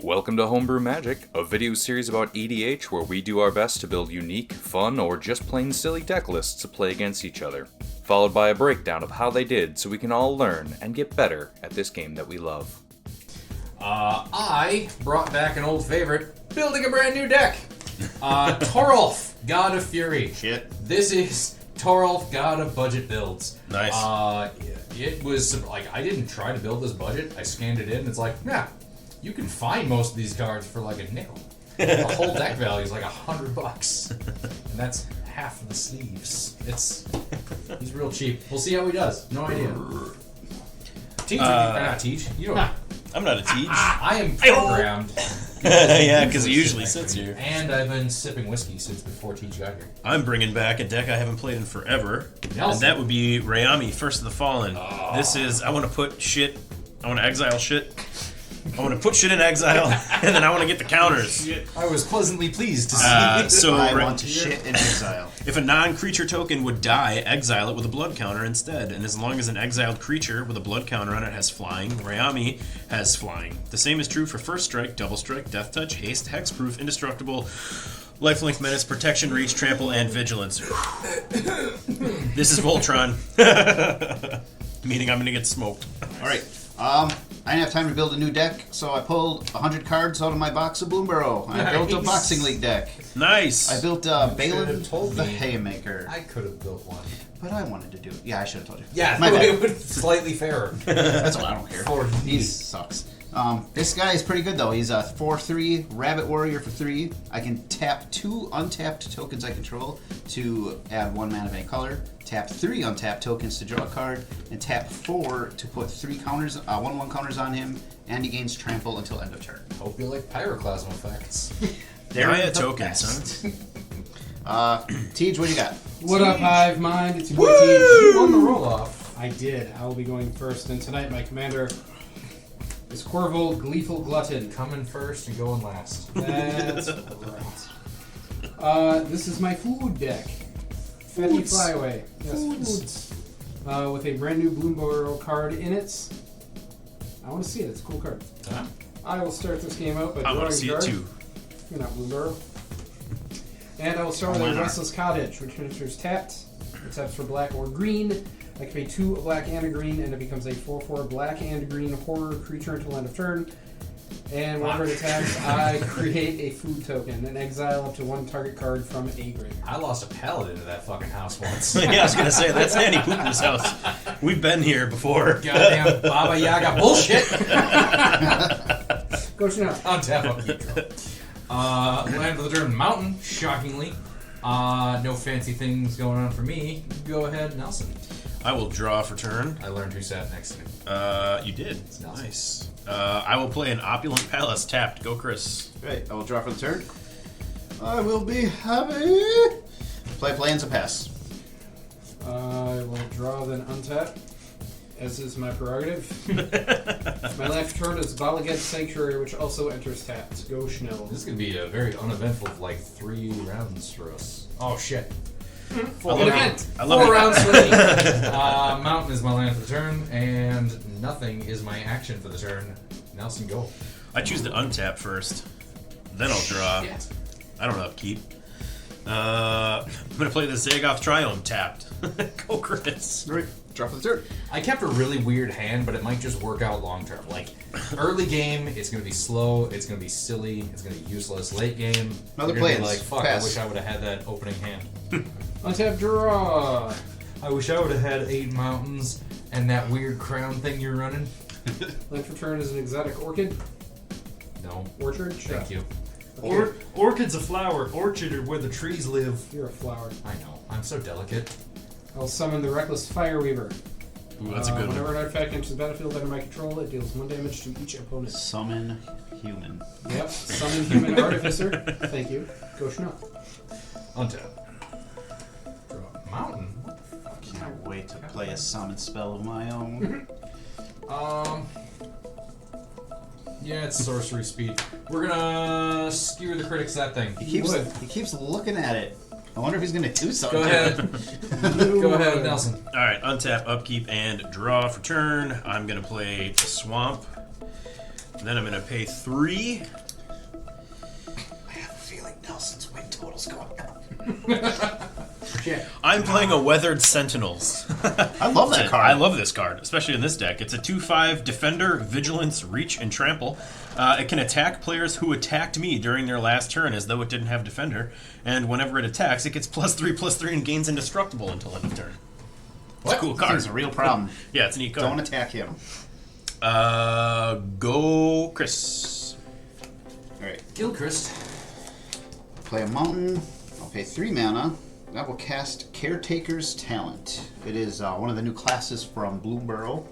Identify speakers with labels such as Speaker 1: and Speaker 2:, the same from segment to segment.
Speaker 1: Welcome to Homebrew Magic, a video series about EDH where we do our best to build unique, fun, or just plain silly deck lists to play against each other, followed by a breakdown of how they did so we can all learn and get better at this game that we love.
Speaker 2: I brought back an old favorite, building a brand new deck. Torulf, God of Fury.
Speaker 3: Shit.
Speaker 2: This is Torulf, God of Budget Builds.
Speaker 3: Nice.
Speaker 2: It was, like, I didn't try to build this budget. I scanned it in, and it's like, yeah, you can find most of these cards for like a nickel. The whole deck value is like $100. And that's half of the sleeves. He's real cheap. We'll see how he does. No idea. Teach, not teach. You don't.
Speaker 3: I'm not a teach.
Speaker 2: I am programmed.
Speaker 3: Yeah, because he usually sits here.
Speaker 2: And I've been sipping whiskey since before Teach got here.
Speaker 3: I'm bringing back a deck I haven't played in forever.
Speaker 2: Nelson.
Speaker 3: And that would be Rayami, First of the Fallen. This is, I want to exile shit. I want to put shit in exile, and then I want to get the counters.
Speaker 2: I was pleasantly pleased to see
Speaker 3: So
Speaker 4: I want to shit in exile.
Speaker 3: If a non-creature token would die, exile it with a blood counter instead. And as long as an exiled creature with a blood counter on it has flying, Rayami has flying. The same is true for First Strike, Double Strike, Death Touch, Haste, Hexproof, Indestructible, Lifelink Menace, Protection, Reach, Trample, and Vigilance. This is Voltron. Meaning I'm going to get smoked.
Speaker 4: Alright, I didn't have time to build a new deck, so I pulled 100 cards out of my box of Bloomburrow. I built a Boxing League deck.
Speaker 3: Nice.
Speaker 4: I built Baylen the Haymaker.
Speaker 2: I could have built one.
Speaker 4: But I wanted to do it. Yeah, I should have told you.
Speaker 2: Yeah,
Speaker 4: My bad.
Speaker 2: it would slightly fairer.
Speaker 4: That's what I don't care.
Speaker 2: For
Speaker 4: He
Speaker 2: me.
Speaker 4: sucks. This guy is pretty good though. He's a 4/3 Rabbit Warrior for 3. I can tap 2 untapped tokens I control to add 1 mana of any color. Tap 3 untapped tokens to draw a card, and tap 4 to put 3 counters, 1/1 counters on him, and he gains trample until end of turn.
Speaker 2: Hope you like pyroclasm effects.
Speaker 4: They're
Speaker 3: Buy a
Speaker 4: the
Speaker 3: token,
Speaker 4: best.
Speaker 3: son.
Speaker 4: Tej, what do you got?
Speaker 5: What up, Hive Mind? It's your boy
Speaker 2: You won
Speaker 5: Tej.
Speaker 2: the roll-off.
Speaker 5: I did. I will be going first, and tonight my commander is Korvold, Gleeful Glutton.
Speaker 2: Coming first and going last.
Speaker 5: That's right. This is my food deck. Fetty
Speaker 2: Foods.
Speaker 5: Flyaway. Yes, foods. With a brand new Bloomburrow card in it. I want to see it. It's a cool card.
Speaker 2: Huh?
Speaker 5: I will start this game out by
Speaker 3: I want
Speaker 5: drawing
Speaker 3: to see
Speaker 5: a
Speaker 3: it
Speaker 5: card.
Speaker 3: too.
Speaker 5: You're not Bloomburrow. And I will start with a Restless Cottage, which enters tapped. It taps for black or green. I can pay 2 black and a green, and it becomes a 4/4 black and green horror creature until end of turn. And whenever it attacks, I create a food token and exile up to 1 target card from a graveyard.
Speaker 2: I lost a paladin to that fucking house once.
Speaker 3: Yeah, I was going to say, that's Nanny Pooper's house. We've been here before.
Speaker 2: Goddamn Baba Yaga bullshit!
Speaker 5: Go Chanel.
Speaker 2: Untap up. Land of the German Mountain, shockingly. No fancy things going on for me. Go ahead, Nelson.
Speaker 3: I will draw for turn.
Speaker 2: I learned who sat next to me.
Speaker 3: You did.
Speaker 2: Nelson.
Speaker 3: Nice. I will play an Opulent Palace tapped. Go, Chris.
Speaker 4: Right, I will draw for the turn. I will be happy. Play plans and pass.
Speaker 5: I will draw, then untap, as is my prerogative. My last turn is Balaged Sanctuary, which also enters tapped. Go Schnell.
Speaker 2: This is going to be a very uneventful, 3 rounds for us. Oh, shit.
Speaker 5: An event.
Speaker 3: I love
Speaker 2: 4
Speaker 3: it.
Speaker 2: rounds for me. Mountain is my land for the turn, and nothing is my action for the turn. Nelson, go.
Speaker 3: I choose to untap first. Then I'll draw.
Speaker 2: Shit.
Speaker 3: I don't upkeep. I'm going to play the Zagoth Triome tapped. Go, Chris.
Speaker 4: Right, draw for the turn.
Speaker 2: I kept a really weird hand, but it might just work out long term. Early game, it's going to be slow, it's going to be silly, it's going to be useless. Late game,
Speaker 4: Another
Speaker 2: you're gonna be
Speaker 4: plans.
Speaker 2: like, fuck,
Speaker 4: Pass.
Speaker 2: I wish I would have had that opening hand.
Speaker 5: Untap, draw.
Speaker 2: I wish I would have had 8 mountains and that weird crown thing you're running.
Speaker 5: Land for turn is an exotic orchid.
Speaker 2: No,
Speaker 5: Orchard.
Speaker 2: thank you.
Speaker 5: Okay.
Speaker 2: Orchid's a flower. Orchard are where the trees live.
Speaker 5: You're a flower.
Speaker 2: I know. I'm so delicate.
Speaker 5: I'll summon the Reckless Fireweaver.
Speaker 3: Ooh, that's a good
Speaker 5: Whenever
Speaker 3: one.
Speaker 5: an artifact enters the battlefield under my control, it deals 1 damage to each opponent.
Speaker 4: Summon human.
Speaker 5: Yep. Summon Human Artificer. Thank you. Go Schnell.
Speaker 2: Untap. Draw a mountain.
Speaker 4: Can't wait to play a summon spell of my own.
Speaker 2: Yeah, it's sorcery speed. We're gonna skewer the critics that thing.
Speaker 4: He keeps looking at it. I wonder if he's gonna do something.
Speaker 2: Go ahead. Go ahead, Nelson.
Speaker 3: All right, untap, upkeep, and draw for turn. I'm going to play Swamp. Then I'm going to pay 3.
Speaker 4: I have a feeling Nelson's win total's going up.
Speaker 5: Shit.
Speaker 3: I'm playing a Weathered Sentinels.
Speaker 4: I love that card.
Speaker 3: I love this card, especially in this deck. It's a 2/5 Defender, Vigilance, Reach, and Trample. It can attack players who attacked me during their last turn as though it didn't have Defender. And whenever it attacks, it gets +3/+3 and gains Indestructible until end of turn. It's a cool card.
Speaker 4: It's a real problem.
Speaker 3: Yeah, it's a neat card.
Speaker 4: Don't attack him.
Speaker 3: Go Chris.
Speaker 4: Alright.
Speaker 2: Gilchrist.
Speaker 4: Play a mountain. I'll pay 3 mana. That will cast Caretaker's Talent. It is one of the new classes from Bloomburrow.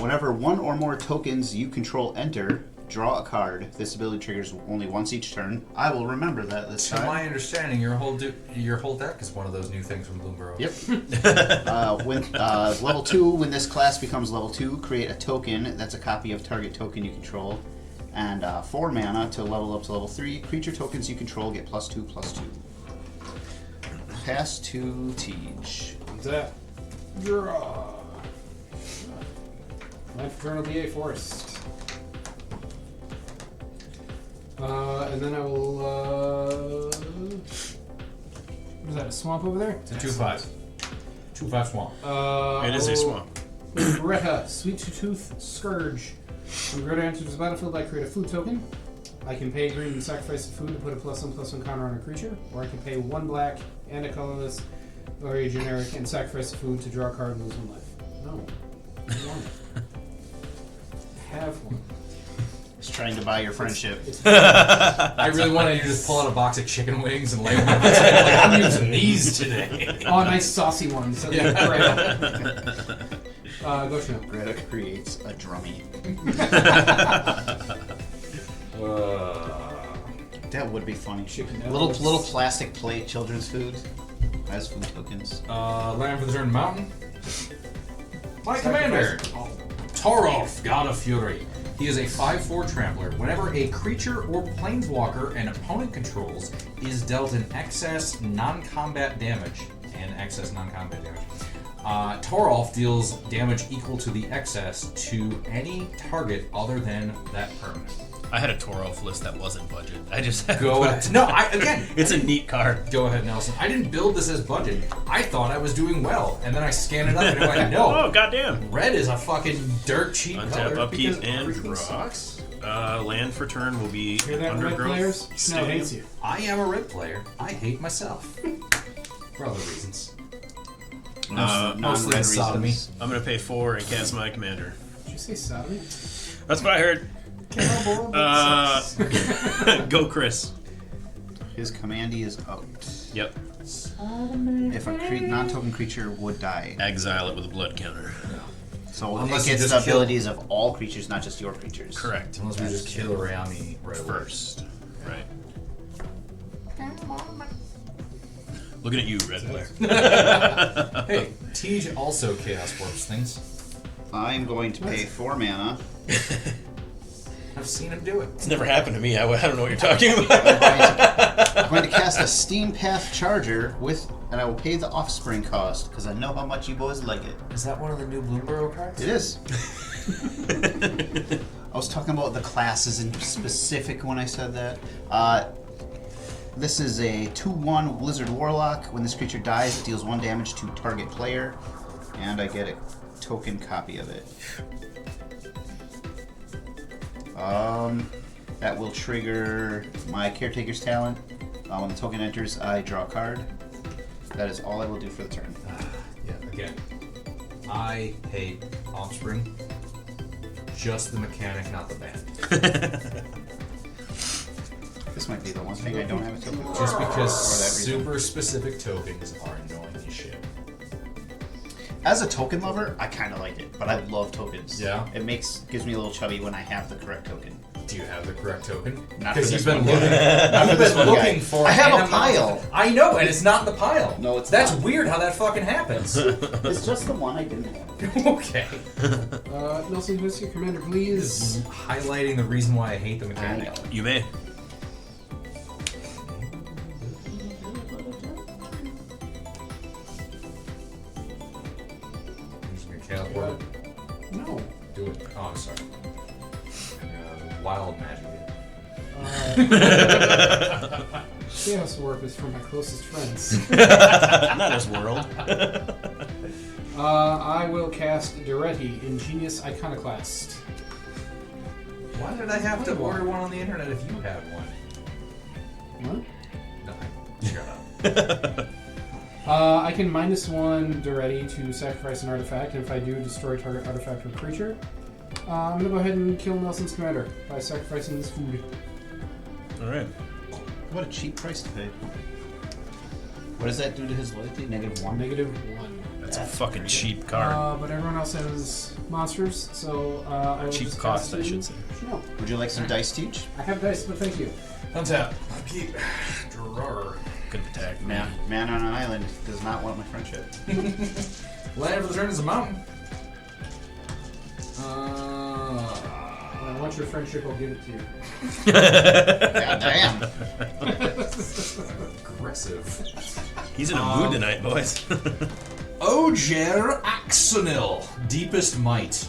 Speaker 4: Whenever one or more tokens you control enter, draw a card. This ability triggers only once each turn. I will remember that this
Speaker 2: To
Speaker 4: time.
Speaker 2: my understanding, your whole deck is one of those new things from Bloomburrow.
Speaker 4: Yep. When level 2, when this class becomes level 2, create a token that's a copy of target token you control. And 4 mana to level up to level 3. Creature tokens you control get +2/+2. Pass to Tej.
Speaker 5: That. Draw. Land for turn will be a forest. And then I will. What is that? A swamp over there?
Speaker 2: It's a 2/5. 2/5 swamp.
Speaker 3: It is a swamp.
Speaker 5: Greta, Sweet Tooth Scourge. When Greta enters the battlefield, I create a food token. I can pay green and sacrifice the food to put a +1/+1 counter on a creature, or I can pay 1 black and a colorless or a generic and sacrifice the food to draw a card and lose 1 life. No. I want it. Have one.
Speaker 4: Just trying to buy your friendship.
Speaker 2: I really wanted you to just pull out a box of chicken wings and lay them on the table. Like, I'm using these today.
Speaker 5: Oh, a nice saucy one. So
Speaker 2: Yeah.
Speaker 5: Go Snow.
Speaker 4: Greta creates a drummy. That would be funny.
Speaker 5: Chicken
Speaker 4: Little
Speaker 5: nuggets.
Speaker 4: plastic plate children's food as food tokens.
Speaker 2: Land for the turn mountain. My commander, Torulf, God of Fury. He is a 5/4 trampler. Whenever a creature or planeswalker an opponent controls is dealt an excess non-combat damage, Torulf deals damage equal to the excess to any target other than that permanent.
Speaker 3: I had a Torulf list that wasn't budget. I just had
Speaker 2: Go ahead. No, again.
Speaker 3: It's a neat card.
Speaker 2: Go ahead, Nelson. I didn't build this as budget. I thought I was doing well, and then I scanned it up and went, no.
Speaker 3: Oh, goddamn.
Speaker 2: Red is a fucking dirt cheap
Speaker 3: Untap,
Speaker 2: color.
Speaker 3: upkeep,
Speaker 5: because
Speaker 3: and
Speaker 5: everything
Speaker 3: draw.
Speaker 5: sucks.
Speaker 3: Land for turn will be
Speaker 5: Hear that, red
Speaker 3: Undergrowth
Speaker 5: players? Snow
Speaker 3: Stadium.
Speaker 5: hates you.
Speaker 2: I am a red player. I hate myself. For other reasons. Mostly
Speaker 4: Non-red
Speaker 2: sodomy.
Speaker 4: reasons.
Speaker 3: I'm going to pay 4 and cast my commander.
Speaker 5: Did you say sodomy?
Speaker 3: That's what I heard. Go Chris.
Speaker 4: His commandy is out.
Speaker 3: Yep.
Speaker 4: If a non-token creature would die.
Speaker 3: Exile it with a blood counter.
Speaker 4: So
Speaker 2: Unless
Speaker 4: it
Speaker 2: you
Speaker 4: gets
Speaker 2: just
Speaker 4: the
Speaker 2: kill-
Speaker 4: abilities of all creatures, not just your creatures.
Speaker 3: Correct.
Speaker 2: Unless we just kill Rayami right away.
Speaker 3: First. Right. Looking at you, red player.
Speaker 2: Hey, Tej also Chaos Warps things.
Speaker 4: I'm going to pay 4 mana.
Speaker 2: I've seen him do it.
Speaker 3: It's never happened to me. I don't know what you're talking about.
Speaker 4: I'm going to cast a Steam Path Charger and I will pay the Offspring cost because I know how much you boys like it.
Speaker 2: Is that one of the new Bloomburrow cards?
Speaker 4: It is. I was talking about the classes in specific when I said that. This is a 2/1 Blizzard Warlock. When this creature dies, it deals 1 damage to target player, and I get a token copy of it. That will trigger my Caretaker's Talent. When the token enters, I draw a card. That is all I will do for the turn.
Speaker 2: Yeah, again. I hate Offspring. Just the mechanic, not the band.
Speaker 4: This might be the one thing I don't have a token for.
Speaker 2: Just because
Speaker 4: For that reason.
Speaker 2: super specific tokens are annoying as shit.
Speaker 4: As a token lover, I kind of like it, but I love tokens.
Speaker 2: Yeah?
Speaker 4: It gives me a little chubby when I have the correct token.
Speaker 2: Do you have the correct token?
Speaker 4: Not for
Speaker 2: Because
Speaker 4: this
Speaker 2: you've been
Speaker 4: one
Speaker 2: looking,
Speaker 4: Not for
Speaker 2: you've
Speaker 4: this
Speaker 2: been
Speaker 4: one
Speaker 2: looking
Speaker 4: guy.
Speaker 2: for
Speaker 4: I have
Speaker 2: an
Speaker 4: a
Speaker 2: amount
Speaker 4: pile.
Speaker 2: of- I know, and it's not in the pile.
Speaker 4: No, it's
Speaker 2: That's
Speaker 4: not.
Speaker 2: weird how that fucking happens.
Speaker 4: It's just the one I didn't have.
Speaker 2: Okay.
Speaker 5: Nelson, who's your commander, please?
Speaker 2: Highlighting the reason why I hate the
Speaker 4: I
Speaker 2: mechanic.
Speaker 4: know.
Speaker 3: You may.
Speaker 2: Using your chaos word.
Speaker 5: No.
Speaker 2: Do it. Oh, I'm sorry. build magic yet.
Speaker 5: Chaos Warp is for my closest friends.
Speaker 3: Not his world.
Speaker 5: I will cast Duretti, Ingenious Iconoclast.
Speaker 2: Why did I have to order one on the internet if you had one?
Speaker 5: What?
Speaker 2: Nothing. Shut up.
Speaker 5: I can -1 Duretti to sacrifice an artifact, and if I do, destroy target artifact or creature. I'm gonna go ahead and kill Nelson's commander by sacrificing this food.
Speaker 3: Alright.
Speaker 4: What a cheap price to pay. What does that do to his loyalty? -1?
Speaker 5: -1.
Speaker 3: That's a fucking cheap card.
Speaker 5: But everyone else has monsters, so I will
Speaker 3: Cheap
Speaker 5: just
Speaker 3: cost,
Speaker 5: cast
Speaker 3: I
Speaker 5: it.
Speaker 3: should say.
Speaker 5: No,
Speaker 4: Would you like some dice, Teach?
Speaker 5: I have dice, but thank you.
Speaker 2: Untap. Keep. Drawer.
Speaker 3: Good attack.
Speaker 4: Man on an island does not want my friendship.
Speaker 2: Land for the turn is a mountain.
Speaker 5: When I want your friendship, I'll give it to you.
Speaker 4: God damn.
Speaker 2: Aggressive.
Speaker 3: He's in a mood tonight, boys.
Speaker 2: Ogier Axonil, Deepest Might.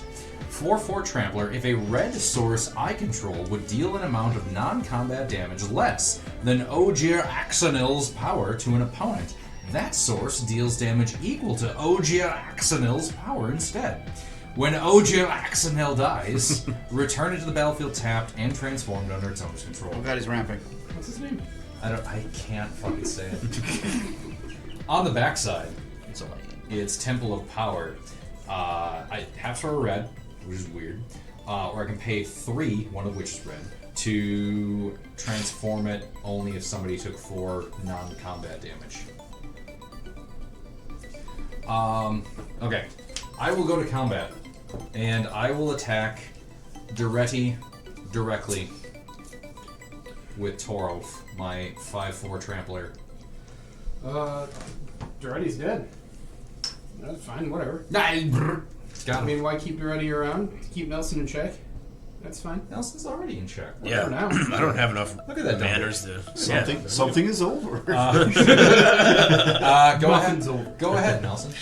Speaker 2: 4/4 Trampler, if a red source I control would deal an amount of non-combat damage less than Ogier Axonil's power to an opponent, that source deals damage equal to Ogier Axonil's power instead. When Ogier Axonil dies, return it to the battlefield tapped and transformed under its owner's control.
Speaker 4: Oh god, he's ramping.
Speaker 5: What's his name?
Speaker 2: I can't fucking say it. On the backside,
Speaker 4: It's a light.
Speaker 2: it's Temple of Power. I have for a red, which is weird, or I can pay 3, one of which is red, to transform it only if somebody took 4 non-combat damage. Okay, I will go to combat, and I will attack Duretti directly with Torulf, my 5/4 Trampler.
Speaker 5: Duretti's dead. That's fine, whatever.
Speaker 2: Got
Speaker 5: I
Speaker 2: him.
Speaker 5: mean, why keep Duretti around? Keep Nelson in check. That's fine.
Speaker 2: Nelson's already in check.
Speaker 3: Yeah,
Speaker 5: For now.
Speaker 3: I don't have enough
Speaker 2: Look at that
Speaker 3: manners to.
Speaker 4: Something is over.
Speaker 2: Go
Speaker 5: Nothing's
Speaker 2: ahead.
Speaker 5: old.
Speaker 2: Go ahead, Nelson.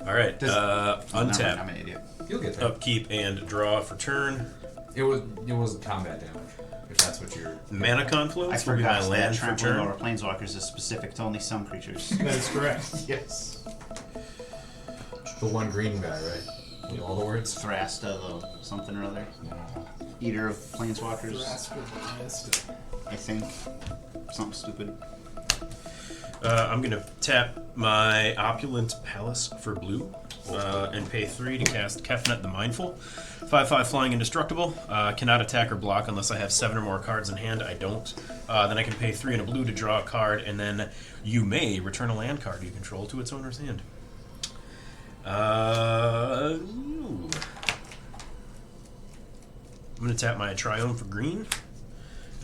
Speaker 3: All right,
Speaker 4: I'm
Speaker 3: untap,
Speaker 4: an idiot.
Speaker 2: You'll get there.
Speaker 3: upkeep, and draw for turn.
Speaker 2: It was combat damage. If that's what you're.
Speaker 3: Mana
Speaker 4: I
Speaker 3: confluence will be my
Speaker 4: forgot that
Speaker 3: land for
Speaker 4: trampling
Speaker 3: turn.
Speaker 4: over planeswalkers is specific to only some creatures.
Speaker 5: That is correct.
Speaker 2: Yes. The one green guy, right? With all the words.
Speaker 4: Thrasta, the something or other. Eater of planeswalkers, I think. Something stupid.
Speaker 3: I'm gonna tap my Opulent Palace for blue, and pay 3 to cast Kefnet the Mindful. 5/5 flying indestructible. Cannot attack or block unless I have 7 or more cards in hand. I don't. Then I can pay 3 and a blue to draw a card, and then you may return a land card you control to its owner's hand. Ooh. I'm gonna tap my Triome for green.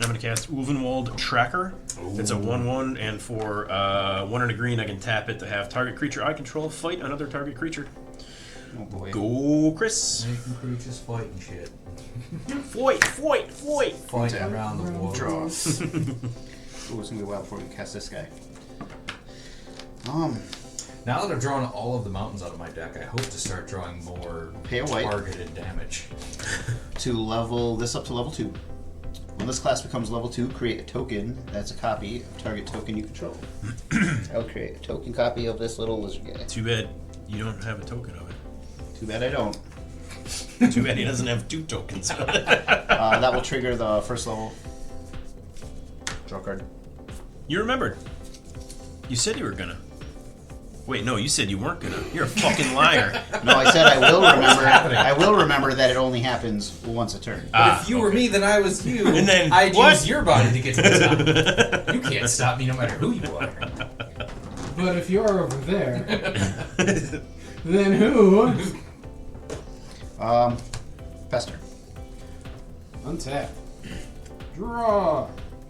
Speaker 3: And I'm going to cast Ulvenwald Tracker. It's a 1/1, and for 1 and a green, I can tap it to have target creature I control fight another target creature.
Speaker 4: Oh boy.
Speaker 3: Go, Chris.
Speaker 2: Making creatures fighting shit.
Speaker 3: Fight!
Speaker 2: Fighting around the world.
Speaker 4: Draw. Ooh, it's gonna be a while before we cast this guy.
Speaker 2: Now that I've drawn all of the mountains out of my deck, I hope to start drawing more
Speaker 4: Pay a white.
Speaker 2: targeted damage.
Speaker 4: To level this up to level 2. When this class becomes level 2, create a token that's a copy of target token you control. I'll create a token copy of this little lizard guy.
Speaker 3: Too bad you don't have a token of it.
Speaker 4: Too bad I don't.
Speaker 3: Too bad he doesn't have 2 tokens of it.
Speaker 4: That will trigger the first level. Draw card.
Speaker 3: You remembered. You said you were gonna. Wait, no, you said you weren't gonna. You're a fucking liar.
Speaker 4: No, I said I will remember. I will remember that it only happens once a turn.
Speaker 2: But if you were me, then I was you.
Speaker 3: And then
Speaker 2: I'd
Speaker 3: what?
Speaker 2: use your body to get to the top. You can't stop me no matter who you are.
Speaker 5: But if you're over there, then who?
Speaker 4: Pester.
Speaker 5: Untap. Draw.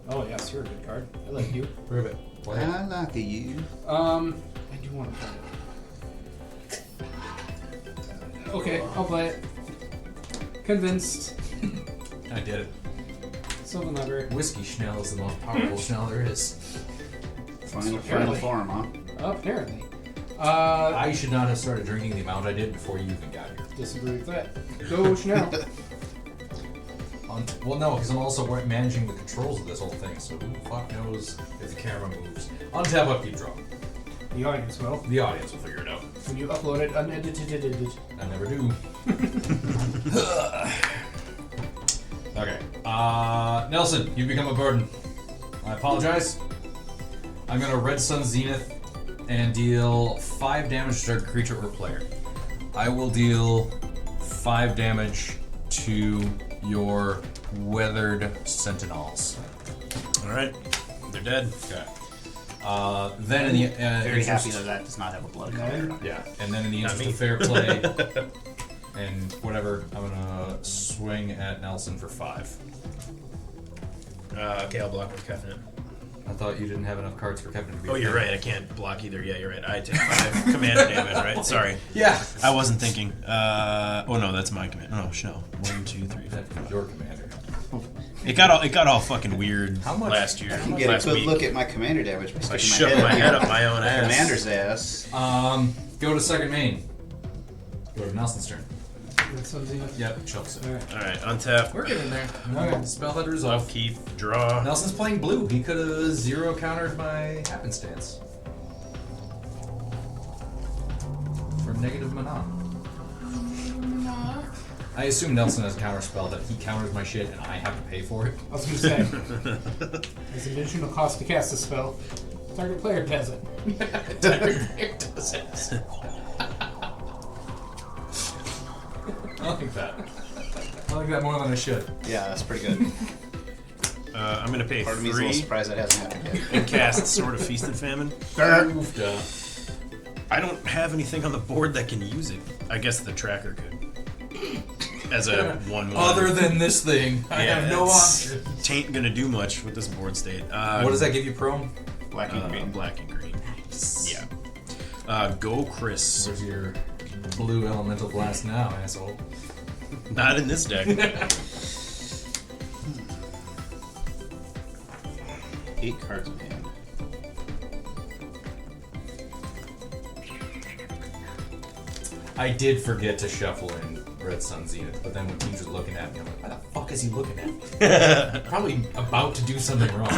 Speaker 5: Oh yes, you're a good card. I like you.
Speaker 2: Ribbit.
Speaker 4: I like you.
Speaker 5: I do want to play it. Okay, I'll play it. Convinced.
Speaker 2: I did it.
Speaker 5: Sylvan Library.
Speaker 2: Whiskey Schnell is the most powerful Schnell there is.
Speaker 4: Final form, huh?
Speaker 5: Apparently.
Speaker 2: I should not have started drinking the amount I did before you even got here.
Speaker 5: Disagree with that. Go Schnell.
Speaker 2: Well, no, because I'm also managing the controls of this whole thing, so who the fuck knows if the camera moves. Untap, upkeep, draw.
Speaker 5: The audience will.
Speaker 2: The audience will figure it out.
Speaker 5: When you upload it unedited.
Speaker 2: I never do. Okay. Nelson, you become a burden. I apologize. I'm gonna Red Sun Zenith and deal 5 damage to target creature or player. I will deal 5 damage to your Weathered Sentinels.
Speaker 3: Alright. They're dead.
Speaker 2: Okay. Then in the
Speaker 4: Very happy
Speaker 2: interest-
Speaker 4: that does not have a blood color.
Speaker 2: Yeah, and then in the
Speaker 3: Not
Speaker 2: interest
Speaker 3: me.
Speaker 2: of fair play and whatever, I'm gonna swing at Nelson for 5.
Speaker 3: Okay, I'll block with Covenant.
Speaker 2: I thought you didn't have enough cards for Kevin to be.
Speaker 3: Oh, you're right. I can't block either. Yeah, you're right. I take 5 commander damage, right? Sorry.
Speaker 2: Yeah.
Speaker 3: I wasn't thinking. Oh no, that's my command. No, 1, 2, 3, 4.
Speaker 2: That's your commander.
Speaker 3: It got all fucking weird
Speaker 2: How much-
Speaker 3: last year.
Speaker 4: I can get a
Speaker 3: last
Speaker 4: good
Speaker 3: week.
Speaker 4: look at my commander damage by
Speaker 3: I
Speaker 4: sticking
Speaker 3: shoved my head
Speaker 4: up
Speaker 3: up my own ass.
Speaker 4: commander's ass.
Speaker 2: Go to second main. Go to Nelson's turn.
Speaker 5: That's something.
Speaker 2: Yep, shuffles it.
Speaker 5: Alright.
Speaker 3: All right, untap.
Speaker 2: We're getting there.
Speaker 5: Okay.
Speaker 2: Spell had resolve.
Speaker 3: Upkeep. Draw.
Speaker 2: Nelson's playing blue. He could have 0 countered my happenstance. For negative mana. I assume Nelson has a counter spell that he counters my shit and I have to pay for it.
Speaker 5: I was gonna say, there's an additional cost to cast a spell. Target player does it.
Speaker 2: I like that. I like that more than I should.
Speaker 4: Yeah, that's pretty good.
Speaker 3: I'm gonna pay
Speaker 4: Part of me is a little
Speaker 3: 3
Speaker 4: surprised that hasn't happened yet.
Speaker 3: and cast Sword of Feast and Famine.
Speaker 2: Oofed up.
Speaker 3: I don't have anything on the board that can use it. I guess the tracker could. As a 1/1.
Speaker 2: Other than this thing, I have no
Speaker 3: it's-
Speaker 2: option.
Speaker 3: Tain't gonna do much with this board state.
Speaker 2: What does that give you, Prone?
Speaker 4: Black and green.
Speaker 3: Black and green. Yeah. Go Chris.
Speaker 2: Where's your blue elemental blast now, asshole?
Speaker 3: Not in this deck.
Speaker 4: 8 cards in hand.
Speaker 2: I did forget to shuffle in Red Sun Zenith, but then when teams were looking at me, I'm like, why the fuck is he looking at me? Probably about to do something wrong.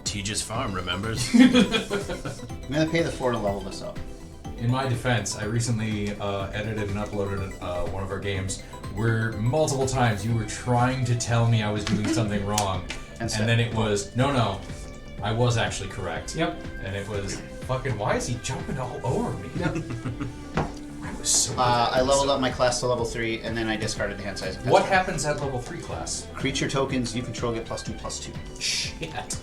Speaker 3: Tejas Farm remembers.
Speaker 4: I'm gonna pay the 4 to level this up.
Speaker 2: In my defense, I recently edited and uploaded one of our games where multiple times you were trying to tell me I was doing something wrong, and then it was, no, I was actually correct.
Speaker 5: Yep.
Speaker 2: And it was, fucking, why is he jumping all over me?
Speaker 5: Yep.
Speaker 2: I was so
Speaker 4: I leveled up my class to level 3, and then I discarded the hand size.
Speaker 2: What happens at level 3 class?
Speaker 4: Creature tokens you control get +2/+2.
Speaker 2: Shit.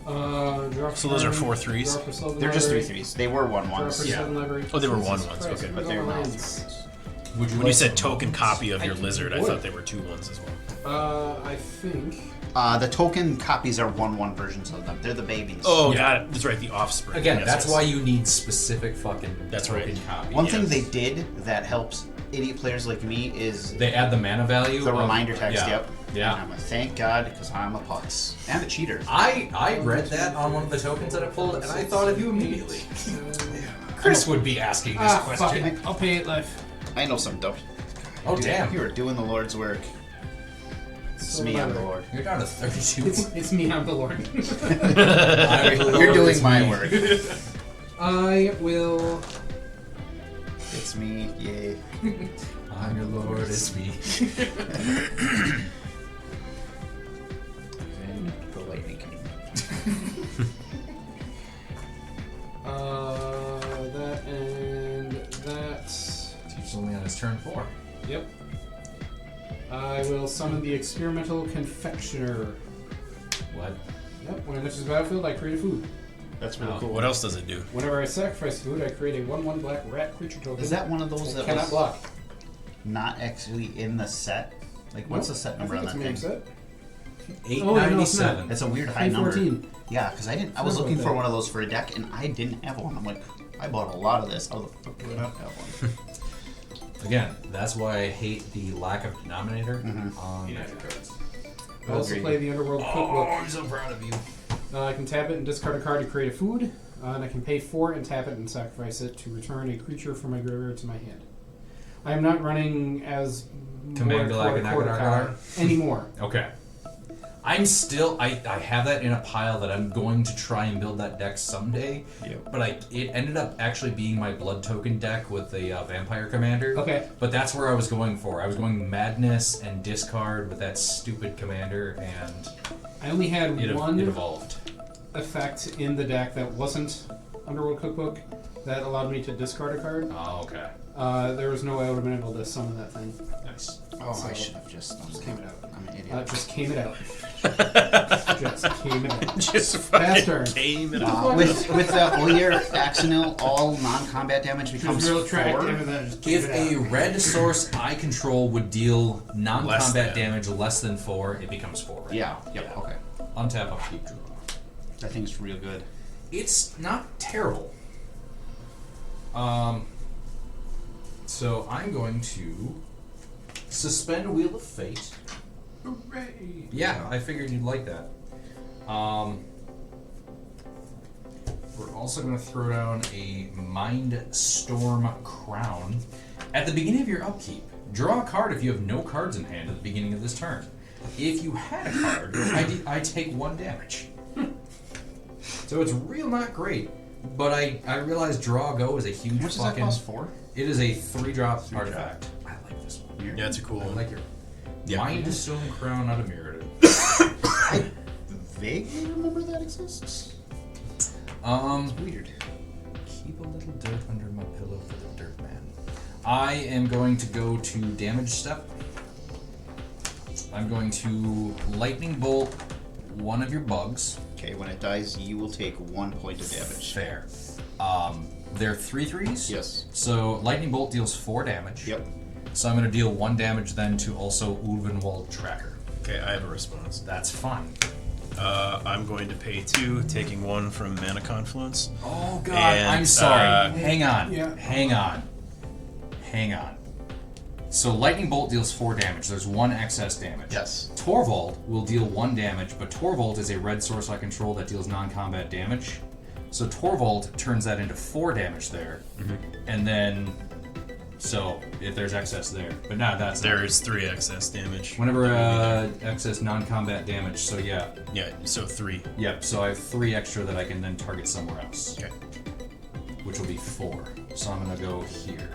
Speaker 5: Draw
Speaker 3: So those are 4 3s?
Speaker 5: Draw for 7
Speaker 4: They're just 3
Speaker 5: library.
Speaker 4: 3s. They were 1
Speaker 5: Draw for
Speaker 4: 1s.
Speaker 3: Yeah.
Speaker 5: 7 library.
Speaker 3: Oh, they were
Speaker 5: Jesus
Speaker 3: 1/1s,
Speaker 5: Christ,
Speaker 3: okay.
Speaker 5: where's
Speaker 4: But they're
Speaker 5: all
Speaker 4: now
Speaker 5: my
Speaker 4: 3
Speaker 5: lands?
Speaker 4: 3s.
Speaker 2: Would you
Speaker 3: When you
Speaker 2: like
Speaker 3: said
Speaker 2: some
Speaker 3: token
Speaker 2: moments?
Speaker 3: copy of your
Speaker 5: I
Speaker 3: lizard, I
Speaker 5: would.
Speaker 3: thought they were 2/1s as well.
Speaker 5: I think.
Speaker 4: The token copies are 1/1 versions of them. They're the babies.
Speaker 3: Oh,
Speaker 2: Yeah.
Speaker 3: got it. That's right, the offspring.
Speaker 2: Again,
Speaker 3: Yes,
Speaker 2: that's
Speaker 3: yes.
Speaker 2: why you need specific fucking
Speaker 3: That's
Speaker 2: token
Speaker 3: right.
Speaker 2: copy.
Speaker 4: One thing
Speaker 3: yes.
Speaker 4: they did that helps idiot players like me is
Speaker 2: They add the mana value.
Speaker 4: the
Speaker 2: of-
Speaker 4: reminder text.
Speaker 2: Yeah.
Speaker 4: Yep.
Speaker 2: Yeah.
Speaker 4: And I'm like, thank God, because I'm a putz and a cheater.
Speaker 2: I read that on one of the tokens that I pulled, and I thought of you immediately. Chris would be asking this
Speaker 5: Fuck
Speaker 2: question.
Speaker 5: it. I'll pay 8 life.
Speaker 4: I know some dope.
Speaker 2: Oh,
Speaker 4: Dude,
Speaker 2: damn.
Speaker 4: You are doing the Lord's work. It's me, I'm the Lord.
Speaker 2: You're down to 32.
Speaker 5: It's me, I'm the Lord.
Speaker 2: I'm the Lord,
Speaker 4: You're doing
Speaker 2: it's
Speaker 4: my
Speaker 2: me.
Speaker 4: work.
Speaker 5: I will.
Speaker 4: It's me, yay.
Speaker 2: I'm your Lord, it's me.
Speaker 4: And the lightning king.
Speaker 5: That and that.
Speaker 2: Teach only on his turn 4.
Speaker 5: Yep. I will summon the experimental confectioner.
Speaker 2: What?
Speaker 5: Yep. When it enters the battlefield, I create a food.
Speaker 4: That's really
Speaker 2: Oh.
Speaker 4: cool.
Speaker 3: What else does it do?
Speaker 5: Whenever I sacrifice food, I create a 1/1 black rat creature token.
Speaker 4: Is that one of those that
Speaker 5: cannot
Speaker 4: was
Speaker 5: block?
Speaker 4: not actually in the set? Like, what's the set number on that thing?
Speaker 5: Set?
Speaker 2: 897.
Speaker 4: It's a weird high number.
Speaker 5: 14.
Speaker 4: Yeah, because I was
Speaker 5: Sorry
Speaker 4: looking
Speaker 5: about
Speaker 4: for
Speaker 5: that.
Speaker 4: one of those for a deck, and I didn't have one. I'm like, I bought a lot of this. How the fuck did I not have one?
Speaker 2: Again, that's why I hate the lack of denominator
Speaker 4: Mhm.
Speaker 2: on magic cards.
Speaker 5: I also
Speaker 4: Agreed.
Speaker 5: play the Underworld Cookbook.
Speaker 2: I'm so proud of you.
Speaker 5: I can tap it and discard a card to create a food, and I can pay 4 and tap it and sacrifice it to return a creature from my graveyard to my hand. I am not running as
Speaker 2: Commander like an Agadar
Speaker 5: anymore.
Speaker 2: Okay. I'm still I have that in a pile that I'm going to try and build that deck someday.
Speaker 3: Yep.
Speaker 2: But it ended up actually being my blood token deck with the vampire commander.
Speaker 5: Okay.
Speaker 2: But that's where I was going for. I was going madness and discard with that stupid commander, and
Speaker 5: I only had
Speaker 2: it
Speaker 5: one
Speaker 2: evolved.
Speaker 5: effect in the deck that wasn't Underworld Cookbook that allowed me to discard a card.
Speaker 2: Oh, okay.
Speaker 5: There was no way I would have been able to summon that thing.
Speaker 2: Nice.
Speaker 4: Oh,
Speaker 5: So-
Speaker 4: I should have just
Speaker 5: came it out.
Speaker 4: I'm an idiot.
Speaker 5: Just came it out. Just came it out.
Speaker 3: Just
Speaker 5: Fast turn.
Speaker 3: came it off.
Speaker 4: With the Oyer Axonil, all non-combat damage becomes
Speaker 5: Real track,
Speaker 4: 4.
Speaker 5: and then just came
Speaker 2: If
Speaker 5: it
Speaker 2: a
Speaker 5: out.
Speaker 2: red source I control would deal
Speaker 3: Less
Speaker 2: non-combat
Speaker 3: than.
Speaker 2: damage less than 4, it becomes 4. Right?
Speaker 4: Yeah. Yep. Okay.
Speaker 2: Untap, upkeep, draw.
Speaker 4: That thing's real good.
Speaker 2: It's not terrible. So I'm going to suspend Wheel of Fate.
Speaker 5: Hooray!
Speaker 2: Yeah, I figured you'd like that. We're also going to throw down a Mind Storm Crown. At the beginning of your upkeep, draw a card if you have no cards in hand at the beginning of this turn. If you had a card, I take 1 damage. So it's real not great. But I realize Draw Go is a huge
Speaker 4: How much does that
Speaker 2: fucking...
Speaker 4: cost? 4?
Speaker 2: It is a 3-drop artifact. I like this one.
Speaker 3: Yeah, it's a cool
Speaker 2: I
Speaker 3: one.
Speaker 2: like your
Speaker 3: Yeah.
Speaker 2: Mind Stone Crown out of Mirrodin.
Speaker 4: I vaguely remember that exists. Weird.
Speaker 2: Keep a little dirt under my pillow for the dirt man. I am going to go to damage step. I'm going to lightning bolt one of your bugs.
Speaker 4: Okay, when it dies, you will take 1 point of damage.
Speaker 2: Fair. They're 3/3s.
Speaker 4: Yes.
Speaker 2: So lightning bolt deals 4 damage.
Speaker 4: Yep.
Speaker 2: So I'm going to deal 1 damage then to also Ulvenwald Tracker.
Speaker 3: Okay, I have a response.
Speaker 2: That's fine.
Speaker 3: I'm going to pay 2, taking 1 from Mana Confluence.
Speaker 2: Oh god,
Speaker 3: And,
Speaker 2: I'm sorry.
Speaker 3: uh,
Speaker 2: Hang on.
Speaker 5: Yeah.
Speaker 2: Hang on. Hang on. So lightning bolt deals 4 damage. There's 1 excess damage.
Speaker 4: Yes.
Speaker 2: Torvald will deal 1 damage, but Torvald is a red source I control that deals non-combat damage. So Torvald turns that into 4 damage there. And then so if there's excess there. But no, that's
Speaker 3: There is 3 excess damage.
Speaker 2: whenever excess non-combat damage, so yeah.
Speaker 3: Yeah, so 3.
Speaker 2: Yep, so I have 3 extra that I can then target somewhere else.
Speaker 3: Okay.
Speaker 2: Which will be 4. So I'm gonna go here.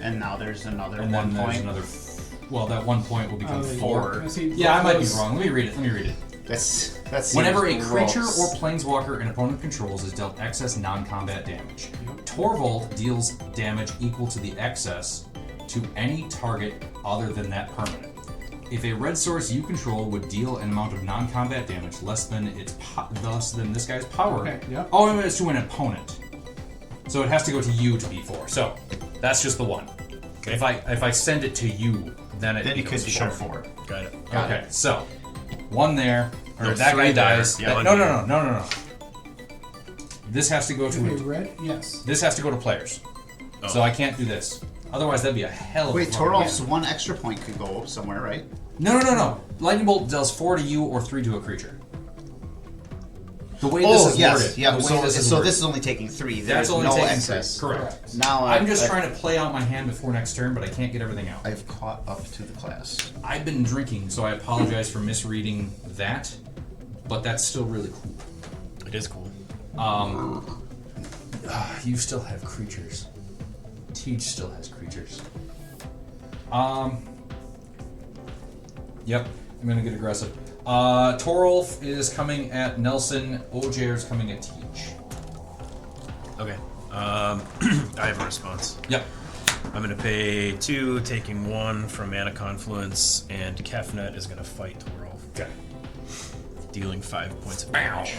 Speaker 4: And now there's another
Speaker 2: And
Speaker 4: 1
Speaker 2: then there's
Speaker 4: point.
Speaker 2: another well, that 1 point will become 4.
Speaker 5: I see
Speaker 2: Yeah, I might be
Speaker 5: those-
Speaker 2: wrong. Let me read it.
Speaker 4: That's
Speaker 2: Whenever a
Speaker 4: seems
Speaker 2: creature
Speaker 4: gross.
Speaker 2: or planeswalker an opponent controls is dealt excess non-combat damage, Torvald deals damage equal to the excess to any target other than that permanent. If a red source you control would deal an amount of non-combat damage less than thus than this guy's power.
Speaker 5: Okay, yep.
Speaker 2: Oh, no, it's to an opponent. So it has to go to you to be 4. So that's just the 1.
Speaker 3: Okay.
Speaker 2: If I send it to you, then it
Speaker 4: Then you
Speaker 2: becomes
Speaker 4: could be
Speaker 2: 4.
Speaker 4: sure 4.
Speaker 3: Got it.
Speaker 2: Okay, so 1 there, or
Speaker 3: No,
Speaker 2: that
Speaker 3: 3
Speaker 2: guy
Speaker 3: there.
Speaker 2: dies.
Speaker 3: Yeah,
Speaker 2: No. This has to go
Speaker 5: Okay,
Speaker 2: to
Speaker 5: red? Yes.
Speaker 2: this has to go to players.
Speaker 3: Oh.
Speaker 2: So I can't do this. Otherwise, that'd be a hell of a
Speaker 4: Wait,
Speaker 2: fucking
Speaker 4: Torolf's
Speaker 2: game.
Speaker 4: 1 extra point could go somewhere, right?
Speaker 2: No. Lightning bolt does 4 to you or 3 to a creature. The way this is worded.
Speaker 4: Yeah.
Speaker 2: The way
Speaker 4: So,
Speaker 2: this is
Speaker 4: so
Speaker 2: worded.
Speaker 4: this is only taking 3.
Speaker 2: That's
Speaker 4: There's
Speaker 2: only
Speaker 4: no
Speaker 2: taking
Speaker 4: excess.
Speaker 2: 3. Correct.
Speaker 4: Now
Speaker 2: I'm just trying to play out my hand before next turn, but I can't get everything out.
Speaker 4: I've caught up to the class.
Speaker 2: I've been drinking, so I apologize for misreading that, but that's still really cool.
Speaker 3: It is cool.
Speaker 2: You still have creatures. Teach still has creatures. Yep, I'm gonna get aggressive. Torulf is coming at Nelson. Ojair is coming at Teach.
Speaker 3: Okay. I have a response.
Speaker 2: Yep.
Speaker 3: I'm going to pay 2, taking 1 from Mana Confluence, and Kefnet is going to fight Torolf,
Speaker 2: Okay.
Speaker 3: dealing 5 points of damage.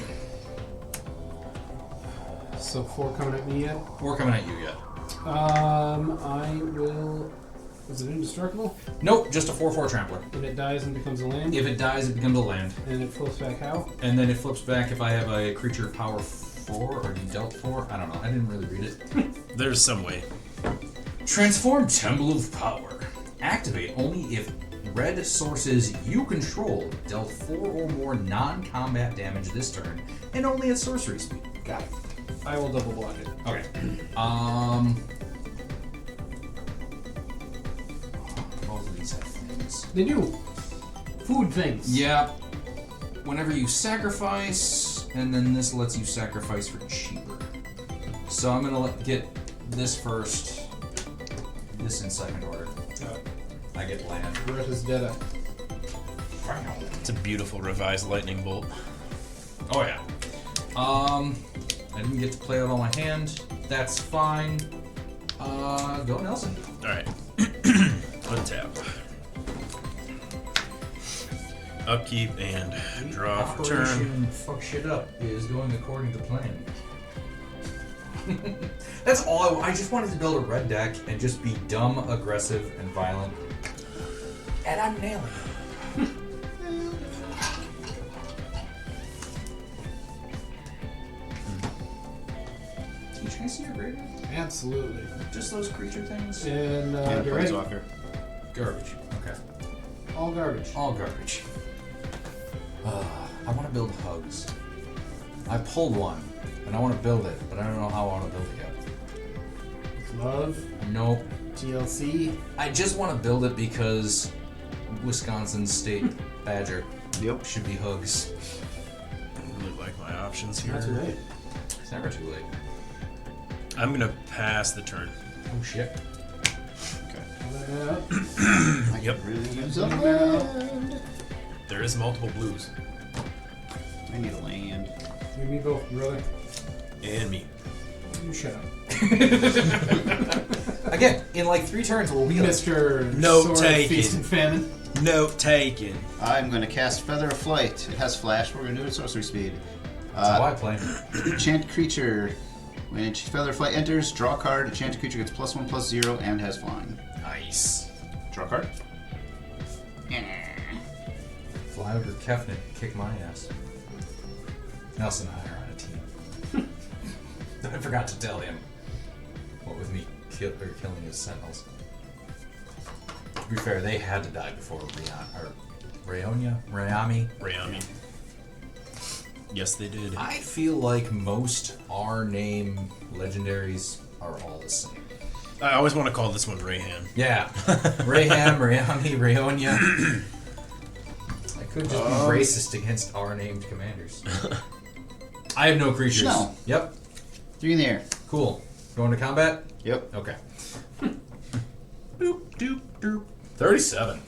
Speaker 5: So 4 coming at me yet?
Speaker 2: 4 coming at you yet.
Speaker 5: I will. Is it indestructible?
Speaker 2: Nope, just a 4/4 trampler.
Speaker 5: And it dies and becomes a land?
Speaker 2: If it dies, it becomes a land.
Speaker 5: And it flips back how?
Speaker 2: And then it flips back if I have a creature power 4 or you dealt 4. I don't know. I didn't really read it.
Speaker 3: There's some way.
Speaker 2: Transform Temple of Power. Activate only if red sources you control dealt 4 or more non-combat damage this turn, and only at sorcery speed.
Speaker 5: Got it. I will double block it.
Speaker 2: Okay. Both of these have things.
Speaker 5: They do. Food things.
Speaker 2: Yeah. Whenever you sacrifice, and then this lets you sacrifice for cheaper. So I'm gonna get this first. This in second order. I get land.
Speaker 5: Red is dead.
Speaker 3: It's a beautiful revised lightning bolt.
Speaker 2: Oh yeah. I didn't get to play out all my hand. That's fine. Go Nelson.
Speaker 3: Alright. Untap. Upkeep and draw for turn.
Speaker 2: Operation fuck shit up is going according to plan. That's all I just wanted to build a red deck and just be dumb, aggressive, and violent. And I'm nailing it. Can I see your graveyard?
Speaker 5: Absolutely.
Speaker 2: Just those creature things?
Speaker 5: And
Speaker 4: And
Speaker 5: you're ready.
Speaker 4: Planeswalker.
Speaker 2: Garbage. Okay.
Speaker 5: All garbage.
Speaker 2: All garbage. I want to build hugs. I pulled one, and I want to build it, but I don't know how I want to build it yet.
Speaker 5: Love.
Speaker 2: Nope.
Speaker 5: TLC.
Speaker 2: I just want to build it because Wisconsin State Badger
Speaker 4: Yep.
Speaker 2: should be hugs.
Speaker 3: I really like my options here.
Speaker 5: Not too late.
Speaker 2: It's never too late.
Speaker 3: I'm gonna pass the turn.
Speaker 2: Oh shit.
Speaker 4: I
Speaker 3: Yep.
Speaker 4: could really use a land.
Speaker 3: There is multiple blues.
Speaker 4: I need a land.
Speaker 5: Give me both, brother.
Speaker 3: And me.
Speaker 5: You shut up.
Speaker 2: Again, in like 3 turns, we'll be like,
Speaker 5: Mr.
Speaker 3: No
Speaker 5: Sword of
Speaker 3: taking.
Speaker 5: Feast and Famine.
Speaker 3: Note taken.
Speaker 4: I'm going to cast Feather of Flight. It has flash. We're going to do it at sorcery speed.
Speaker 2: that's how I play.
Speaker 4: Enchant creature. When Feather of Flight enters, draw a card. Enchanted creature gets +1/+0 and has flying.
Speaker 2: Nice.
Speaker 4: Draw a card.
Speaker 2: Fly over Kefnet, kick my ass. Nelson and I are on a team. I forgot to tell him. What with me killing his sentinels. To be fair, they had to die before Rayami.
Speaker 3: Yes, they did.
Speaker 2: I feel like most R-name legendaries are all the same.
Speaker 3: I always want to call this one Rayhan.
Speaker 2: Yeah. Rayham, Rayami, Rayonia. I could just be racist against R-named commanders. I have no creatures.
Speaker 4: No.
Speaker 2: Yep.
Speaker 4: 3 in the air.
Speaker 2: Cool. Going to combat?
Speaker 4: Yep.
Speaker 2: Okay. Doop, doop, doop. 37.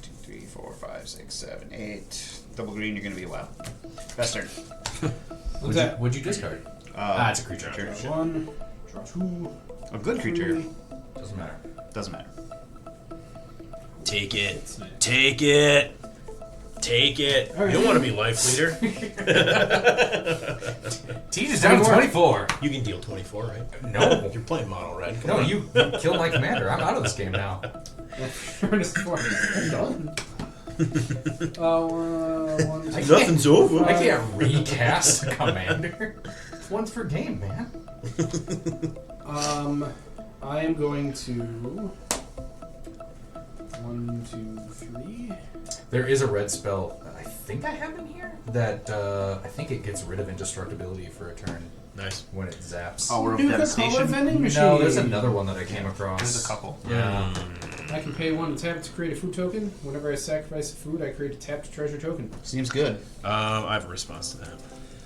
Speaker 4: 2, 3, 4, 5, 6, 7, 8. Double green, you're going to be a while. Best turn.
Speaker 2: What'd you discard? It's a creature.
Speaker 5: Draw 1. Draw 2.
Speaker 4: A good creature.
Speaker 5: 3.
Speaker 2: Doesn't matter.
Speaker 4: Doesn't matter.
Speaker 3: Take it. Take it. Take it.
Speaker 5: All right.
Speaker 3: You don't want to be life leader.
Speaker 2: Teach is down to 24.
Speaker 3: You can deal 24, right?
Speaker 2: No.
Speaker 3: You're playing mono red. Come
Speaker 2: No,
Speaker 3: on.
Speaker 2: you killed my commander. I'm out of this game now.
Speaker 5: Furnace 4. I'm done. One,
Speaker 2: I
Speaker 5: two.
Speaker 3: Nothing's over.
Speaker 2: I can't recast a commander. It's once per game, man.
Speaker 5: I am going to 1, 2, 3.
Speaker 2: There is a red spell that I think I have in here that I think it gets rid of indestructibility for a turn
Speaker 3: Nice.
Speaker 2: when it zaps.
Speaker 4: Hour of
Speaker 5: Do the color
Speaker 4: Devastation.
Speaker 5: vending machine.
Speaker 2: No, there's another one that I came across.
Speaker 4: There's a couple.
Speaker 2: Yeah.
Speaker 5: I can pay 1 to tap to create a food token. Whenever I sacrifice a food, I create a tapped treasure token.
Speaker 4: Seems good.
Speaker 3: I have a response to that.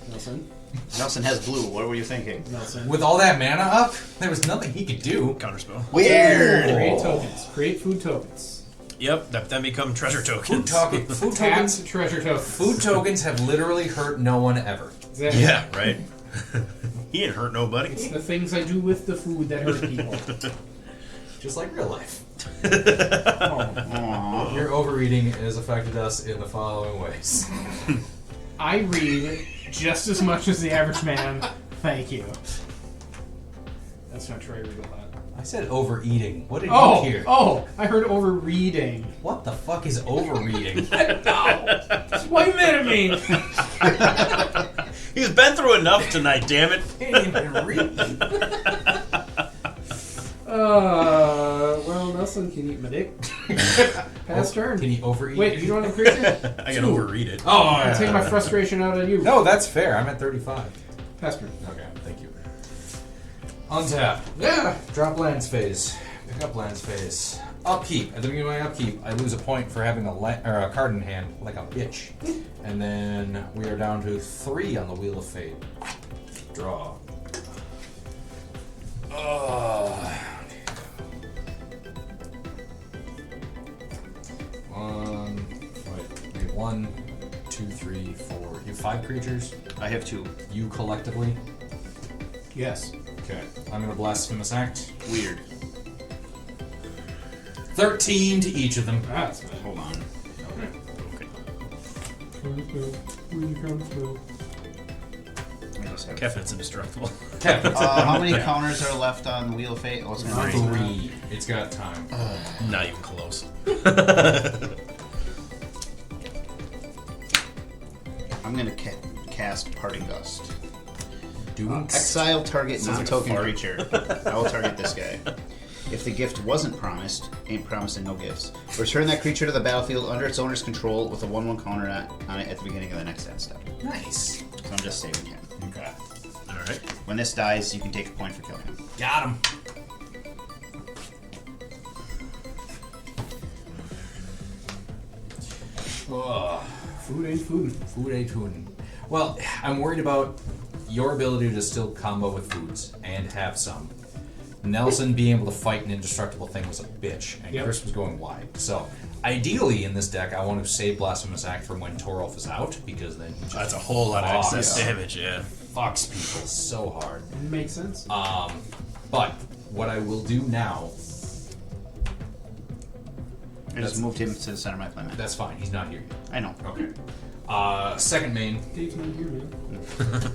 Speaker 5: Nelson.
Speaker 4: Nelson has blue. What were you thinking?
Speaker 5: Nelson.
Speaker 2: With all that mana up, there was nothing he could do.
Speaker 3: Counterspell.
Speaker 4: Weird!
Speaker 5: Create tokens. Create food tokens.
Speaker 3: Yep, that then become treasure
Speaker 2: Food
Speaker 3: tokens.
Speaker 2: tokens.
Speaker 5: Tapped treasure tokens.
Speaker 2: Food tokens have literally hurt no one ever.
Speaker 5: Exactly.
Speaker 3: Yeah, right. He ain't hurt nobody.
Speaker 5: It's the things I do with the food that hurt people.
Speaker 2: Just like real life.
Speaker 4: Aww.
Speaker 2: Your overeating has affected us in the following ways.
Speaker 5: I read just as much as the average man. Thank you. That's not true. I read a lot.
Speaker 2: I said overeating. What did you hear?
Speaker 5: Oh! I heard over reading.
Speaker 2: What the fuck is overeating?
Speaker 5: No! What are you mad at me?
Speaker 3: He's been through enough tonight, damn it.
Speaker 2: Can't even read.
Speaker 5: Well, Nelson can eat my dick. Pass turn.
Speaker 2: Can you overeat?
Speaker 5: Wait, you don't have a creature?
Speaker 3: I can overread it.
Speaker 2: Oh,
Speaker 5: I'll take my frustration out on you.
Speaker 2: No, that's fair. I'm at 35.
Speaker 5: Pass turn.
Speaker 2: Okay, thank you. Untap. Yeah. Drop lands phase. Pick up lands phase. Upkeep. At the beginning of my upkeep, I lose a point for having a card in hand, like a bitch. And then we are down to 3 on the Wheel of Fate. Draw. One, 2, 3, 4. You have 5 creatures?
Speaker 4: I have 2.
Speaker 2: You collectively?
Speaker 5: Yes.
Speaker 2: Okay. I'm gonna Blasphemous Act.
Speaker 3: Weird.
Speaker 2: 13 to each of them.
Speaker 5: That's bad.
Speaker 3: Hold on. Kefnit's indestructible.
Speaker 4: How many counters are left on the Wheel of Fate? Oh, it's gonna be
Speaker 2: 3. It's got time.
Speaker 3: Not even close.
Speaker 4: I'm gonna cast Parting Gust.
Speaker 2: Doom.
Speaker 4: Exile target
Speaker 3: Sounds like a
Speaker 4: non-token
Speaker 3: fart.
Speaker 4: creature. I will target this guy. If the gift wasn't promised, ain't promising no gifts. Return that creature to the battlefield under its owner's control with a 1/1 counter on it at the beginning of the next end step.
Speaker 2: Nice.
Speaker 4: So I'm just saving him.
Speaker 2: Okay.
Speaker 3: Alright.
Speaker 4: When this dies, you can take a point for killing him.
Speaker 2: Got him. Ugh.
Speaker 5: Food ain't food.
Speaker 2: Food ain't food. Well, I'm worried about your ability to still combo with foods and have some. Nelson being able to fight an indestructible thing was a bitch, and
Speaker 5: Yep.
Speaker 2: Chris was going wide. So, ideally in this deck, I want to save Blasphemous Act for when Torulf is out, because then he just
Speaker 3: That's a whole lot of excess damage, yeah.
Speaker 2: fucks people so hard.
Speaker 5: Makes sense.
Speaker 2: But what I will do now,
Speaker 4: I just moved him to the center of my plan.
Speaker 2: that's fine. He's not here yet.
Speaker 4: I know.
Speaker 2: Okay. Second main,
Speaker 5: Dave's not here, man.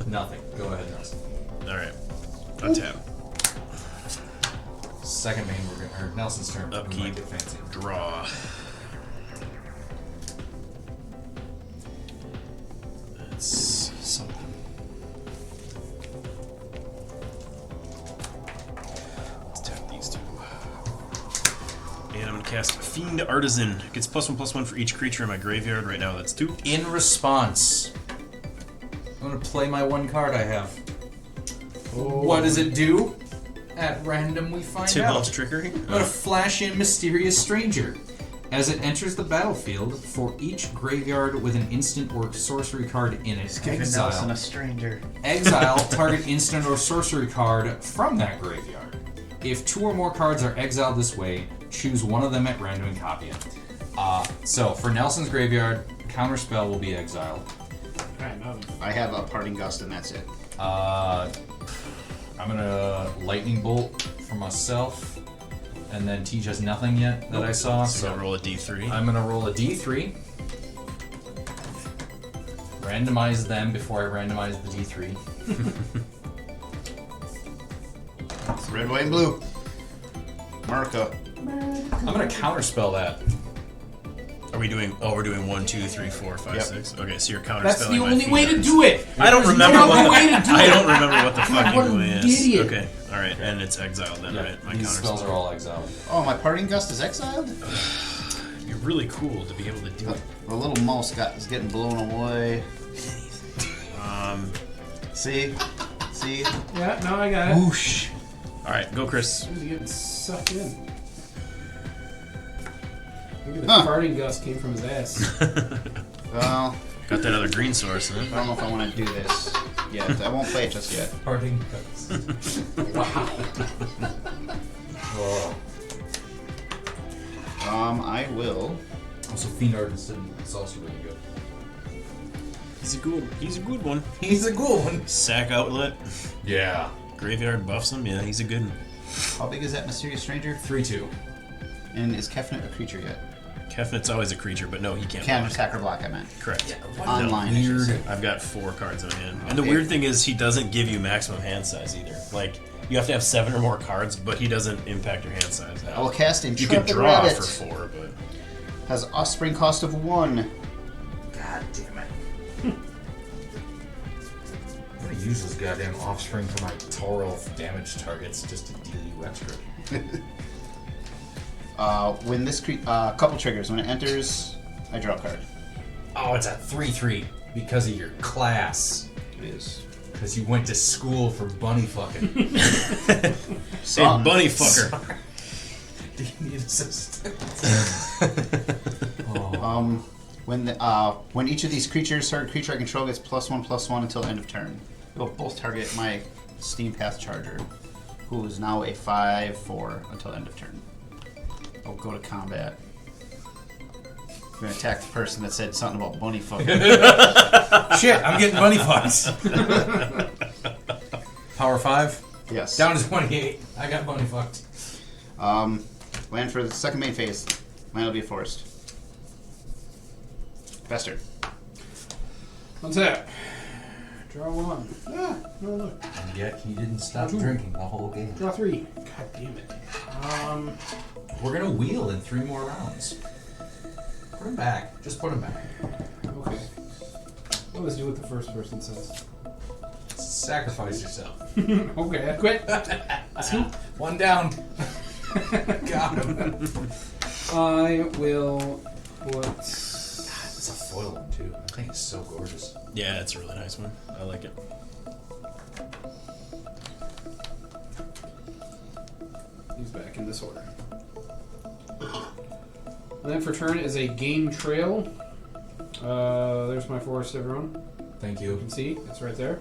Speaker 2: nothing. Go ahead, Nelson.
Speaker 3: Alright. Untap.
Speaker 2: Second main, we're gonna, or Nelson's turn. We
Speaker 3: Upkeep.
Speaker 2: might get fancy.
Speaker 3: Draw. That's something. Let's tap these two. And I'm gonna cast Fiend Artisan. Gets +1/+1 for each creature in my graveyard. Right now that's 2.
Speaker 2: In response, I'm gonna play my 1 card I have. What does it do? At random, we find
Speaker 3: Tybalt's
Speaker 2: out.
Speaker 3: Trickery?
Speaker 2: I'm gonna flash in Mysterious Stranger. As it enters the battlefield, for each graveyard with an instant or sorcery card in it, exile.
Speaker 4: stranger.
Speaker 2: Exile target instant or sorcery card from that graveyard. If 2 or more cards are exiled this way, choose one of them at random and copy it. So for Nelson's graveyard, counterspell will be exiled.
Speaker 5: Alright, nothing.
Speaker 4: I have a Parting Gust and that's it.
Speaker 2: I'm gonna lightning bolt for myself, and then Teach has nothing yet that I saw.
Speaker 3: So I'm gonna roll a d3.
Speaker 2: I'm gonna roll a d3. Randomize them before I randomize the d3.
Speaker 4: Red, white, and blue. Marka.
Speaker 2: I'm gonna counterspell that.
Speaker 3: Are we doing? Oh, we're doing 1, 2, 3, 4, 5,
Speaker 4: Yep.
Speaker 3: 6. Okay, so you're counterspelling.
Speaker 5: That's the
Speaker 3: my
Speaker 5: only way to
Speaker 3: Fiend
Speaker 5: do it!
Speaker 3: I don't remember
Speaker 5: no
Speaker 3: what
Speaker 5: other
Speaker 3: the,
Speaker 5: way to do
Speaker 3: I
Speaker 5: it.
Speaker 3: don't remember what the
Speaker 5: God,
Speaker 3: fucking
Speaker 5: what an
Speaker 3: is.
Speaker 5: idiot.
Speaker 3: Okay, all right, and it's exiled then, right? My
Speaker 2: These spells are
Speaker 3: counterspell.
Speaker 2: all exiled.
Speaker 4: Oh, my Parting Gust is exiled?
Speaker 3: It'd be really cool to be able to do it.
Speaker 4: The little mouse is getting blown away. See? See?
Speaker 5: Yeah, no, I got it.
Speaker 4: Whoosh.
Speaker 3: All right, go, Chris.
Speaker 5: He's getting sucked in. Maybe the
Speaker 4: Huh.
Speaker 5: farting gust came from his ass.
Speaker 4: Well,
Speaker 3: Got that other green source, huh?
Speaker 4: I don't know if I want to do this yet. I won't play it just yet.
Speaker 2: Parting cuts. Wow. Oh.
Speaker 4: I will.
Speaker 2: Also, Fiend Artisan is also really good.
Speaker 3: He's a good one.
Speaker 2: He's a good one.
Speaker 3: Sack outlet.
Speaker 2: Yeah.
Speaker 3: Graveyard buffs him. Yeah, he's a good one.
Speaker 4: How big is that Mysterious Stranger?
Speaker 2: 3/2.
Speaker 4: And is Kefnet a creature yet?
Speaker 3: Kefnet's always a creature, but no, he can't
Speaker 4: Can't
Speaker 3: block.
Speaker 4: attack or block, I meant.
Speaker 3: Correct.
Speaker 4: Online, I should say.
Speaker 3: I've got 4 cards in my hand. And the
Speaker 4: Okay.
Speaker 3: weird thing is, he doesn't give you maximum hand size either. Like, you have to have 7 or more cards, but he doesn't impact your hand size.
Speaker 4: I will cast
Speaker 3: You
Speaker 4: Intrepid
Speaker 3: could draw
Speaker 4: Rabbit.
Speaker 3: for 4, but
Speaker 4: Has Offspring cost of 1.
Speaker 2: God damn it. I'm gonna use this goddamn offspring for my Torulf damage targets just to deal you extra.
Speaker 4: When this couple triggers. When it enters, I draw a card.
Speaker 2: Oh, it's at 3/3 because of your class.
Speaker 4: It is.
Speaker 2: Because you went to school for bunny fucking.
Speaker 3: hey, bunny fucker.
Speaker 2: Do you need assistance?
Speaker 4: When each of these creatures, target creature I control gets +1/+1 until end of turn. It will both target my Steam Path Charger, who is now a 5/4 until end of turn. I'll go to combat. I'm gonna attack the person that said something about bunny fucking.
Speaker 6: Shit, I'm getting bunny fucks.
Speaker 2: Power 5?
Speaker 4: Yes.
Speaker 2: Down to 28. I got bunny fucked.
Speaker 4: Land for the second main phase. Land will be a forest. Bastard.
Speaker 5: Untap. Draw 1. Ah, no look.
Speaker 2: And yet he didn't stop
Speaker 5: Two.
Speaker 2: drinking the whole game.
Speaker 5: Draw 3. God damn it.
Speaker 2: We're gonna wheel in 3 more rounds. Put him back. Just put him back.
Speaker 5: Okay. Always do what the first person says.
Speaker 2: Sacrifice yourself.
Speaker 5: Okay, I quit.
Speaker 2: 1 down. Got him.
Speaker 5: I will put.
Speaker 2: It's a foil one too. I think it's so gorgeous.
Speaker 3: Yeah, it's a really nice one. I like it.
Speaker 5: These back in this order. Land for turn is a game trail. There's my forest, everyone.
Speaker 2: Thank
Speaker 5: You
Speaker 2: you.
Speaker 5: can see it's right there.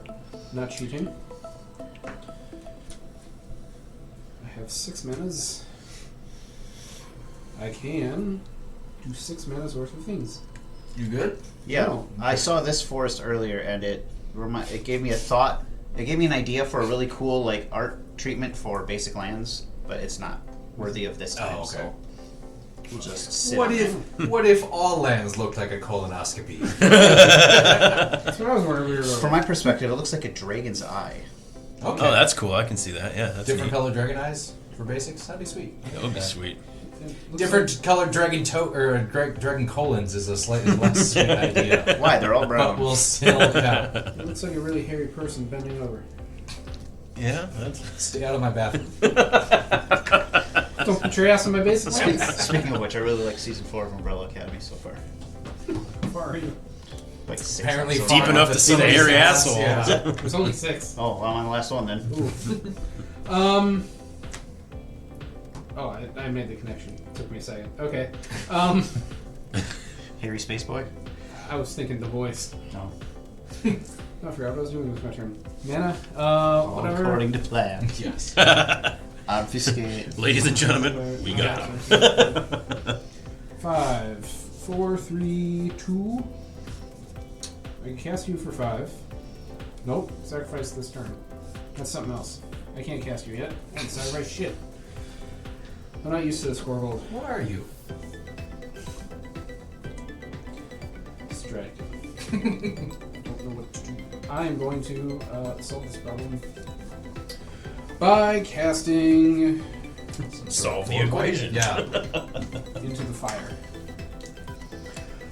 Speaker 5: Not cheating. I have 6 manas. I can do 6 manas worth of things.
Speaker 2: You good?
Speaker 4: Yeah,
Speaker 5: Oh.
Speaker 4: I saw this forest earlier, and it gave me a thought. It gave me an idea for a really cool like art treatment for basic lands, but it's not worthy of this time.
Speaker 2: Oh, okay.
Speaker 4: So we'll just sit.
Speaker 2: What
Speaker 4: on
Speaker 2: if
Speaker 4: it.
Speaker 2: what if all lands looked like a colonoscopy?
Speaker 5: That's what I was wondering.
Speaker 4: From my perspective, it looks like a dragon's eye.
Speaker 2: Okay.
Speaker 3: Oh, that's cool. I can see that. Yeah, that's
Speaker 2: Different
Speaker 3: neat.
Speaker 2: color dragon eyes for basics. That'd be sweet.
Speaker 3: That would be sweet.
Speaker 2: Different colored dragon dragon colons is a slightly less sweet idea.
Speaker 4: Why? They're all
Speaker 2: But
Speaker 4: brown.
Speaker 2: we'll still
Speaker 5: It looks like a really hairy person bending over.
Speaker 3: Yeah, that's.
Speaker 2: stay out of my bathroom.
Speaker 5: Don't put your ass on my basic lands.
Speaker 4: Speaking of which, I really like season 4 of Umbrella Academy so far.
Speaker 5: How far are you?
Speaker 4: Like 6
Speaker 2: Apparently
Speaker 4: episodes.
Speaker 3: Deep enough to see the hairy asshole.
Speaker 2: Yeah.
Speaker 5: There's only 6.
Speaker 4: Oh, well, I'm on the last one then.
Speaker 5: Ooh. Oh, I made the connection. It took me a second. Okay.
Speaker 4: Hairy Space Boy?
Speaker 5: I was thinking the voice.
Speaker 4: No.
Speaker 5: I forgot what I was doing with my turn. Mana, whatever.
Speaker 4: According to plan.
Speaker 2: Yes.
Speaker 4: Obfuscate.
Speaker 3: Ladies and gentlemen, we got him.
Speaker 5: 5, 4, 3, 2. I can cast you for 5. Nope. Sacrifice this turn. That's something else. I can't cast you yet. I haven't sacrificed shit. I'm not used to this, Korvold.
Speaker 2: What are you?
Speaker 5: Strike. Don't know what to do. I am going to solve this problem by casting
Speaker 3: Solve the equation.
Speaker 2: Yeah.
Speaker 5: into the fire.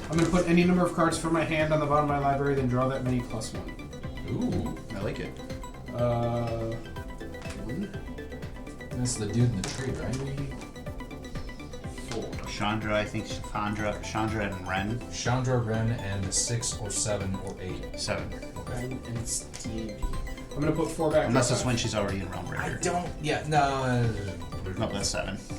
Speaker 5: I'm going to put any number of cards from my hand on the bottom of my library, then draw that many plus 1.
Speaker 2: Ooh.
Speaker 4: I like it.
Speaker 5: 1,
Speaker 2: That's the dude in the tree, right?
Speaker 5: 4.
Speaker 4: Chandra, I think Chandra and Ren.
Speaker 2: Chandra, Ren, and 6 or 7 or 8.
Speaker 4: 7.
Speaker 2: Okay.
Speaker 5: And Stevie. I'm going to put 4 back.
Speaker 4: Unless
Speaker 5: for
Speaker 4: it's
Speaker 5: 5.
Speaker 4: when she's already in Realm
Speaker 2: I
Speaker 4: Breaker.
Speaker 2: don't. Yeah. No.
Speaker 4: No, that's 7.
Speaker 5: 3,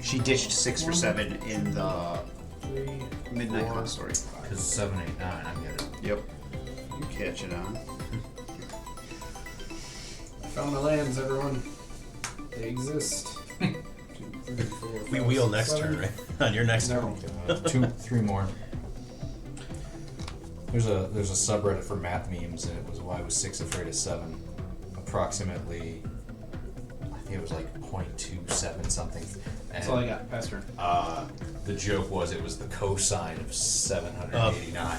Speaker 4: She ditched 6 for 7 in the Midnight
Speaker 5: 4,
Speaker 4: Hunt story.
Speaker 2: Because 7, 8, 9. I get it.
Speaker 4: Yep. You catch it on.
Speaker 5: I found my lands, everyone. They exist. 2, 3, 4,
Speaker 3: We
Speaker 5: 5,
Speaker 3: wheel
Speaker 5: 6,
Speaker 3: next
Speaker 5: 7.
Speaker 3: turn, right? On your next turn.
Speaker 5: No.
Speaker 2: 2, 3 more. There's a subreddit for math memes, and it was why was 6 afraid of 7? Approximately, I think it was like 0.27 something. And,
Speaker 5: That's all I got. Pass turn.
Speaker 2: the joke was it was the cosine of 789.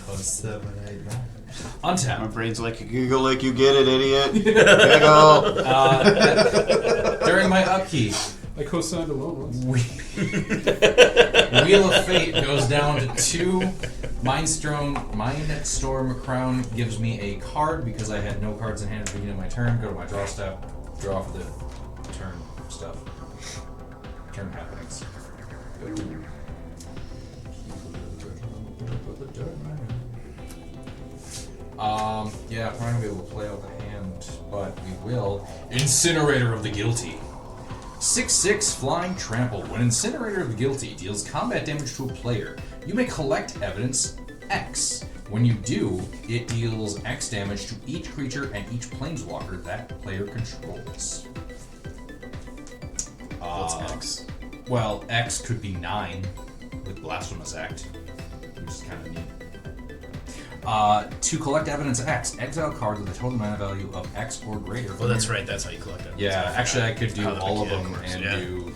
Speaker 2: Cos 789.
Speaker 4: My
Speaker 2: Untap.
Speaker 4: brain's like, giggle like you get it, idiot. Giggle.
Speaker 2: During my upkeep,
Speaker 5: I co-signed alone once.
Speaker 2: Wheel of Fate goes down to 2. Mindstorm Crown gives me a card because I had no cards in hand at the beginning of my turn. Go to my draw step, draw for the turn stuff. Turn happenings. Yeah, I'm probably gonna be able to play out the hand but we will. Incinerator of the Guilty. 6/6 Flying Trample. When Incinerator of the Guilty deals combat damage to a player, you may collect evidence X. When you do, it deals X damage to each creature and each planeswalker that player controls.
Speaker 3: What's X?
Speaker 2: Well, X could be 9 with Blasphemous Act, which is kind of neat. To collect evidence X, exile cards with a total mana value of X or greater.
Speaker 3: Oh, that's right. That's how you collect it.
Speaker 2: Yeah, actually, I could do
Speaker 3: How the
Speaker 2: all of them
Speaker 3: mechanic works,
Speaker 2: and
Speaker 3: yeah.
Speaker 2: do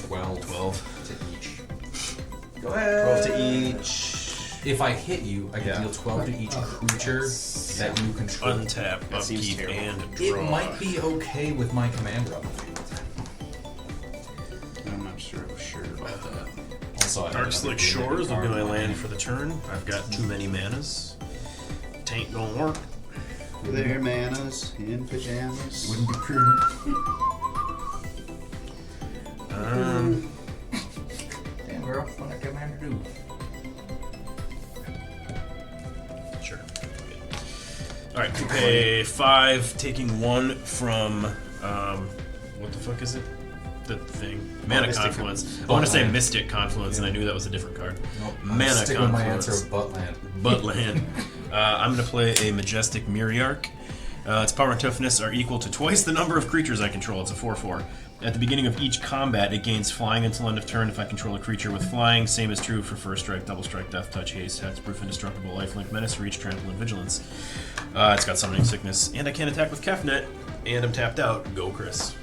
Speaker 2: 12 to each. Go
Speaker 4: 12 to each.
Speaker 2: If I hit you, I can
Speaker 4: Yeah.
Speaker 2: deal 12 to each creature that you control.
Speaker 3: Untap,
Speaker 4: That seems
Speaker 3: upkeep,
Speaker 4: terrible.
Speaker 3: and draw.
Speaker 2: It might be okay with my commander on the field.
Speaker 4: I'm not sure about that.
Speaker 2: Also, I have
Speaker 3: Dark
Speaker 2: another
Speaker 3: Slick
Speaker 2: green
Speaker 3: Shores will be
Speaker 2: card
Speaker 3: my
Speaker 2: in
Speaker 3: land
Speaker 2: hand.
Speaker 3: for the turn. I've got too many manas. Tank don't work.
Speaker 4: Their manas in pajamas.
Speaker 2: Wouldn't be prudent. Damn, girl, what that commander do?
Speaker 3: Sure. Alright, you pay 5, taking 1 from, what the fuck is it? The thing. Mana
Speaker 4: Mystic
Speaker 3: Confluence.
Speaker 2: Confluence.
Speaker 3: I want to say
Speaker 2: Buttland.
Speaker 3: Mystic Confluence, and I knew that was a different card.
Speaker 2: Nope.
Speaker 3: Mana
Speaker 2: Stick with my
Speaker 3: Confluence.
Speaker 2: answer of Buttland.
Speaker 3: Buttland. I'm going to play a Majestic Myriarch. Its power and toughness are equal to twice the number of creatures I control. It's a 4/4. At the beginning of each combat, it gains flying until end of turn if I control a creature with flying. Same is true for first strike, double strike, death touch, haste, hexproof, indestructible, lifelink, menace, reach, trample, and vigilance. It's got summoning sickness, and I can't attack with Kefnet, and I'm tapped out. Go, Chris.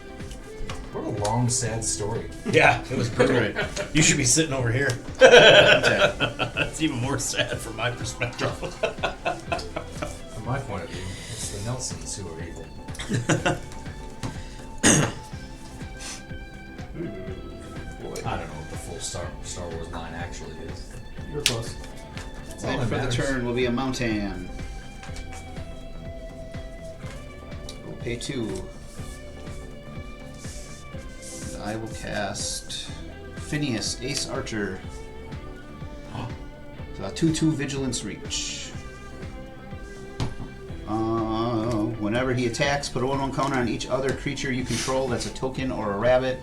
Speaker 2: What a long, sad story.
Speaker 3: Yeah, it was brutal. You should be sitting over here. That's even more sad from my perspective.
Speaker 2: From my point of view, it's the Nelsons who are evil. I don't know what the full Star Wars line actually is.
Speaker 5: You're close.
Speaker 2: That's all
Speaker 4: Land
Speaker 2: that
Speaker 4: for the
Speaker 2: matters.
Speaker 4: turn will be a mountain. We'll pay 2. And I will cast Phineas, Ace Archer. So a 2/2 Vigilance Reach. Whenever he attacks, put a 1/1 counter on each other creature you control that's a token or a rabbit.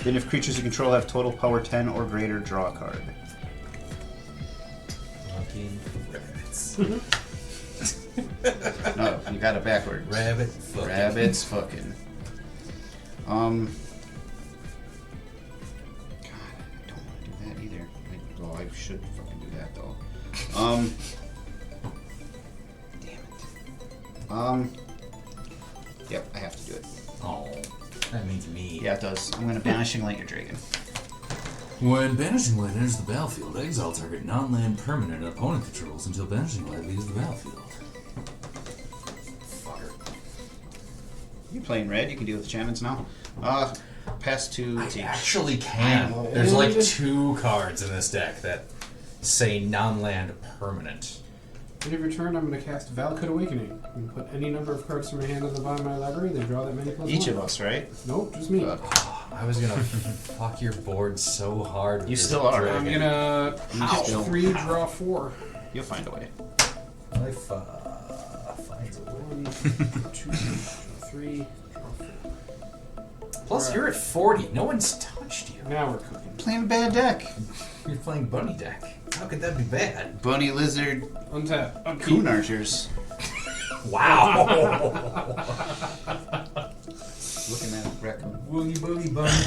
Speaker 4: Then if creatures you control have total power 10 or greater, draw a card.
Speaker 2: Fucking rabbits.
Speaker 4: No, you got it backwards.
Speaker 2: Rabbit fucking.
Speaker 4: Rabbits fucking. God, I don't want to do that either. Well, I should fucking do that though. Damn it. Yep, I have to do it.
Speaker 2: Oh, that means me.
Speaker 4: Yeah, it does. I'm gonna Banishing Light your Dragon.
Speaker 1: When Banishing Light enters the battlefield, exile target non-land permanent opponent controls until Banishing Light leaves the battlefield.
Speaker 2: Fucker.
Speaker 4: You playing red? You can deal with enchantments now. Pass to
Speaker 2: I
Speaker 4: Teach.
Speaker 2: actually can. There's like 2 cards in this deck that say non-land permanent.
Speaker 5: End of your turn, I'm going to cast Valakut Awakening. You can put any number of cards from your hand at the bottom of my library, then draw that many plus
Speaker 4: Each
Speaker 5: 1.
Speaker 4: of us, right?
Speaker 5: Nope, just me.
Speaker 2: I was gonna fuck your board so hard. with
Speaker 4: You
Speaker 2: this
Speaker 4: still are.
Speaker 2: dragon.
Speaker 5: I'm going to
Speaker 4: Still.
Speaker 5: 3, draw 4.
Speaker 4: You'll find a way.
Speaker 2: Life finds a way.
Speaker 5: 1, 2, draw 3, draw 4.
Speaker 2: Plus, you're at 40. No one's touched you.
Speaker 5: Now we're cooking.
Speaker 4: Playing a bad deck.
Speaker 2: You're playing Bunny deck. How could that be bad?
Speaker 4: Bunny, Lizard,
Speaker 5: Untap. Upkeep.
Speaker 4: Coon Archers.
Speaker 2: Wow.
Speaker 4: Looking at Raccoon.
Speaker 2: Woogie boogie bunny.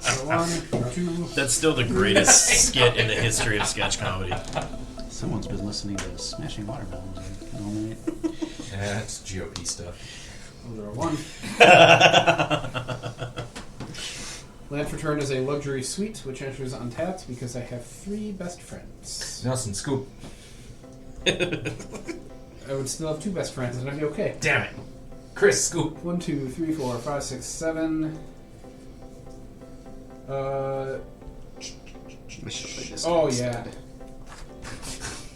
Speaker 5: Draw 1, draw 2.
Speaker 3: That's still the greatest skit in the history of sketch comedy.
Speaker 4: Someone's been listening to Smashing Watermelons all night.
Speaker 2: Yeah, it's GOP stuff.
Speaker 5: I'll draw 1. Land for turn is a luxury suite, which enters untapped because I have 3 best friends.
Speaker 2: Nelson, scoop.
Speaker 5: I would still have 2 best friends, and I'd be okay.
Speaker 2: Damn it. Chris, scoop.
Speaker 5: 1, 2, 3, 4, 5, 6, 7.
Speaker 4: I should play this
Speaker 5: Oh,
Speaker 4: guy
Speaker 5: yeah.
Speaker 4: instead.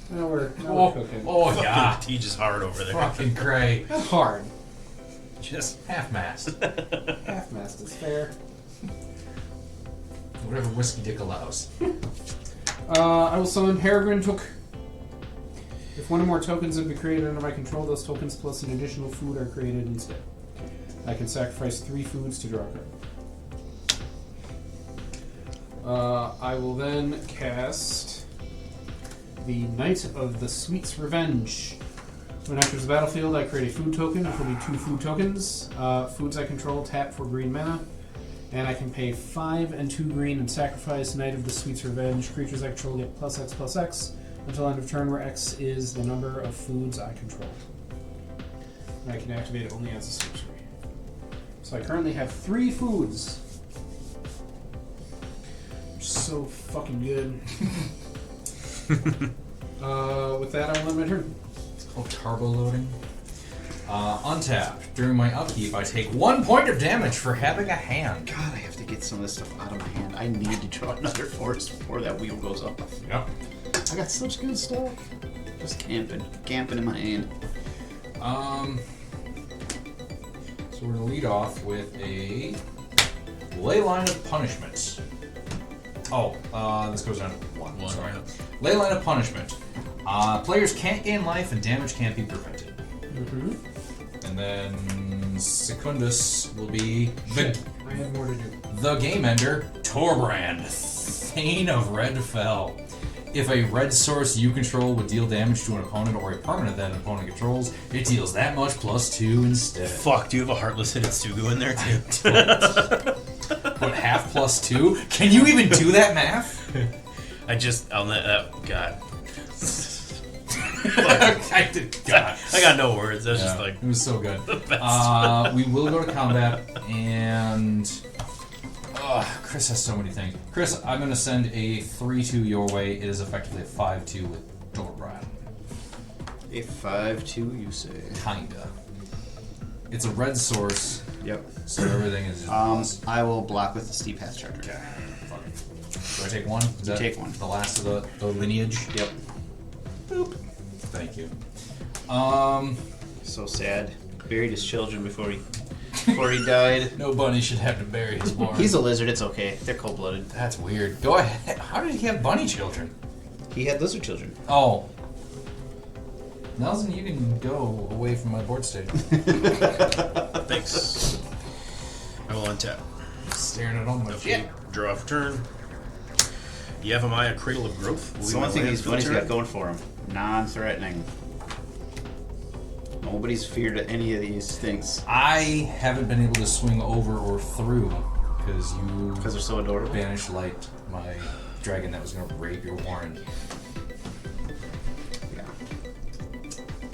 Speaker 5: Now we're
Speaker 2: Oh,
Speaker 5: cooking.
Speaker 2: oh yeah.
Speaker 3: Teach is hard over there.
Speaker 2: Fucking cray.
Speaker 5: Not hard.
Speaker 2: Just half-mast.
Speaker 5: Half-mast is fair.
Speaker 2: Whatever Whiskey Dick allows.
Speaker 5: I will summon Peregrine Took. If one or more tokens have been created under my control, those tokens plus an additional food are created instead. I can sacrifice 3 foods to draw a card. I will then cast the Knight of the Sweet's Revenge. When I enters the battlefield, I create a food token, which will be 2 food tokens. Foods I control tap for green mana. And I can pay 5 and 2 green and sacrifice Knight of the Sweet's Revenge. Creatures I control get +X/+X until end of turn, where X is the number of foods I control. And I can activate it only as a sorcery. So I currently have 3 foods. So fucking good. With that, I'll end my turn.
Speaker 2: It's called turbo loading. Untap. During my upkeep, I take 1 point of damage for having a hand.
Speaker 4: God, I have to get some of this stuff out of my hand. I need to draw another forest before that wheel goes up.
Speaker 2: Yep.
Speaker 4: I got such good stuff. Just camping in my hand.
Speaker 2: So we're gonna lead off with a Leyline of Punishment. Oh, this goes down to 1. Sorry.
Speaker 3: Yeah.
Speaker 2: Leyline of Punishment. Players can't gain life and damage can't be prevented.
Speaker 5: Mm-hmm.
Speaker 2: And then Secundus will be
Speaker 5: I had more to do.
Speaker 2: the Game Ender, Torbrand, Thane of Red Fell. If a red source you control would deal damage to an opponent or a permanent that an opponent controls, it deals that much +2 instead.
Speaker 3: Fuck, do you have a Heartless Hitotsugu in there too?
Speaker 2: What, half +2? Can you even do that math?
Speaker 3: I'll let that. God.
Speaker 2: I did. God.
Speaker 3: I got no words. That's
Speaker 2: Yeah,
Speaker 3: just like.
Speaker 2: it was so good.
Speaker 3: the best.
Speaker 2: We will go to combat, and Chris has so many things. Chris, I'm going to send a 3-2 your way. It is effectively a 5-2 with Torbrand.
Speaker 4: A 5-2, you say?
Speaker 2: Kinda. It's a red source,
Speaker 4: Yep.
Speaker 2: so everything is just
Speaker 4: I will block with the Steep Path Charger.
Speaker 2: Okay. Fuck it. Do I take one? Is that
Speaker 4: take one.
Speaker 2: The last of the lineage?
Speaker 4: Yep.
Speaker 2: Boop. Thank you.
Speaker 4: So sad. Buried his children before he died.
Speaker 2: No bunny should have to bury his born.
Speaker 4: He's a lizard. It's okay. They're cold-blooded.
Speaker 2: That's weird. Go ahead. How did he have bunny children?
Speaker 4: He had lizard children.
Speaker 2: Oh. Nelson, you can go away from my board state.
Speaker 3: Thanks. I will untap.
Speaker 2: Staring at all my shit.
Speaker 3: Draw off turn. Yavimaya, Cradle of Growth.
Speaker 4: It's the one thing these bunnies got going for him. Non-threatening. Nobody's feared any of these things.
Speaker 2: I haven't been able to swing over or through because
Speaker 4: they're so adorable.
Speaker 2: banished light my dragon that was going to rape your warren.
Speaker 4: Yeah.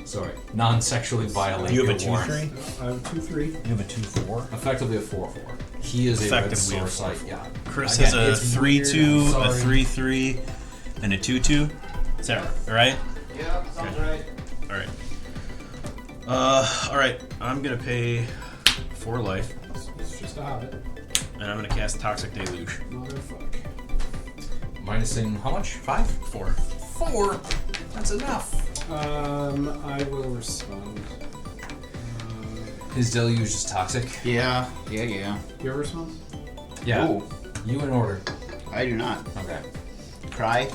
Speaker 2: Sorry, non-sexually violate
Speaker 3: You
Speaker 2: your
Speaker 3: have a
Speaker 2: warren.
Speaker 3: 2/3.
Speaker 5: I have 2/3.
Speaker 3: You have a 2/4.
Speaker 2: Effectively a 4/4. He is a red
Speaker 3: Effectively a
Speaker 2: source light. Yeah.
Speaker 3: Chris
Speaker 2: Again,
Speaker 3: has a
Speaker 2: it's
Speaker 3: 3/2,
Speaker 2: weird,
Speaker 3: a
Speaker 2: I'm sorry.
Speaker 3: 3/3, and a 2/2. Is that right?
Speaker 4: Yeah, sounds right.
Speaker 3: All right. All right. I'm gonna pay 4 life,
Speaker 5: It's just a hobbit.
Speaker 3: and I'm gonna cast Toxic Deluge.
Speaker 5: Motherfuck.
Speaker 2: Minusing how much? 5?
Speaker 3: 4.
Speaker 2: 4. That's enough.
Speaker 5: I will respond.
Speaker 2: His deluge is toxic.
Speaker 4: Yeah.
Speaker 5: Your response?
Speaker 2: Yeah.
Speaker 4: Ooh,
Speaker 2: You in order.
Speaker 4: I do not.
Speaker 2: Okay.
Speaker 4: Cry.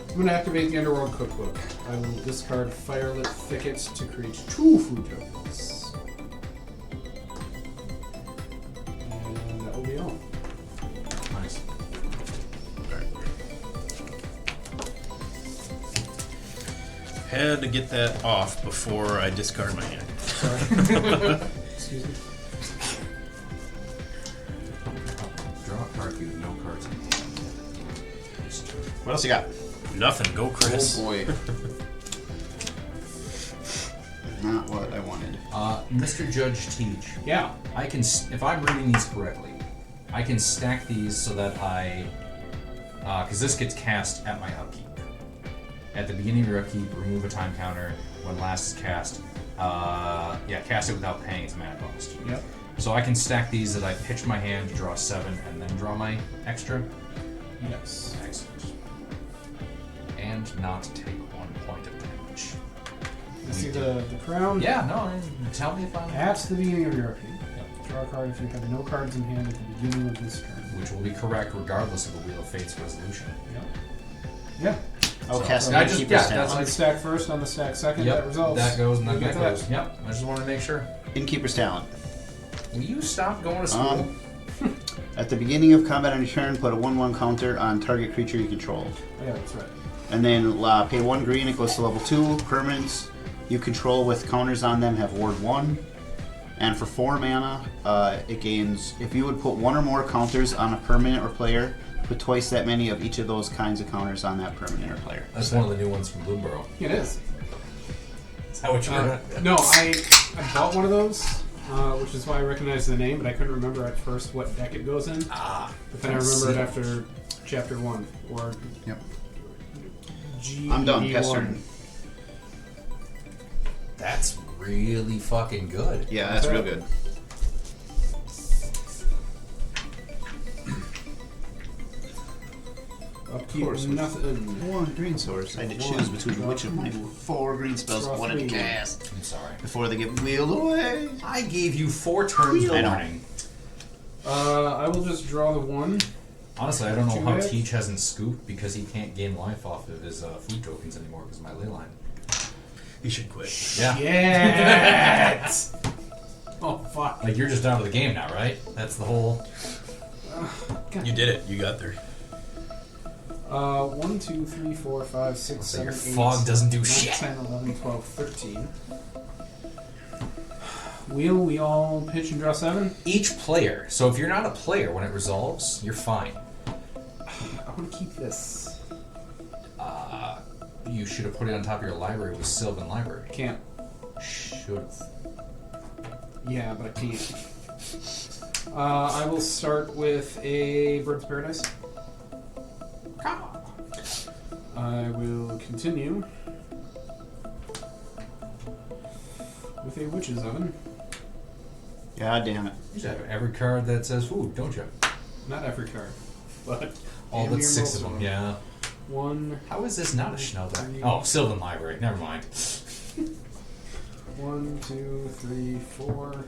Speaker 5: I'm going to activate the Underworld Cookbook. I will discard Firelit Thickets to create 2 food tokens. And that will be all.
Speaker 2: Nice.
Speaker 3: Had to get that off before I discard my hand.
Speaker 5: Sorry. Excuse me.
Speaker 2: Draw a card, you have no cards in hand.
Speaker 4: What else you got?
Speaker 3: Nothing. Go, Chris.
Speaker 4: Oh boy. Not what I wanted.
Speaker 2: Mr. Judge Teach.
Speaker 5: Yeah.
Speaker 2: I can, if I'm reading these correctly, I can stack these so that because this gets cast at my upkeep. At the beginning of your upkeep, remove a time counter. When last is cast, cast it without paying its mana cost.
Speaker 5: Yep.
Speaker 2: So I can stack these that I pitch my hand to draw 7 and then draw my extra.
Speaker 5: Yes.
Speaker 2: Excellent. And not take 1 point of damage.
Speaker 5: You see the crown?
Speaker 2: Yeah, no, tell me if I'm...
Speaker 5: At the beginning of your upkeep. Draw a card if you have no cards in hand at the beginning of this turn.
Speaker 2: Which will be correct regardless of the Wheel of Fate's resolution.
Speaker 5: Yeah.
Speaker 4: I'll
Speaker 2: So,
Speaker 4: cast
Speaker 2: I
Speaker 4: an
Speaker 2: just-
Speaker 4: Innkeeper's
Speaker 2: yeah,
Speaker 4: Talent.
Speaker 5: On the stack first, on the stack second, that resolves.
Speaker 2: That goes and then
Speaker 5: You
Speaker 2: that
Speaker 5: get that.
Speaker 2: goes. Yep. I just want to make sure.
Speaker 4: Innkeeper's Talent.
Speaker 2: Will you stop going to school?
Speaker 4: At the beginning of combat on your turn, put a 1/1 counter on target creature you control.
Speaker 5: Oh, yeah, that's right.
Speaker 4: And then pay 1 green, it goes to level 2. Permanents you control with counters on them have ward 1. And for 4 mana, it gains, if you would put 1 or more counters on a permanent or player, put twice that many of each of those kinds of counters on that permanent or player.
Speaker 2: That's one of the new ones from Bloomburrow.
Speaker 5: It is.
Speaker 2: Is that what you're
Speaker 5: No, I bought one of those, which is why I recognized the name, but I couldn't remember at first what deck it goes in. But then I remembered after chapter 1, or
Speaker 4: Yep.
Speaker 5: G.
Speaker 4: I'm done. Pass turn.
Speaker 2: That's really fucking good.
Speaker 4: Yeah, that's real good.
Speaker 5: Upkeep,
Speaker 4: course.
Speaker 5: nothing.
Speaker 4: 1 green source. I had to choose between which of my 4 green spells I wanted to cast
Speaker 2: I'm sorry.
Speaker 4: before they get wheeled away.
Speaker 2: I gave you 4 turns
Speaker 4: I know.
Speaker 2: warning.
Speaker 5: I will just draw the 1.
Speaker 2: Honestly, I don't know
Speaker 5: Too
Speaker 2: how
Speaker 5: bad.
Speaker 2: Teach hasn't scooped because he can't gain life off of his food tokens anymore because of my ley line.
Speaker 3: You should quit.
Speaker 2: Yeah.
Speaker 5: Yes! Oh, fuck.
Speaker 2: Like, you're just out of the game now, right? That's the whole...
Speaker 3: You did it. You got there.
Speaker 5: 1, 2, 3, 4, 5, 6,
Speaker 2: So
Speaker 5: 7,
Speaker 2: your
Speaker 5: 8,
Speaker 2: fog doesn't do
Speaker 5: 9,
Speaker 2: shit.
Speaker 5: 10, 11, 12, 13. Wheel, we all pitch and draw 7.
Speaker 2: Each player. So if you're not a player when it resolves, you're fine.
Speaker 5: I want to keep this.
Speaker 2: You should have put it on top of your library with Sylvan Library.
Speaker 5: Can't.
Speaker 2: Should've.
Speaker 5: Yeah, but I can't. I will start with a Bird's Paradise. I will continue with a Witch's Oven.
Speaker 4: God damn it.
Speaker 2: You should have every card that says food, don't you?
Speaker 5: Not every card, but
Speaker 2: All
Speaker 5: damn
Speaker 2: but
Speaker 5: near
Speaker 2: 6
Speaker 5: most
Speaker 2: of them, yeah.
Speaker 5: 1,
Speaker 2: How is this not a Schnellback? Oh, Sylvan Library. Never mind.
Speaker 5: 1, 2, 3, 4.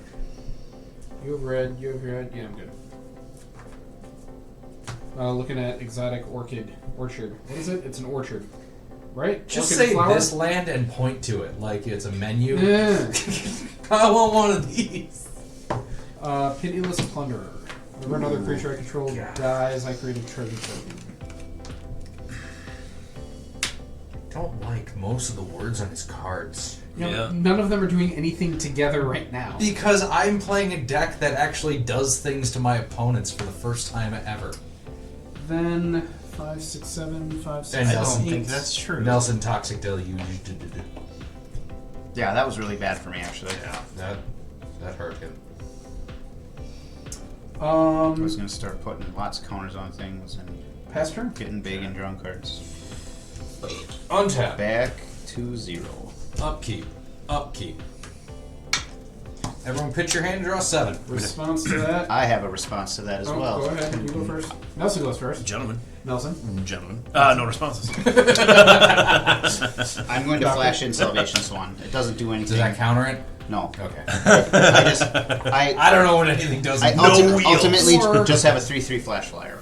Speaker 5: You have red, you have red. Yeah, I'm good. Looking at exotic orchard. What is it? It's an orchard. Right?
Speaker 2: Just
Speaker 5: Orchid
Speaker 2: say
Speaker 5: flower?
Speaker 2: this land and point to it like it's a menu.
Speaker 5: Yeah.
Speaker 2: I want one of these.
Speaker 5: Pitiless Plunderer. Whenever another creature I control dies, I create a treasure token.
Speaker 2: Don't like most of the words on his cards.
Speaker 5: You know,
Speaker 3: Yeah.
Speaker 5: None of them are doing anything together right now.
Speaker 2: Because I'm playing a deck that actually does things to my opponents for the first time ever.
Speaker 5: Then 5, 6, 7, 5, 6,
Speaker 2: And
Speaker 5: 7,
Speaker 2: Nelson
Speaker 5: 8.
Speaker 4: think that's true.
Speaker 2: Nelson Toxic Deluge.
Speaker 4: Yeah, that was really bad for me, actually.
Speaker 2: Yeah, that hurt him.
Speaker 4: I was going to start putting lots of counters on things and
Speaker 5: Pass turn?
Speaker 4: getting big and drawing cards.
Speaker 2: Untap.
Speaker 4: Back to 0.
Speaker 2: Upkeep. Upkeep. Everyone pitch your hand and draw 7.
Speaker 5: Response to that.
Speaker 4: I have a response to that as well.
Speaker 5: Go ahead. You go first. Nelson goes first.
Speaker 3: Gentlemen.
Speaker 5: Nelson.
Speaker 3: Gentlemen. No responses.
Speaker 4: I'm going to flash in Salvation Swan. It doesn't do anything.
Speaker 2: Does that counter it?
Speaker 4: No.
Speaker 2: Okay.
Speaker 4: I
Speaker 2: I don't know what anything does.
Speaker 4: I
Speaker 2: No wheels.
Speaker 4: ultimately
Speaker 5: Or-
Speaker 4: just have a 3/3 flash flyer.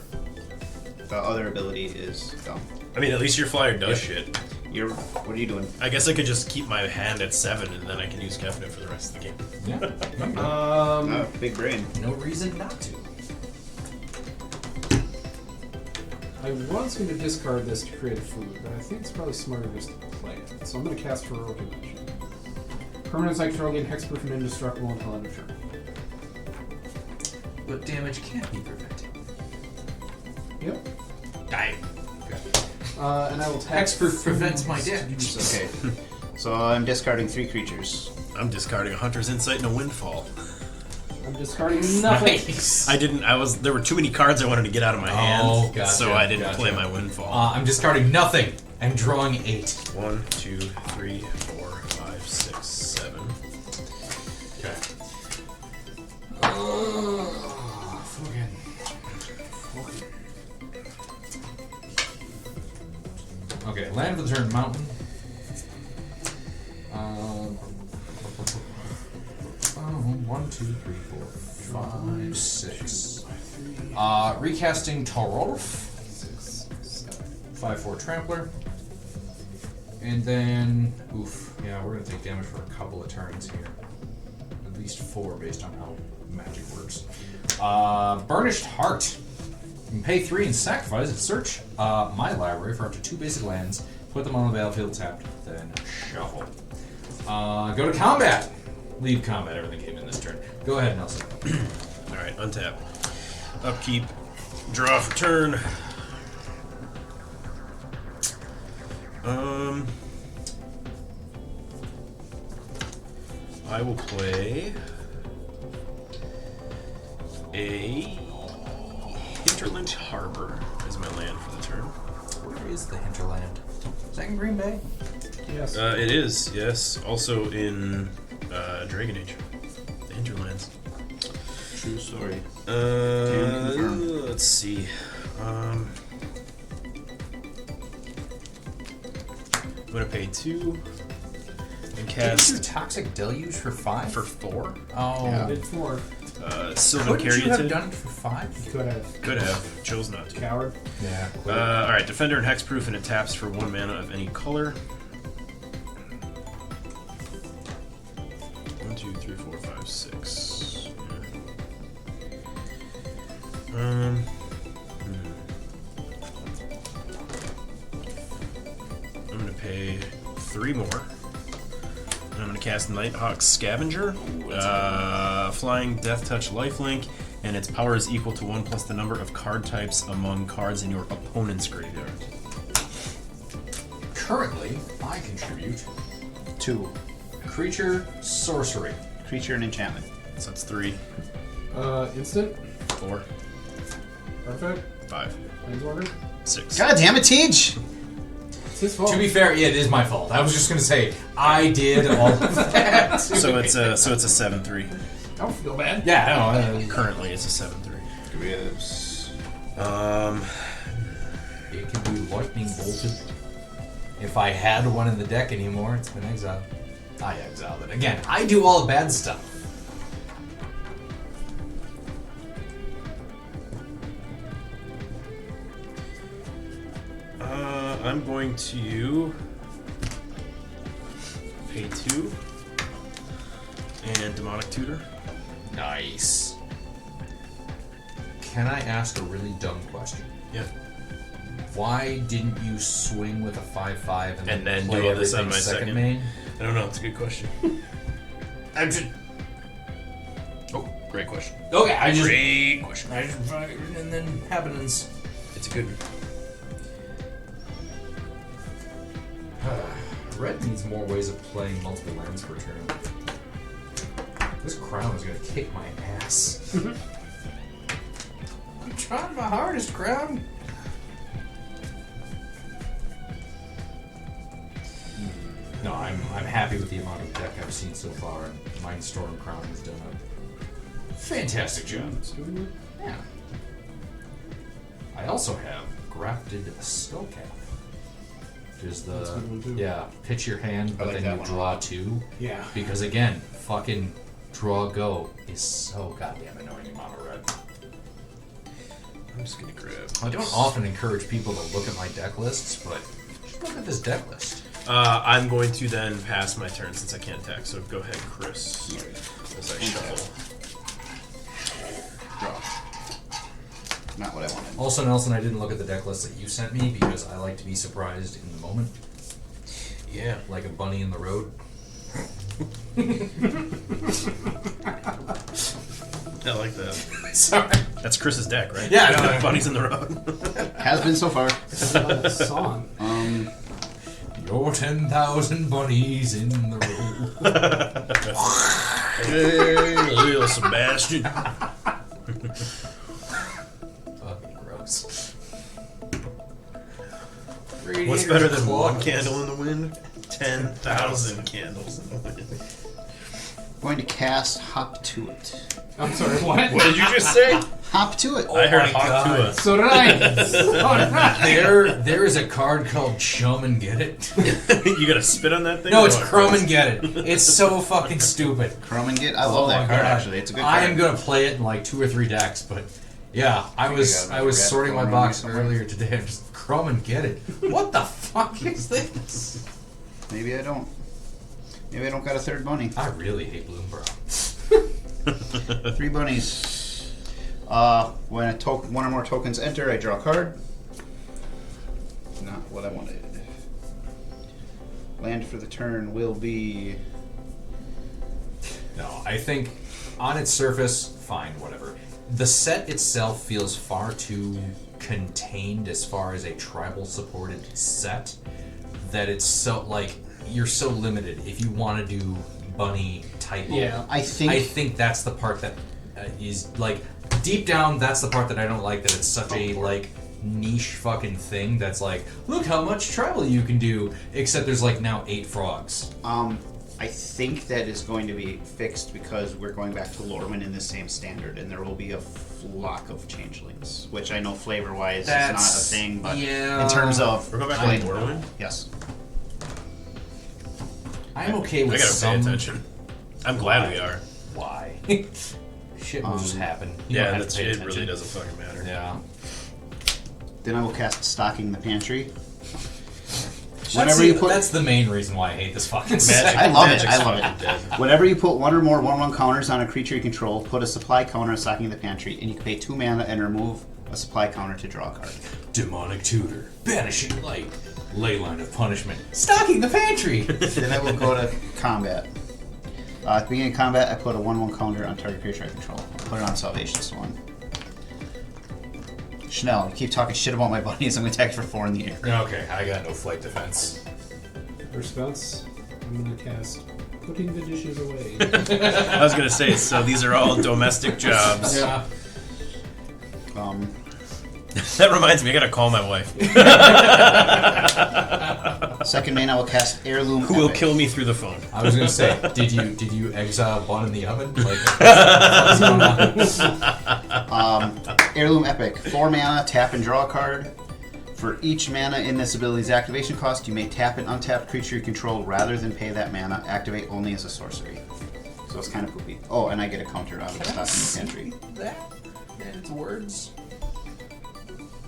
Speaker 4: The other ability is dumb.
Speaker 3: I mean, at least your flyer does shit.
Speaker 4: What are you doing?
Speaker 3: I guess I could just keep my hand at 7 and then I can use Kefnet for the rest of the game.
Speaker 2: Yeah.
Speaker 4: Oh, big brain.
Speaker 2: No reason not to.
Speaker 5: I was going to discard this to create a food, but I think it's probably smarter just to play it. So I'm going to cast Heroic Invention. Permanents I control gain hexproof and indestructible until end of turn.
Speaker 2: But damage can't be prevented.
Speaker 5: Yep.
Speaker 2: Die.
Speaker 5: And I will tap
Speaker 2: Hexproof prevents my
Speaker 5: foods to
Speaker 2: damage.
Speaker 5: do so.
Speaker 4: Okay. So I'm discarding 3 creatures.
Speaker 3: I'm discarding a Hunter's Insight and a Windfall.
Speaker 5: I'm discarding nothing.
Speaker 2: Nice.
Speaker 3: There were too many cards I wanted to get out of my hand.
Speaker 2: gotcha,
Speaker 3: So I didn't
Speaker 2: gotcha.
Speaker 3: play my Windfall.
Speaker 2: I'm discarding nothing and drawing 8.
Speaker 3: 1, 2, 3, 4, 5, 6, 7.
Speaker 2: Okay. Okay, land for the turn, mountain. 1, 2, 3, 4, 5, 6. Recasting Torulf. 5/4 Trampler. And then, yeah, we're gonna take damage for a couple of turns here. At least 4 based on how magic works. Burnished Heart. You can pay 3 and sacrifice it. Search my library for up to 2 basic lands. Put them on the battlefield tapped, then shuffle. Go to combat. Leave combat. Everything came in this turn. Go ahead, Nelson.
Speaker 3: Alright, untap. Upkeep. Draw for turn. I will play a Hinterland Harbor as my land for the turn.
Speaker 2: Where is the hinterland? Is that in Green Bay?
Speaker 5: Yes.
Speaker 3: It is, yes. Also in Dragon Age. The Hinterlands.
Speaker 4: True story. Can confirm.
Speaker 3: Let's see. I'm gonna pay 2 and cast
Speaker 2: Toxic Deluge for 5?
Speaker 3: for 4.
Speaker 2: Oh.
Speaker 4: Yeah.
Speaker 5: Did 4.
Speaker 3: Sylvan
Speaker 2: Couldn't you have
Speaker 3: Caryatid.
Speaker 2: done it for 5?
Speaker 5: Could have.
Speaker 3: Could have. Chose not to.
Speaker 5: Coward.
Speaker 2: Yeah.
Speaker 3: Alright, Defender and Hexproof, and it taps for 1 mana of any color. 1, 2, 3, 4, 5, 6. I'm gonna pay 3 more. And I'm gonna cast Nighthawk's Scavenger. Flying, Death Touch, Lifelink, and its power is equal to 1 plus the number of card types among cards in your opponent's graveyard.
Speaker 2: Currently, I contribute
Speaker 4: 2.
Speaker 2: Creature Sorcery.
Speaker 4: Creature and enchantment.
Speaker 3: So that's 3,
Speaker 5: Instant.
Speaker 3: 4,
Speaker 5: Artifact.
Speaker 3: 5,
Speaker 5: Planeswalker.
Speaker 3: 6.
Speaker 4: God damn it, Teej!
Speaker 5: It's his fault.
Speaker 2: To be fair, yeah, it is my fault. I was just gonna say I did all of that.
Speaker 3: So it's a 7/3.
Speaker 5: I don't feel bad.
Speaker 2: Yeah, I know.
Speaker 3: Currently, it's a 7/3.
Speaker 2: It can be lightning bolted. If I had one in the deck anymore, it's been exiled. I exiled it again. I do all the bad stuff.
Speaker 3: I'm going to pay 2 and Demonic Tutor.
Speaker 2: Nice. Can I ask a really dumb question?
Speaker 3: Yeah.
Speaker 2: Why didn't you swing with a 5/5 and then
Speaker 3: do
Speaker 2: play
Speaker 3: all this on
Speaker 2: everything
Speaker 3: my
Speaker 2: second
Speaker 3: second?
Speaker 2: main?
Speaker 3: I don't know. It's a good question.
Speaker 2: I'm just
Speaker 3: Oh, great question.
Speaker 2: okay. I just
Speaker 3: Great question.
Speaker 2: and then happenings.
Speaker 3: It's a good one.
Speaker 2: Red needs more ways of playing multiple lands per turn. This crown is gonna kick my ass. I'm trying my hardest, crown. No, I'm happy with the amount of deck I've seen so far, and Mindstorm Crown has done a fantastic job. Yeah. I also have Grafted Skullcap. Which is
Speaker 5: That's a good one, too.
Speaker 2: the pitch your hand, but
Speaker 4: like
Speaker 2: then
Speaker 4: that
Speaker 2: you
Speaker 4: one a
Speaker 2: draw
Speaker 4: lot.
Speaker 2: 2.
Speaker 5: Yeah.
Speaker 2: Because again, fucking draw go is so goddamn annoying in mono red.
Speaker 3: I'm just gonna grab.
Speaker 2: I don't often encourage people to look at my deck lists, but just look at this deck list.
Speaker 3: I'm going to then pass my turn since I can't attack. So go ahead, Chris. As I shuffle.
Speaker 4: Draw. Not what I wanted.
Speaker 2: Also, Nelson, I didn't look at the deck list that you sent me because I like to be surprised in the moment,
Speaker 3: Yeah.
Speaker 2: like a bunny in the road.
Speaker 3: I like that.
Speaker 2: Sorry.
Speaker 3: That's Chris's deck, right?
Speaker 2: Yeah, I know.
Speaker 3: Bunnies in the road.
Speaker 4: Has been so far.
Speaker 5: It's a song.
Speaker 2: Your 10,000 bunnies in the road.
Speaker 3: Hey, little Sebastian.
Speaker 2: Fucking gross.
Speaker 3: What's better than one candle in the wind? 10,000 candles in the wind.
Speaker 4: Going to cast Hop to It.
Speaker 5: I'm sorry, what?
Speaker 3: What did you just say?
Speaker 4: Hop to It.
Speaker 3: I heard
Speaker 2: my
Speaker 3: Hawk
Speaker 2: God.
Speaker 3: Tua.
Speaker 5: So did I. So did I.
Speaker 2: There is a card called Chum and Get It.
Speaker 3: You gotta spit on that thing?
Speaker 2: No, it's
Speaker 3: Oh,
Speaker 2: Crumb and Get It. It's so fucking stupid.
Speaker 4: Chrome and Get. I love
Speaker 2: Oh
Speaker 4: that
Speaker 2: my
Speaker 4: card,
Speaker 2: God.
Speaker 4: actually. It's a good
Speaker 2: I
Speaker 4: card.
Speaker 2: am gonna play it in like 2 or 3 decks, but yeah, I was
Speaker 4: got a red
Speaker 2: sorting my
Speaker 4: going
Speaker 2: box
Speaker 4: on there.
Speaker 2: earlier today. I'm just Crumb and Get It. What the fuck is this?
Speaker 4: Maybe I don't. Maybe I don't got a third bunny.
Speaker 2: I really hate Bloom Brown.
Speaker 4: 3 bunnies. When one or more tokens enter, I draw a card. Not what I wanted. Land for the turn will be...
Speaker 2: No, I think on its surface, fine, whatever. The set itself feels far too contained as far as a tribal supported set that it's so, like, you're so limited. If you want to do bunny type,
Speaker 4: I think
Speaker 2: that's the part that is, like, deep down, that's the part that I don't like, that it's such a, like, niche fucking thing that's like, look how much tribal you can do, except there's, like, now 8 frogs.
Speaker 4: I think that is going to be fixed because we're going back to Lorwyn in the same standard, and there will be a flock of changelings, which I know flavor-wise is not a thing, but in terms of...
Speaker 3: We're going back to Lorwyn?
Speaker 4: Yes.
Speaker 2: I'm okay with
Speaker 3: I gotta
Speaker 2: some...
Speaker 3: pay attention. I'm glad we are.
Speaker 2: Why? Shit will just happen. You
Speaker 3: Yeah,
Speaker 2: don't have
Speaker 3: that's,
Speaker 2: to pay
Speaker 3: it
Speaker 2: attention.
Speaker 3: really doesn't fucking matter.
Speaker 2: Yeah.
Speaker 4: Then I will cast Stocking the Pantry.
Speaker 2: That's the main reason why I hate this fucking set.
Speaker 4: I love it.
Speaker 3: Magic's
Speaker 4: I love
Speaker 3: fucking
Speaker 4: it.
Speaker 3: dead.
Speaker 4: Whenever you put 1 or more 1/1 counters on a creature you control, put a supply counter on Stocking the Pantry, and you can pay 2 mana and remove a supply counter to draw a card.
Speaker 2: Demonic Tutor. Banishing Light. Leyline of Punishment. Stocking the Pantry!
Speaker 4: Then I will go to combat. At the beginning of combat, I put a 1/1 counter on target creature I control. Put it on Salvation Swan. Chanel, you keep talking shit about my bunnies, I'm going to attack for 4 in the air.
Speaker 2: Okay, I got no flight defense.
Speaker 5: Response, I'm going to cast Putting the Dishes Away.
Speaker 3: I was gonna say, so these are all domestic jobs.
Speaker 2: Yeah.
Speaker 3: That reminds me, I gotta call my wife.
Speaker 4: Second main, I will cast Heirloom
Speaker 3: Who will
Speaker 4: Epic.
Speaker 3: kill me through the phone?
Speaker 2: I was gonna say, did you exile one in the oven? Like,
Speaker 4: Heirloom Epic. 4 mana, tap and draw a card. For each mana in this ability's activation cost, you may tap an untapped creature you control rather than pay that mana. Activate only as a sorcery. So it's kind of poopy. Oh, and I get a counter out of Stocking the Pantry.
Speaker 2: that and its words.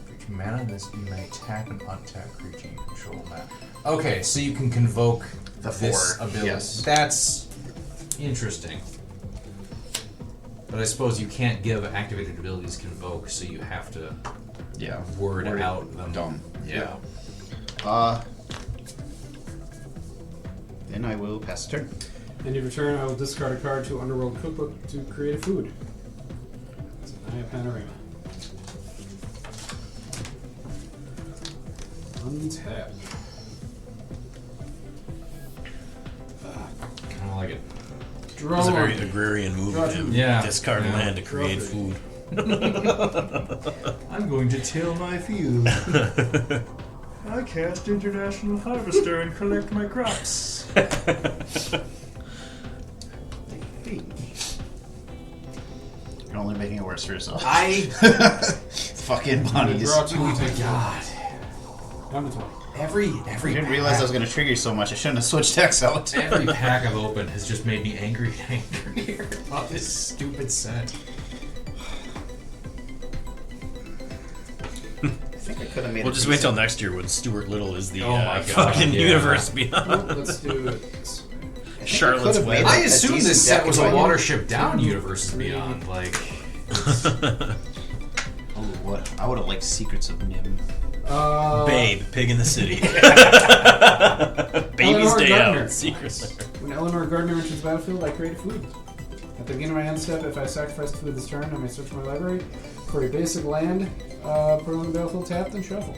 Speaker 2: Creature mana, this you may tap an untapped creature you control now. Okay, so you can convoke
Speaker 4: The
Speaker 2: this
Speaker 4: 4,
Speaker 2: ability.
Speaker 4: yes.
Speaker 2: That's interesting. But I suppose you can't give activated abilities convoke, so you have to
Speaker 4: Yeah.
Speaker 2: word
Speaker 4: Word
Speaker 2: out them.
Speaker 4: dumb.
Speaker 2: Yeah.
Speaker 4: Then I will pass the turn.
Speaker 5: End of your turn, I will discard a card to Underworld Cookbook to create a food. It's an Eye of Panorama. Untap.
Speaker 2: Kind of like it.
Speaker 5: Draw
Speaker 3: It's a
Speaker 5: one.
Speaker 3: very agrarian move
Speaker 5: Draw
Speaker 3: of him.
Speaker 5: two.
Speaker 2: Yeah.
Speaker 3: Discard
Speaker 2: Yeah.
Speaker 3: land to create
Speaker 5: Draw
Speaker 3: food.
Speaker 2: I'm going to till my field. I cast International Harvester and collect my crops.
Speaker 4: You're only making it worse for yourself. Fucking
Speaker 5: I'm gonna
Speaker 4: bunnies.
Speaker 5: draw 2 and take 2.
Speaker 2: God.
Speaker 5: Down to 20.
Speaker 2: Every
Speaker 4: I didn't realize I was going to trigger you so much. I shouldn't have switched decks out.
Speaker 2: every pack I've opened has just made me angry and angrier about this stupid set.
Speaker 4: I think I could have made
Speaker 3: We'll
Speaker 4: it
Speaker 3: just wait till next year when Stuart Little is the
Speaker 2: Oh my God,
Speaker 3: fucking
Speaker 2: yeah.
Speaker 3: universe
Speaker 5: Well,
Speaker 3: beyond.
Speaker 5: let's do it.
Speaker 3: Charlotte's
Speaker 4: could've made
Speaker 3: Web.
Speaker 4: it.
Speaker 2: I assumed
Speaker 4: decent
Speaker 2: this set
Speaker 4: deck
Speaker 2: was
Speaker 4: if I
Speaker 2: a
Speaker 4: knew.
Speaker 2: Watership Down Universes Beyond. Like,
Speaker 4: Oh, what? I would have liked Secrets of Nim.
Speaker 3: Babe, Pig in the City. Baby's
Speaker 5: Eleanor
Speaker 3: Day
Speaker 5: Gardner.
Speaker 3: Out. Secret.
Speaker 5: When Eleanor Gardner enters the battlefield, I create a food. At the beginning of my end step, if I sacrifice the food this turn, I may search my library for a basic land, put it on the battlefield tapped, and shuffle.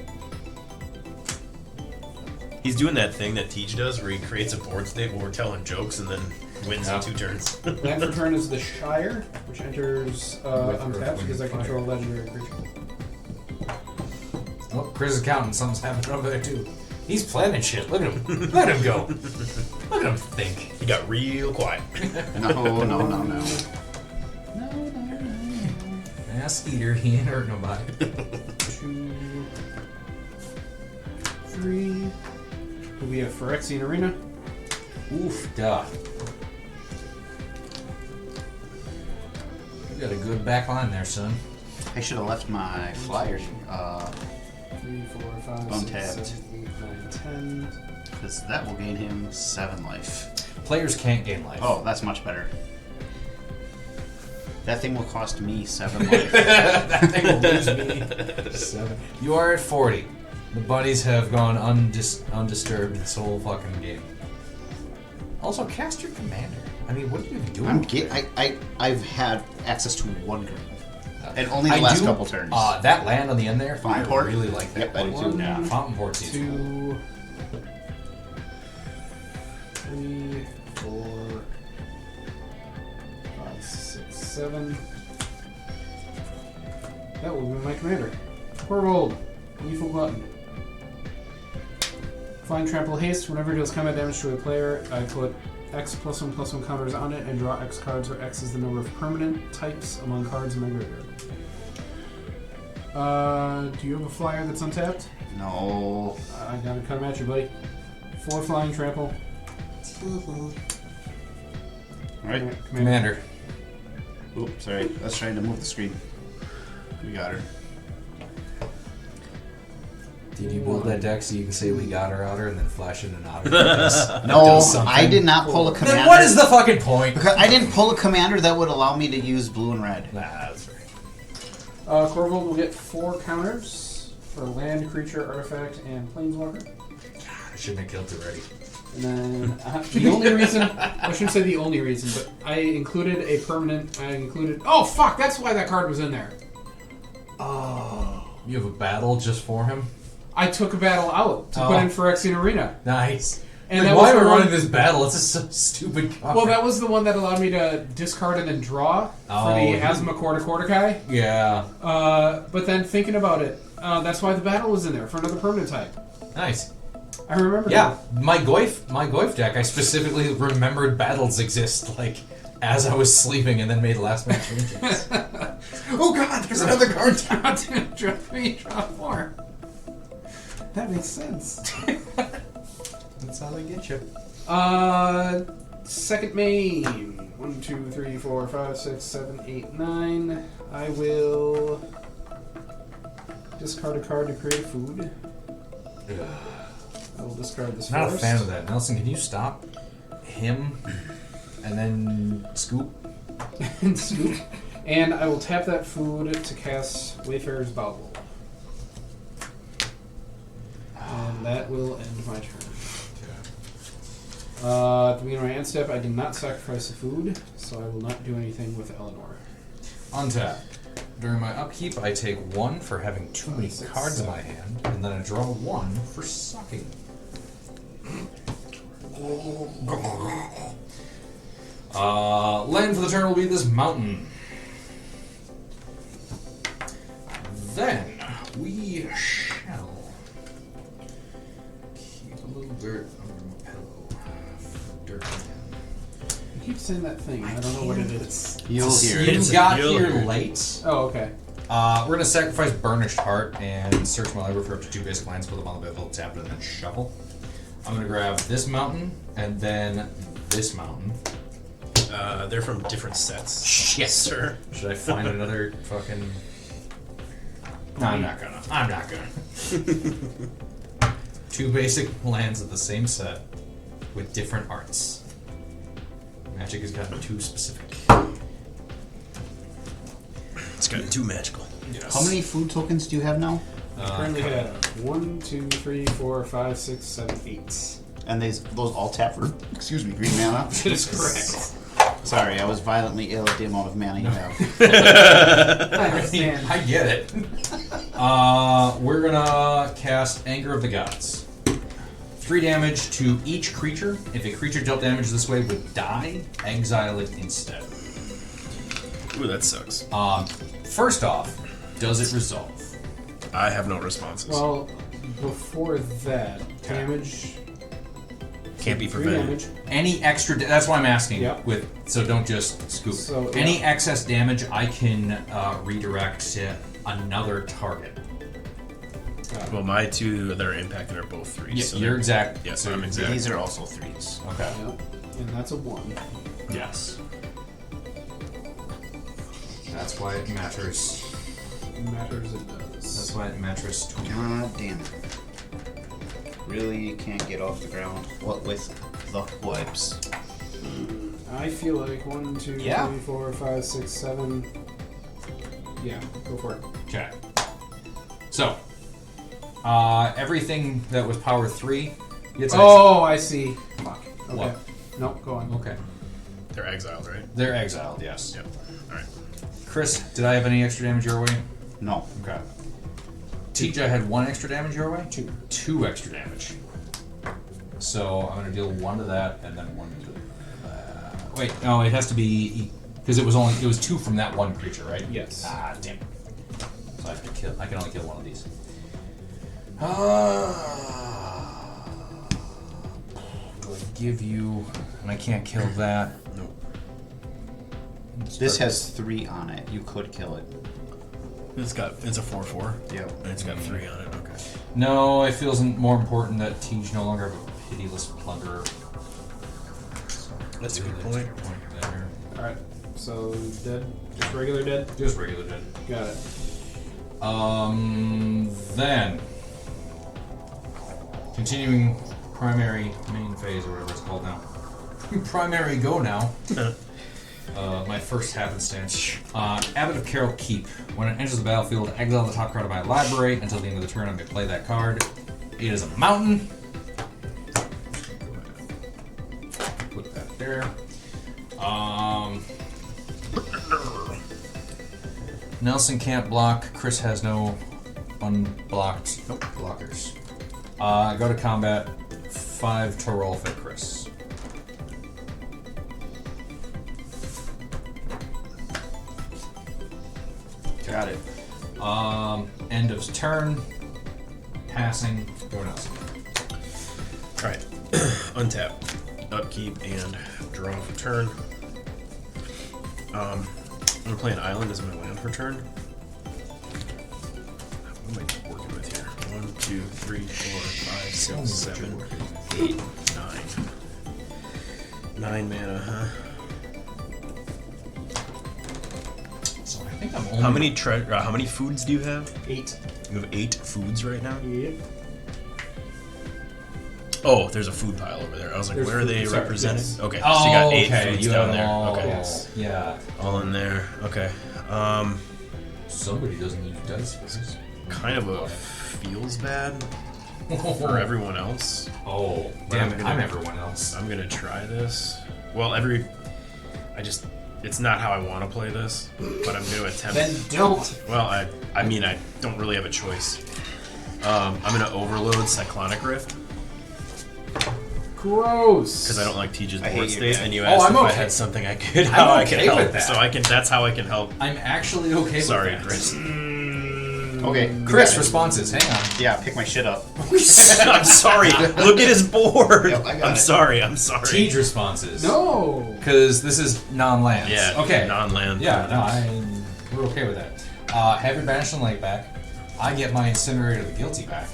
Speaker 3: He's doing that thing that Teach does where he creates a board state while we're telling jokes and then wins in 2 turns.
Speaker 5: Land for turn is the Shire, which enters untapped because I
Speaker 2: fire.
Speaker 5: control a legendary creature.
Speaker 2: oh, Chris is counting. Something's happening over there too. He's planning shit. Look at him. Let him go. Look at him think.
Speaker 3: He got real quiet.
Speaker 4: No.
Speaker 2: Ass eater. He ain't hurt nobody.
Speaker 5: 2, 3. We have Phyrexian Arena.
Speaker 2: Oof, duh. You got a good back line there, son.
Speaker 4: I should have left my flyers.
Speaker 5: 3, 4, 5, 6,
Speaker 4: Untapped.
Speaker 5: 7, 8, 9, 10.
Speaker 4: Because that will gain him 7 life.
Speaker 2: Players can't gain life.
Speaker 4: Oh, that's much better. That thing will cost me 7 life.
Speaker 2: That thing will lose me 7. You are at 40. The bunnies have gone undisturbed this whole fucking game. Also, cast your commander. I mean, what are you doing?
Speaker 4: I've had access to 1 green. And only the last couple turns.
Speaker 2: That land on the end there,
Speaker 4: Fountain
Speaker 2: I
Speaker 4: Port?
Speaker 2: really like that.
Speaker 4: Yep, I do too.
Speaker 2: Yeah, Fountain Port's
Speaker 5: 2, 3, 4, 5, 6, 7. That will be my commander. Korvold, lethal button. Flying Trample Haste. Whenever it deals combat damage to a player, I put X +1/+1 counters on it and draw X cards, where X is the number of permanent types among cards in my graveyard. Do you have a flyer that's untapped?
Speaker 4: No.
Speaker 5: I gotta cut him at you, buddy. 4 flying trample.
Speaker 4: Alright.
Speaker 2: Commander.
Speaker 4: Oops, sorry. I was trying to move the screen. We got her.
Speaker 2: Did you build that deck so you can say we got her outer and then flash in an outer?
Speaker 4: No, I did not pull a commander.
Speaker 2: Then what is the fucking point?
Speaker 4: Because I didn't pull a commander that would allow me to use blue and red.
Speaker 2: Nah, that's right.
Speaker 5: Korvold will get 4 counters for land, creature, artifact, and planeswalker.
Speaker 2: I shouldn't have killed it already.
Speaker 5: And then the only reason, I shouldn't say the only reason, but I included a permanent. Oh fuck! That's why that card was in there.
Speaker 2: Oh, you have a battle just for him?
Speaker 5: I took a battle out to put in Phyrexian Arena.
Speaker 2: Nice.
Speaker 5: And
Speaker 2: like,
Speaker 5: that
Speaker 2: why
Speaker 5: was
Speaker 2: are we
Speaker 5: the
Speaker 2: running
Speaker 5: one-
Speaker 2: this battle? It's just so stupid card.
Speaker 5: Well, that was the one that allowed me to discard and then draw for the Asma Kordakai.
Speaker 2: Yeah.
Speaker 5: But then thinking about it, that's why the battle was in there for another permanent type.
Speaker 2: Nice.
Speaker 5: I remember.
Speaker 2: Yeah, my Goyf deck, I specifically remembered battles exist, like, as I was sleeping and then made last minute changes. Oh god, there's another card.
Speaker 5: Draw 3, draw 4. That makes sense.
Speaker 2: That's how they get you.
Speaker 5: Second main. 1, 2, 3, 4, 5, 6, 7, 8, 9. I will discard a card to create food. I will discard this
Speaker 2: Not
Speaker 5: first.
Speaker 2: a fan of that. Nelson, can you stop him and then scoop?
Speaker 5: And scoop. And I will tap that food to cast Wayfarer's Bauble. And that will end my turn. At the beginning of my end step, I did not sacrifice the food, so I will not do anything with Eleanor.
Speaker 2: Untap. During my upkeep, I take 1 for having too many cards in my hand, and then I draw 1 for sucking. Land for the turn will be this mountain. Then we shall keep a little dirt under my pillow. Dirt man.
Speaker 5: You keep saying that thing. I don't know what it is.
Speaker 4: You'll hear
Speaker 2: You
Speaker 4: it.
Speaker 2: got
Speaker 3: You'll
Speaker 2: here
Speaker 3: hear it.
Speaker 2: late.
Speaker 5: Oh, okay.
Speaker 2: We're gonna sacrifice Burnished Heart and search my library for up to 2 basic lands, put them on the battlefield, tap it, and then shuffle. I'm gonna grab this mountain and then this mountain.
Speaker 3: They're from different sets.
Speaker 2: Shit,
Speaker 3: sir.
Speaker 2: Should I find another fucking? No, I'm not gonna. I'm not gonna. 2 basic lands of the same set with different arts. Magic has gotten too specific.
Speaker 3: It's gotten too magical.
Speaker 2: Yes.
Speaker 4: How many food tokens do you have now?
Speaker 5: Currently have 1, 2, 3, 4, 5, 6, 7, 8.
Speaker 4: And those all tap for, excuse me, green mana?
Speaker 5: That is correct.
Speaker 4: Sorry, I was violently ill at the amount of mana you have.
Speaker 5: I understand.
Speaker 2: I get it. We're gonna cast Anger of the Gods. 3 damage to each creature. If a creature dealt damage this way would die, exile it instead.
Speaker 3: Ooh, that sucks.
Speaker 2: First off, does it resolve?
Speaker 3: I have no responses.
Speaker 5: Well, before that, damage.
Speaker 3: Can't be
Speaker 5: 3
Speaker 3: prevented.
Speaker 5: damage.
Speaker 2: Any extra, that's why I'm asking.
Speaker 5: Yep.
Speaker 2: So don't just scoop.
Speaker 5: So,
Speaker 2: Any
Speaker 5: yeah.
Speaker 2: excess damage, I can redirect to another target.
Speaker 3: Well, my 2 that are impacted are both 3s.
Speaker 2: Yeah,
Speaker 3: so
Speaker 2: you're
Speaker 3: they're-
Speaker 2: exact.
Speaker 3: Yes,
Speaker 2: so
Speaker 3: I'm exact.
Speaker 4: These are also 3s.
Speaker 2: Okay.
Speaker 5: Yep. And that's a 1.
Speaker 2: Yes. That's why it matters.
Speaker 5: Matters it does.
Speaker 2: That's why it matters to me.
Speaker 4: God damn it. really can't get off the ground. What with the wipes?
Speaker 5: I feel like 1, 2,
Speaker 2: Yeah.
Speaker 5: 3, 4, 5, 6, 7. Yeah, go for it.
Speaker 2: Okay. So, everything that was power 3 gets
Speaker 5: Oh, I see. Fuck. Okay.
Speaker 2: What?
Speaker 5: Nope, go on.
Speaker 2: Okay.
Speaker 3: They're exiled, right?
Speaker 2: They're exiled, yes.
Speaker 3: Yep. Alright.
Speaker 2: Chris, did I have any extra damage your way?
Speaker 4: No.
Speaker 2: Okay. TJ had 1 extra damage your way?
Speaker 5: 2.
Speaker 2: 2 extra damage. So I'm going to deal 1 to that and then 1 to wait, no, it has to be because it was 2 from that one creature, right?
Speaker 5: Yes.
Speaker 2: Ah, damn. So I can only kill 1 of these. Do I give you and I can't kill that.
Speaker 3: Nope.
Speaker 4: This has 3 on it. You could kill it.
Speaker 3: It's a 4/4.
Speaker 4: Yep.
Speaker 3: And it's got 3 on it. Okay.
Speaker 2: No, it feels more important that Tej no longer have a pitiless plunderer.
Speaker 3: That's a good point.
Speaker 2: There.
Speaker 5: Alright, so dead? Just regular dead?
Speaker 2: Just regular dead.
Speaker 5: Got it.
Speaker 2: Then continuing primary main phase or whatever it's called now. Primary go now. My first happenstance. Abbot of Carroll Keep. When it enters the battlefield, exile the top card of my library. Until the end of the turn, I may play that card. It is a mountain. Put that there. Nelson can't block. Chris has no unblocked blockers. Go to combat. 5 Torulf at Chris.
Speaker 4: Got it.
Speaker 2: End of turn. Passing. Go Nelson.
Speaker 3: Alright. Untap. Upkeep and draw for turn. I'm gonna play an island as my land for turn. What am I working with here? 1, 2, 3, 4, 5, 6, 7, 8, 9. 9 mana, huh?
Speaker 2: So I think I'm only.
Speaker 3: How many foods do you have?
Speaker 5: 8.
Speaker 3: You have 8 foods right now?
Speaker 5: Yep.
Speaker 3: Oh, there's a food pile over there. I was like,
Speaker 5: There's
Speaker 3: where are they
Speaker 5: food, sorry,
Speaker 3: represented?
Speaker 5: yes.
Speaker 3: Okay,
Speaker 2: Oh,
Speaker 3: so you got 8
Speaker 2: okay.
Speaker 3: foods
Speaker 2: You
Speaker 3: down
Speaker 2: have
Speaker 3: there.
Speaker 2: all.
Speaker 3: Okay.
Speaker 5: Yes.
Speaker 2: Yeah.
Speaker 3: All in there. Okay.
Speaker 2: Somebody doesn't use dice for this.
Speaker 3: Kind of a feels bad for everyone else.
Speaker 2: Oh,
Speaker 3: But
Speaker 2: damn
Speaker 3: I'm
Speaker 2: it!
Speaker 3: gonna-
Speaker 2: I'm everyone else.
Speaker 3: I'm gonna try this. Well, it's not how I want to play this, but I'm gonna attempt.
Speaker 5: Then don't.
Speaker 3: Well, I mean, I don't really have a choice. I'm gonna overload Cyclonic Rift
Speaker 5: Gross.
Speaker 3: because I don't like Tej's
Speaker 4: I hate
Speaker 3: board
Speaker 4: you,
Speaker 3: state,
Speaker 4: man.
Speaker 3: and you
Speaker 2: Oh,
Speaker 3: asked
Speaker 2: I'm
Speaker 3: if I
Speaker 2: okay.
Speaker 3: had something I could
Speaker 2: I'm
Speaker 3: how I
Speaker 2: okay
Speaker 3: can help.
Speaker 2: with that.
Speaker 3: So that's how I can help.
Speaker 2: I'm actually okay
Speaker 3: Sorry,
Speaker 2: with that.
Speaker 3: Chris.
Speaker 4: Okay.
Speaker 2: Chris,
Speaker 4: got it.
Speaker 2: responses. Hang on.
Speaker 4: Yeah, pick my shit up.
Speaker 3: I'm sorry. Look at his board.
Speaker 4: Yep, I got
Speaker 3: I'm
Speaker 4: it.
Speaker 3: sorry.
Speaker 2: Tej responses.
Speaker 5: No.
Speaker 2: Because this is non-lands.
Speaker 3: Yeah.
Speaker 2: Okay.
Speaker 3: Non-land.
Speaker 2: Yeah. No. We're okay with that. Have your banished and light back. I get my incinerator of the guilty back.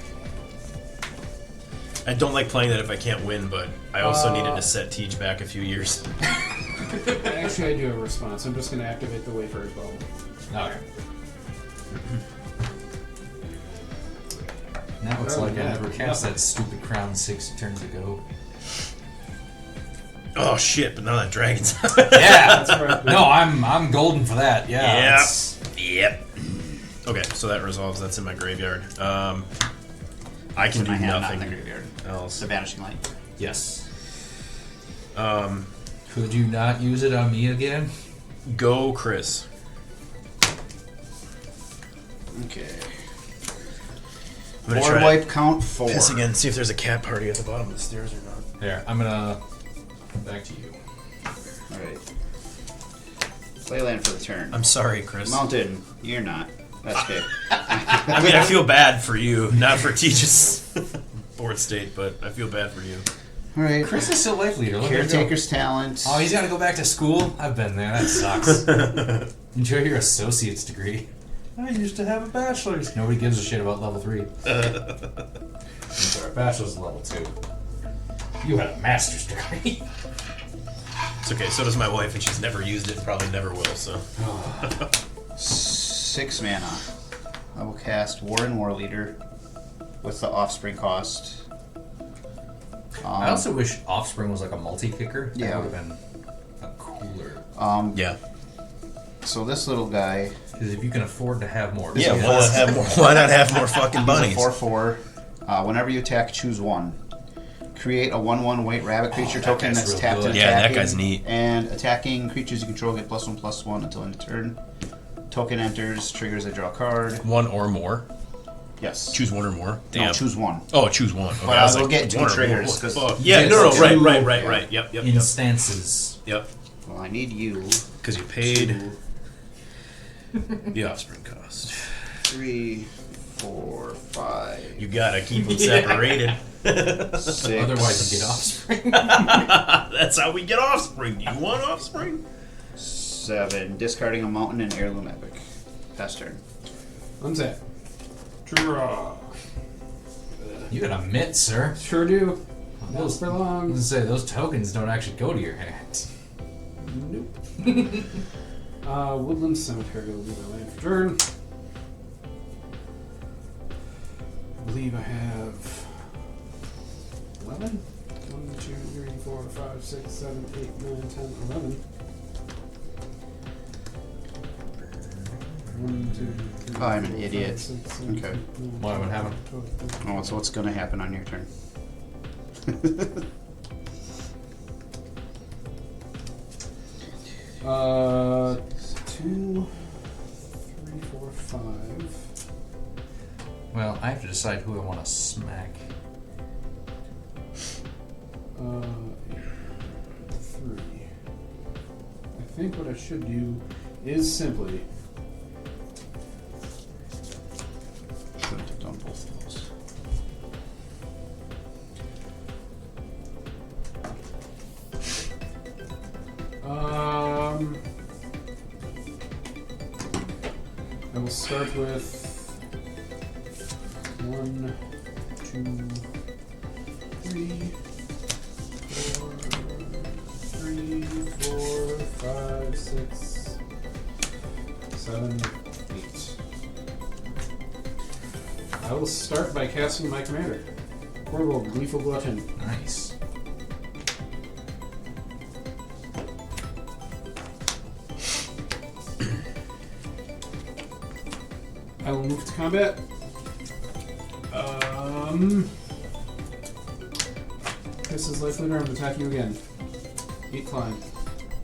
Speaker 3: I don't like playing that if I can't win, but I also needed to set Tej back a few years.
Speaker 5: Actually, I do have a response. I'm just going to activate the wafer as well.
Speaker 2: Okay. Now it's like I never cast that stupid crown 6 turns ago.
Speaker 3: Oh shit! But now that dragon's out.
Speaker 2: Yeah.
Speaker 5: That's right.
Speaker 2: No, I'm golden for that. Yeah.
Speaker 3: Yep.
Speaker 2: it's-
Speaker 3: Yep. Okay, so that resolves. That's in my graveyard. I
Speaker 4: It's
Speaker 3: can
Speaker 4: in
Speaker 3: do
Speaker 4: my hand, not
Speaker 3: nothing
Speaker 4: in the graveyard. It's
Speaker 3: else.
Speaker 4: the Vanishing Light.
Speaker 2: Yes.
Speaker 3: Um,
Speaker 2: Could you not use it on me again?
Speaker 3: go, Chris.
Speaker 4: Okay.
Speaker 3: I'm gonna
Speaker 4: Board
Speaker 3: try
Speaker 4: wipe count 4.
Speaker 3: piss again. See if there's a cat party at the bottom of the stairs or not.
Speaker 2: There, I'm gonna back to you.
Speaker 4: Alright. Play land for the turn.
Speaker 3: I'm sorry, Chris.
Speaker 4: Mountain, you're not. That's okay.
Speaker 3: I mean, I feel bad for you, not for Teach's board state, but I feel bad for you.
Speaker 4: Alright.
Speaker 2: Chris is still life leader. Look at him go.
Speaker 4: Caretaker's talent.
Speaker 2: Oh, he's got to go back to school? I've been there. That sucks. Enjoy your associate's degree. I used to have a bachelor's. Nobody gives a shit about level 3. Our bachelor's is level 2. You had a master's degree.
Speaker 3: It's okay, so does my wife, and she's never used it, probably never will, so.
Speaker 4: 6 mana. I will cast War and War Leader. What's the offspring cost?
Speaker 2: I also wish Offspring was like a multi-kicker. That
Speaker 4: Yeah.
Speaker 2: would have been a cooler.
Speaker 3: Yeah.
Speaker 4: So this little guy.
Speaker 2: Because if you can afford to have more.
Speaker 3: Yeah, why not have more fucking bunnies?
Speaker 4: He's a 4/4. Whenever you attack, choose one. Create a 1/1 white rabbit creature
Speaker 2: that
Speaker 4: token
Speaker 2: guy's
Speaker 4: that's
Speaker 2: real
Speaker 4: tapped
Speaker 2: good.
Speaker 4: and
Speaker 3: Yeah, that
Speaker 4: attacking.
Speaker 3: guy's neat.
Speaker 4: And attacking creatures you control get +1/+1 until end of turn. Token enters, triggers, they draw a card.
Speaker 3: One or more.
Speaker 4: Yes.
Speaker 3: Choose one or more. Damn.
Speaker 4: No, choose one.
Speaker 3: Oh, choose one. Okay,
Speaker 4: But
Speaker 3: I was
Speaker 4: we'll
Speaker 3: like,
Speaker 4: get two
Speaker 3: one or
Speaker 4: triggers,
Speaker 3: more.
Speaker 4: 'cause-
Speaker 3: Fuck. Yeah,
Speaker 2: Yes,
Speaker 3: no,
Speaker 2: two-
Speaker 3: right. Yep.
Speaker 2: Instances.
Speaker 3: Yep.
Speaker 4: Well, I need you.
Speaker 3: Because you paid
Speaker 4: Two,
Speaker 3: the offspring cost.
Speaker 4: 3, 4, 5,
Speaker 3: You gotta keep them separated.
Speaker 4: 6.
Speaker 2: Otherwise, you get Offspring.
Speaker 3: That's how we get offspring. You want offspring?
Speaker 4: 7. Discarding a mountain and heirloom epic. Pass turn.
Speaker 5: Untap. Draw.
Speaker 2: You got a mitt, sir.
Speaker 5: Sure do. Not
Speaker 2: Those,
Speaker 5: for
Speaker 2: I was
Speaker 5: long.
Speaker 2: gonna say, those tokens don't actually go to your hand.
Speaker 5: Nope. Woodland Cemetery will be my land for turn. I believe I have 11. 1, 2, 3, 4, 5, 6, 7, 8, 9, 10, 11. 1, 2, 3,
Speaker 4: I'm an
Speaker 5: 4, 5,
Speaker 4: idiot.
Speaker 5: 6, 7,
Speaker 4: Okay.
Speaker 5: 8, 9,
Speaker 2: Why, what
Speaker 5: 10,
Speaker 2: happened?
Speaker 5: 12, 13.
Speaker 4: Oh, so what's going to happen on your turn?
Speaker 5: 2, 3, 4, 5.
Speaker 2: Well, I have to decide who I want to smack.
Speaker 5: 3. I think what I should do is simply
Speaker 4: Shouldn't have done both of those.
Speaker 5: I will start with 1, 2, 3, 4, 3, 4, 5, 6, 7, 8. I will start by casting my commander, Korvold, Lethal Glutton.
Speaker 2: Nice.
Speaker 5: I will move to combat. This is Life Leader. I'm going to attack you again. 8 climb.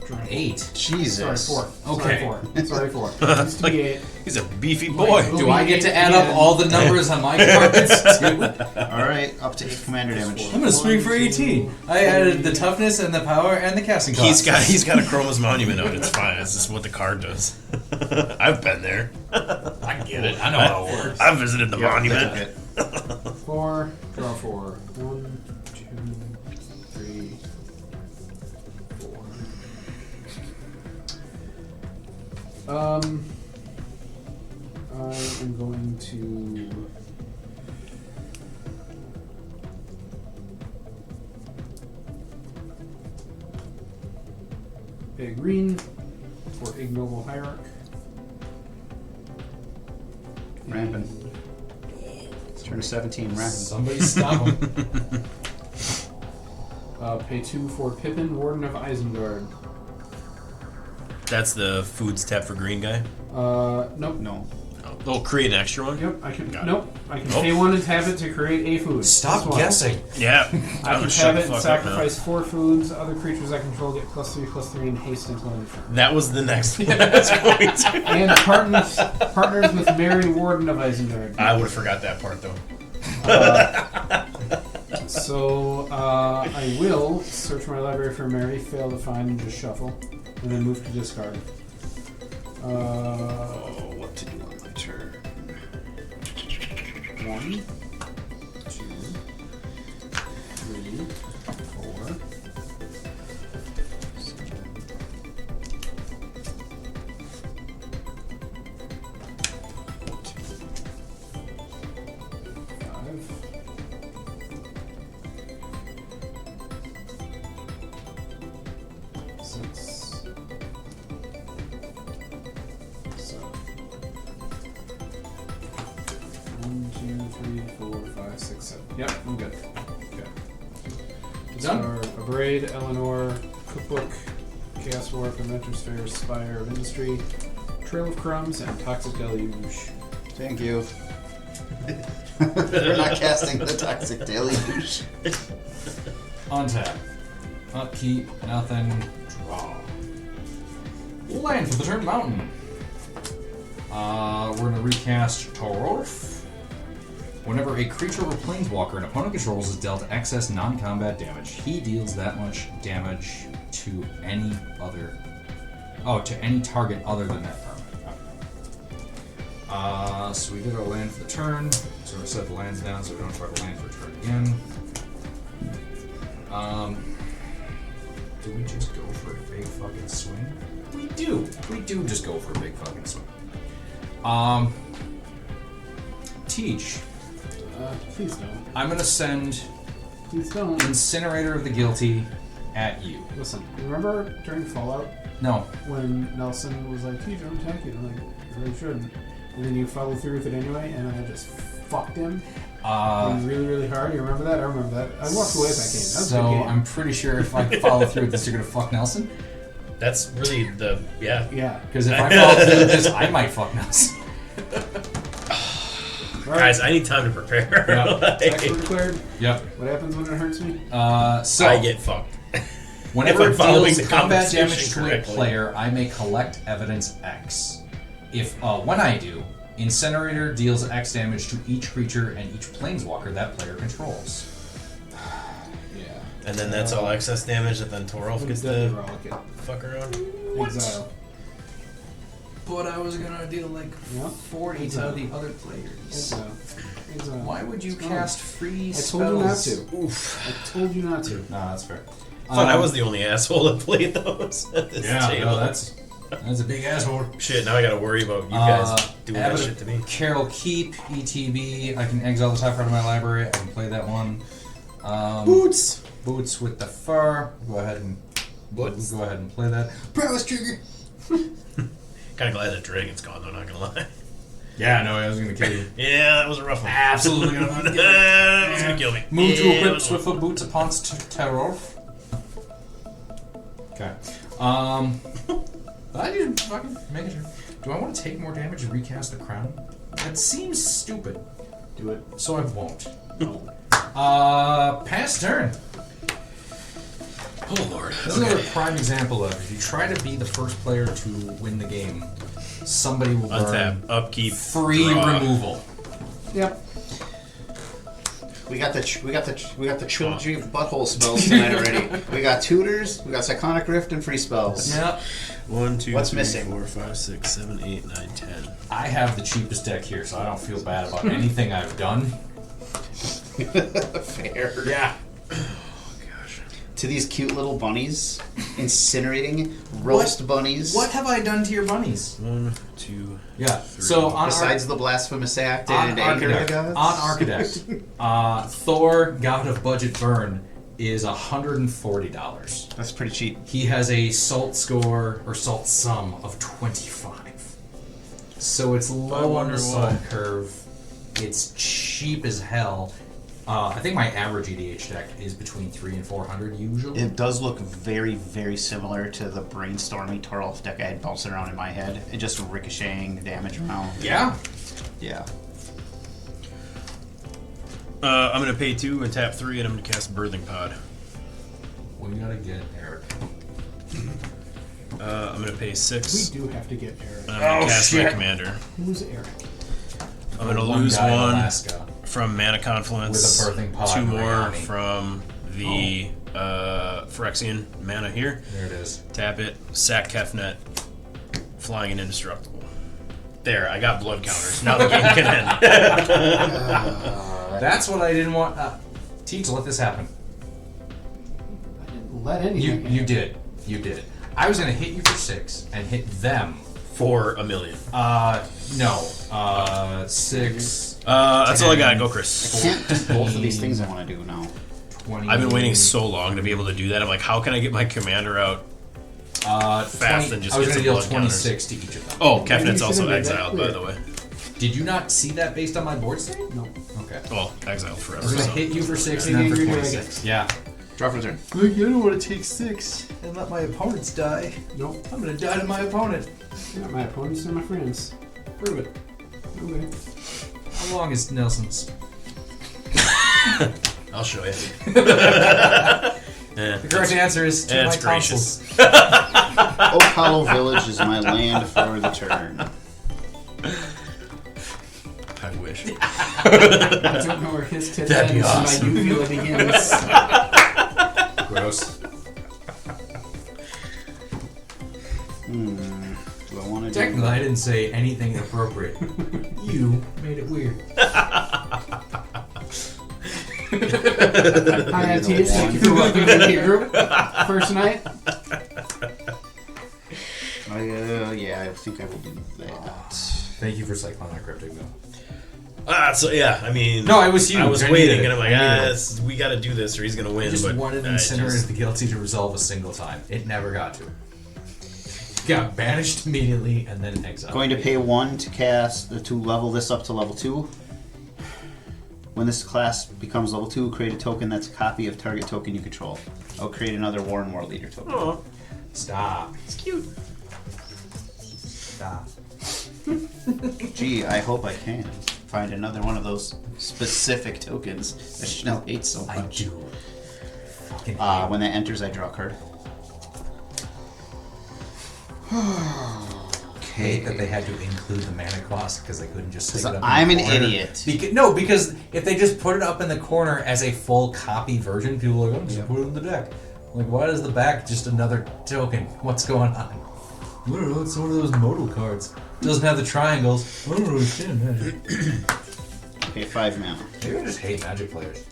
Speaker 5: Drawing
Speaker 2: 8.
Speaker 4: Jesus.
Speaker 5: Sorry, 4.
Speaker 2: Okay.
Speaker 5: Sorry, 4. Used to be 8.
Speaker 3: He's a beefy boy.
Speaker 5: Like,
Speaker 2: Do I get to add up all the numbers on my cards too?
Speaker 4: Alright, up to 8 commander damage.
Speaker 2: I'm gonna swing for 18. I added the toughness and the power and the casting cost.
Speaker 3: He's got a Chroma's Monument out. It's fine. It's just what the card does. I've been there.
Speaker 2: I get it. I know how it works.
Speaker 3: I've visited the
Speaker 4: Yep,
Speaker 3: monument.
Speaker 4: take it.
Speaker 5: 4. Draw 4. 1, 2, 3, 4. I am going to pay green for Ignoble Hierarch.
Speaker 4: Ramping. Turn 17, ramping.
Speaker 2: Somebody stop him.
Speaker 5: Pay 2 for Pippin, Warden of Isengard.
Speaker 3: That's the foods tab for green guy.
Speaker 5: Nope.
Speaker 4: No.
Speaker 3: Oh, create an extra one?
Speaker 5: Yep, I can.
Speaker 3: Got it.
Speaker 5: Nope, I can
Speaker 3: Nope.
Speaker 5: pay 1 and tap it to create a food.
Speaker 2: Stop
Speaker 5: That's one.
Speaker 2: guessing.
Speaker 3: Yeah.
Speaker 5: I
Speaker 3: I'm
Speaker 5: can
Speaker 3: shut
Speaker 5: tap
Speaker 3: the
Speaker 5: it and
Speaker 3: fuck up now.
Speaker 5: sacrifice 4 foods. Other creatures I control get +3/+3 and haste until end of turn.
Speaker 3: That was the next one I was going to.
Speaker 5: And partners with Mary, Warden of Isengard.
Speaker 3: I would have forgot that part though.
Speaker 5: So I will search my library for Mary, fail to find, and just shuffle, and then move to discard.
Speaker 4: Oh, what to do on my turn?
Speaker 5: 1, 2, 3, 4. 6, 7. 1, 2, 3, 4, 5, 6, 7. Yep, I'm good. Okay. Star, a Braid, Eleanor, Cookbook, Chaos Dwarf, Adventurous Fair, Spire of Industry, Trail of Crumbs, and Toxic Deluge.
Speaker 4: Thank you. We're not casting the Toxic Deluge.
Speaker 2: Untap. Upkeep. Nothing. Draw. Land for the turn. Mountain. We're going to recast Torulf. Whenever a creature or planeswalker an opponent controls is dealt excess non-combat damage, he deals that much damage to any other... Oh, to any target other than that permanent. So we did our land for the turn. So we set the lands down so we don't try to land for a turn again. Do we just go for a big fucking swing? We do. We do just go for a big fucking swing. Teach.
Speaker 5: Please don't.
Speaker 2: I'm gonna send
Speaker 5: Please don't.
Speaker 2: Incinerator of the Guilty at you.
Speaker 5: Listen, remember during Fallout
Speaker 2: No.
Speaker 5: when Nelson was like, "Teach, don't attack you." I'm like, "You really shouldn't." And then you followed through with it anyway, and I just fucked him. Really, really hard. You remember that? I remember that. I walked away with that game. That was a
Speaker 2: So
Speaker 5: good game.
Speaker 2: I'm pretty sure if I follow through with this, you're gonna fuck Nelson.
Speaker 3: That's really the
Speaker 5: Yeah.
Speaker 2: Because if I follow through with this, I might fuck Nelson.
Speaker 5: All right.
Speaker 3: Guys, I need time to prepare.
Speaker 2: Yeah.
Speaker 5: Attacks were declared.
Speaker 2: Yep.
Speaker 5: What happens when it hurts me?
Speaker 2: So
Speaker 3: I get fucked.
Speaker 2: whenever
Speaker 3: if I'm
Speaker 2: it
Speaker 3: following
Speaker 2: deals
Speaker 3: the
Speaker 2: combat damage
Speaker 3: conversation
Speaker 2: to a
Speaker 3: correctly.
Speaker 2: player, I may collect evidence X. If when I do, Incinerator deals X damage to each creature and each planeswalker that player controls.
Speaker 5: Yeah.
Speaker 3: And then that's all excess damage that then Torulf gets
Speaker 5: Deadly
Speaker 3: to
Speaker 5: Rocket.
Speaker 3: fuck around.
Speaker 5: Exile.
Speaker 2: But I was gonna deal like
Speaker 5: Yep.
Speaker 2: 40
Speaker 5: Exile.
Speaker 2: to the other players.
Speaker 5: Exile. Exile.
Speaker 2: Why would you
Speaker 5: It's gone.
Speaker 2: cast free
Speaker 5: I
Speaker 2: spells?
Speaker 5: told you not to.
Speaker 3: Oof.
Speaker 5: I told you not to.
Speaker 2: No, that's fair.
Speaker 3: Thought I was the only asshole that played those at this table.
Speaker 2: that's a big asshole.
Speaker 3: Shit, now I gotta worry about you guys doing that
Speaker 2: Abbot
Speaker 3: shit to me.
Speaker 2: Carol Keep, ETB. I can exile the top card of my library. I can play that one.
Speaker 3: Boots!
Speaker 2: Boots with the fur. Go ahead and play that. Prowess trigger.
Speaker 3: Kinda glad that dragon's gone though, not gonna lie.
Speaker 2: Yeah, no, I was gonna kill you.
Speaker 3: Yeah, that was a rough one.
Speaker 2: Absolutely gonna kill you.
Speaker 3: That was gonna kill me.
Speaker 2: Move to
Speaker 3: Yeah,
Speaker 2: equip
Speaker 3: that was
Speaker 2: Swiftfoot Boots upon Torulf. Okay. I just fucking making sure. Do I want to take more damage and recast the crown? That seems stupid.
Speaker 5: Do it.
Speaker 2: So I won't.
Speaker 5: No.
Speaker 2: Pass turn.
Speaker 3: Oh lord.
Speaker 2: This is another prime example of if you try to be the first player to win the game, somebody will burn
Speaker 3: Untap, upkeep,
Speaker 2: free
Speaker 3: draw.
Speaker 2: removal.
Speaker 5: Yep.
Speaker 4: We got the trilogy of butthole spells tonight already. We got tutors, we got Psychonic Rift, and free spells.
Speaker 2: Yep.
Speaker 3: 1, 2,
Speaker 4: What's
Speaker 3: 3,
Speaker 4: missing?
Speaker 3: 4, 5, 6, 7, 8, 9, 10.
Speaker 2: I have the cheapest deck here, so I don't feel bad about anything I've done.
Speaker 4: Fair.
Speaker 2: Yeah.
Speaker 4: To these cute little bunnies, incinerating roast bunnies.
Speaker 2: What have I done to your bunnies?
Speaker 3: 1, 2,
Speaker 2: Yeah.
Speaker 3: 3.
Speaker 2: So on
Speaker 4: Besides the blasphemous act
Speaker 2: on
Speaker 4: and anger to the
Speaker 2: Architect,
Speaker 4: gods?
Speaker 2: Thor, God of Budget Burn, is $140.
Speaker 4: That's pretty cheap.
Speaker 2: He has a salt score or salt sum of 25. So it's low on
Speaker 3: wonder
Speaker 2: the salt
Speaker 3: why.
Speaker 2: curve. It's cheap as hell. I think my average EDH deck is between 300 and 400 usually.
Speaker 4: It does look very, very similar to the brainstormy Torulf deck I had bouncing around in my head. It just ricocheting the damage around.
Speaker 2: Yeah.
Speaker 4: Yeah.
Speaker 3: I'm gonna pay 2 and tap 3, and I'm gonna cast Birthing Pod.
Speaker 2: We gotta get Eric.
Speaker 3: I'm gonna pay
Speaker 5: We
Speaker 3: 6,
Speaker 5: do have to get Eric.
Speaker 3: and I'm gonna cast my
Speaker 2: shit.
Speaker 3: commander.
Speaker 5: Who's Eric?
Speaker 3: I'm gonna
Speaker 2: One
Speaker 3: lose
Speaker 2: guy in
Speaker 3: 1
Speaker 2: Alaska.
Speaker 3: from Mana Confluence,
Speaker 2: With a Birthing Pod
Speaker 3: 2
Speaker 2: and
Speaker 3: more
Speaker 2: Rayami.
Speaker 3: from the Phyrexian mana here.
Speaker 2: There it is.
Speaker 3: Tap it, sack Kefnet, flying and indestructible. There, I got blood counters. Now the game can end.
Speaker 2: That's what I didn't want. Teach, let this happen.
Speaker 5: I didn't let anything.
Speaker 2: You did. You did. I was gonna hit you for 6 and hit them.
Speaker 3: For $1 million.
Speaker 2: No. 6.
Speaker 3: That's all I got.
Speaker 2: 10,
Speaker 3: Go, Chris.
Speaker 4: I can't do both of these things I want to do now.
Speaker 2: 20.
Speaker 3: I've been waiting so long to be able to do that. I'm like, how can I get my commander out? Fast and just
Speaker 2: I was
Speaker 3: get
Speaker 2: gonna
Speaker 3: some
Speaker 2: deal
Speaker 3: blood
Speaker 2: 26 to each of them.
Speaker 3: Oh,
Speaker 5: Maybe you
Speaker 3: Kefnet's also
Speaker 5: should've made that
Speaker 3: exiled, by
Speaker 5: clear.
Speaker 3: the way.
Speaker 2: Did you not see that based on my board state?
Speaker 5: No.
Speaker 2: Okay.
Speaker 3: Well, exiled
Speaker 2: I
Speaker 3: forever.
Speaker 2: was gonna
Speaker 3: So.
Speaker 2: hit you for 6
Speaker 5: Maybe
Speaker 2: and then for
Speaker 5: you're doing
Speaker 2: 26. Yeah.
Speaker 4: Draw for a turn.
Speaker 6: Like, I don't want to take 6 and let my opponents die.
Speaker 5: Nope.
Speaker 6: I'm gonna die to my opponent.
Speaker 5: Not my opponents, they're my friends.
Speaker 6: Prove it.
Speaker 5: Okay.
Speaker 2: How long is Nelson's?
Speaker 3: I'll show you.
Speaker 2: The correct answer is to my
Speaker 3: That's gracious.
Speaker 2: tonsils.
Speaker 4: Oak Hollow Village is my land for the turn.
Speaker 3: I wish.
Speaker 5: I don't know where his tit
Speaker 3: That'd be
Speaker 5: ends and
Speaker 3: awesome.
Speaker 5: my uvula begins.
Speaker 2: Gross.
Speaker 4: Do I want to
Speaker 2: Technically, I didn't say anything inappropriate. You made it weird.
Speaker 5: Hi, I'm T. Thank you for welcoming me to your group. First night.
Speaker 4: Yeah, I think I will do that.
Speaker 2: Thank you for Cyclonic Cryptic, though.
Speaker 3: So yeah, I mean...
Speaker 2: No, it was you.
Speaker 3: I was
Speaker 2: I
Speaker 3: waiting,
Speaker 2: needed
Speaker 3: and I'm
Speaker 2: it. I
Speaker 3: like,
Speaker 2: needed it.
Speaker 3: we gotta do this or he's gonna win.
Speaker 2: I just
Speaker 3: but
Speaker 2: wanted
Speaker 3: I
Speaker 2: Incinerate
Speaker 3: just-
Speaker 2: the Guilty to resolve a single time. It never got to. Got banished immediately and then exiled.
Speaker 4: Going to pay 1 to cast to level this up to level 2. When this class becomes level 2, create a token that's a copy of target token you control. I'll create another War and War Leader token.
Speaker 3: Oh,
Speaker 2: Stop.
Speaker 3: it's cute.
Speaker 2: Stop.
Speaker 4: Gee, I hope I can find another one of those specific tokens that Chanel hates so
Speaker 2: I
Speaker 4: much.
Speaker 2: do. Fucking
Speaker 4: When that enters, I draw a card.
Speaker 2: hate that they had to include the mana cost because they couldn't just stick it up.
Speaker 4: I'm
Speaker 2: in
Speaker 4: an
Speaker 2: the corner.
Speaker 4: idiot.
Speaker 2: Because if they just put it up in the corner as a full copy version, people are like, oh, just put it in the deck. Like, why is the back just another token? What's going on? I don't know, it's one of those modal cards. It doesn't have the triangles. I don't understand Magic.
Speaker 4: Okay, 5 mana.
Speaker 2: Maybe I just hate Magic players.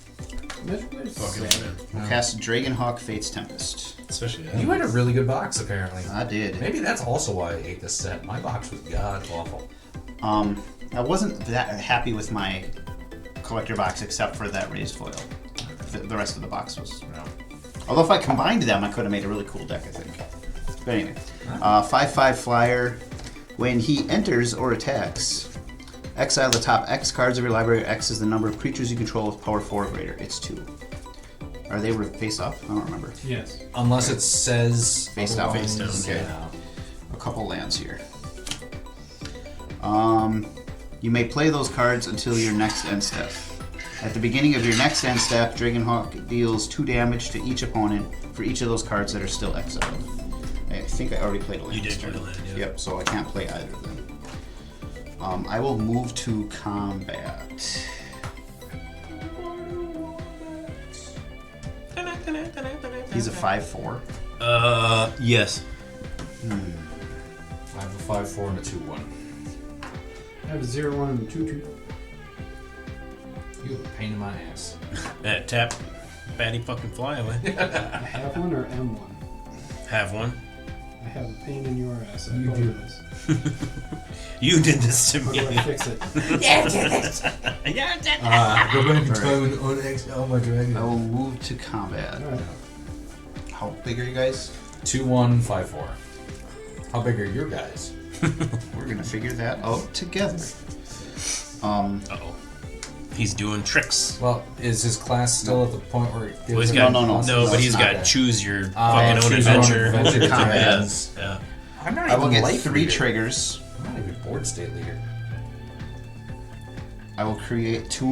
Speaker 3: Fucking
Speaker 4: Cast Dragonhawk Fate's Tempest.
Speaker 3: especially
Speaker 2: You had a really good box, apparently.
Speaker 4: I did.
Speaker 2: Maybe that's also why I hate this set. My box was god awful.
Speaker 4: I wasn't that happy with my collector box except for that raised foil. The rest of the box was. Although if I combined them, I could have made a really cool deck, I think. But anyway, 5/5 flyer. When he enters or attacks, exile the top X cards of your library. X is the number of creatures you control with power 4 or greater. It's 2. Are they face up? I don't remember.
Speaker 5: Yes.
Speaker 2: Unless it says
Speaker 4: Face down.
Speaker 2: otherwise,
Speaker 3: Face down,
Speaker 4: okay.
Speaker 2: yeah.
Speaker 4: A couple lands here. You may play those cards until your next end step. At the beginning of your next end step, Dragonhawk deals 2 damage to each opponent for each of those cards that are still exiled. I think I already played a land.
Speaker 3: You did
Speaker 4: this turn.
Speaker 3: play a land, yeah.
Speaker 4: Yep, so I can't play either of them. I will move to combat. He's a 5/4.
Speaker 3: Yes.
Speaker 2: I have a 5/4 and a 2/1.
Speaker 5: I have a 0/1 and a 2/2.
Speaker 2: You have a pain in my ass.
Speaker 3: Tap. Batty fucking fly away.
Speaker 5: I have one or M1.
Speaker 3: Have one.
Speaker 5: I have a pain in your ass. I
Speaker 2: You do.
Speaker 5: this.
Speaker 3: You did this to
Speaker 5: How
Speaker 3: me.
Speaker 5: do I fix it?
Speaker 3: Yeah,
Speaker 2: Go back in time and unexile my dragon.
Speaker 4: I will move to combat.
Speaker 5: Alright.
Speaker 4: How big are you guys?
Speaker 2: 2/1, 5/4. How big are your guys?
Speaker 4: We're gonna figure that out together.
Speaker 3: Uh-oh. He's doing tricks.
Speaker 2: Well, is his class still at the point where it gives
Speaker 3: Well, he's
Speaker 2: him
Speaker 3: got
Speaker 4: No,
Speaker 2: pluses?
Speaker 3: but he's
Speaker 4: not
Speaker 3: got
Speaker 4: that.
Speaker 3: choose your
Speaker 2: Ah,
Speaker 3: fucking own
Speaker 2: choose your own
Speaker 3: adventure.
Speaker 2: adventure.
Speaker 4: Combat.
Speaker 3: Yeah.
Speaker 2: I'm not
Speaker 4: I will
Speaker 2: even
Speaker 4: get
Speaker 2: life
Speaker 4: 3
Speaker 2: leader.
Speaker 4: triggers.
Speaker 2: I'm not even board state leader.
Speaker 4: I will create 2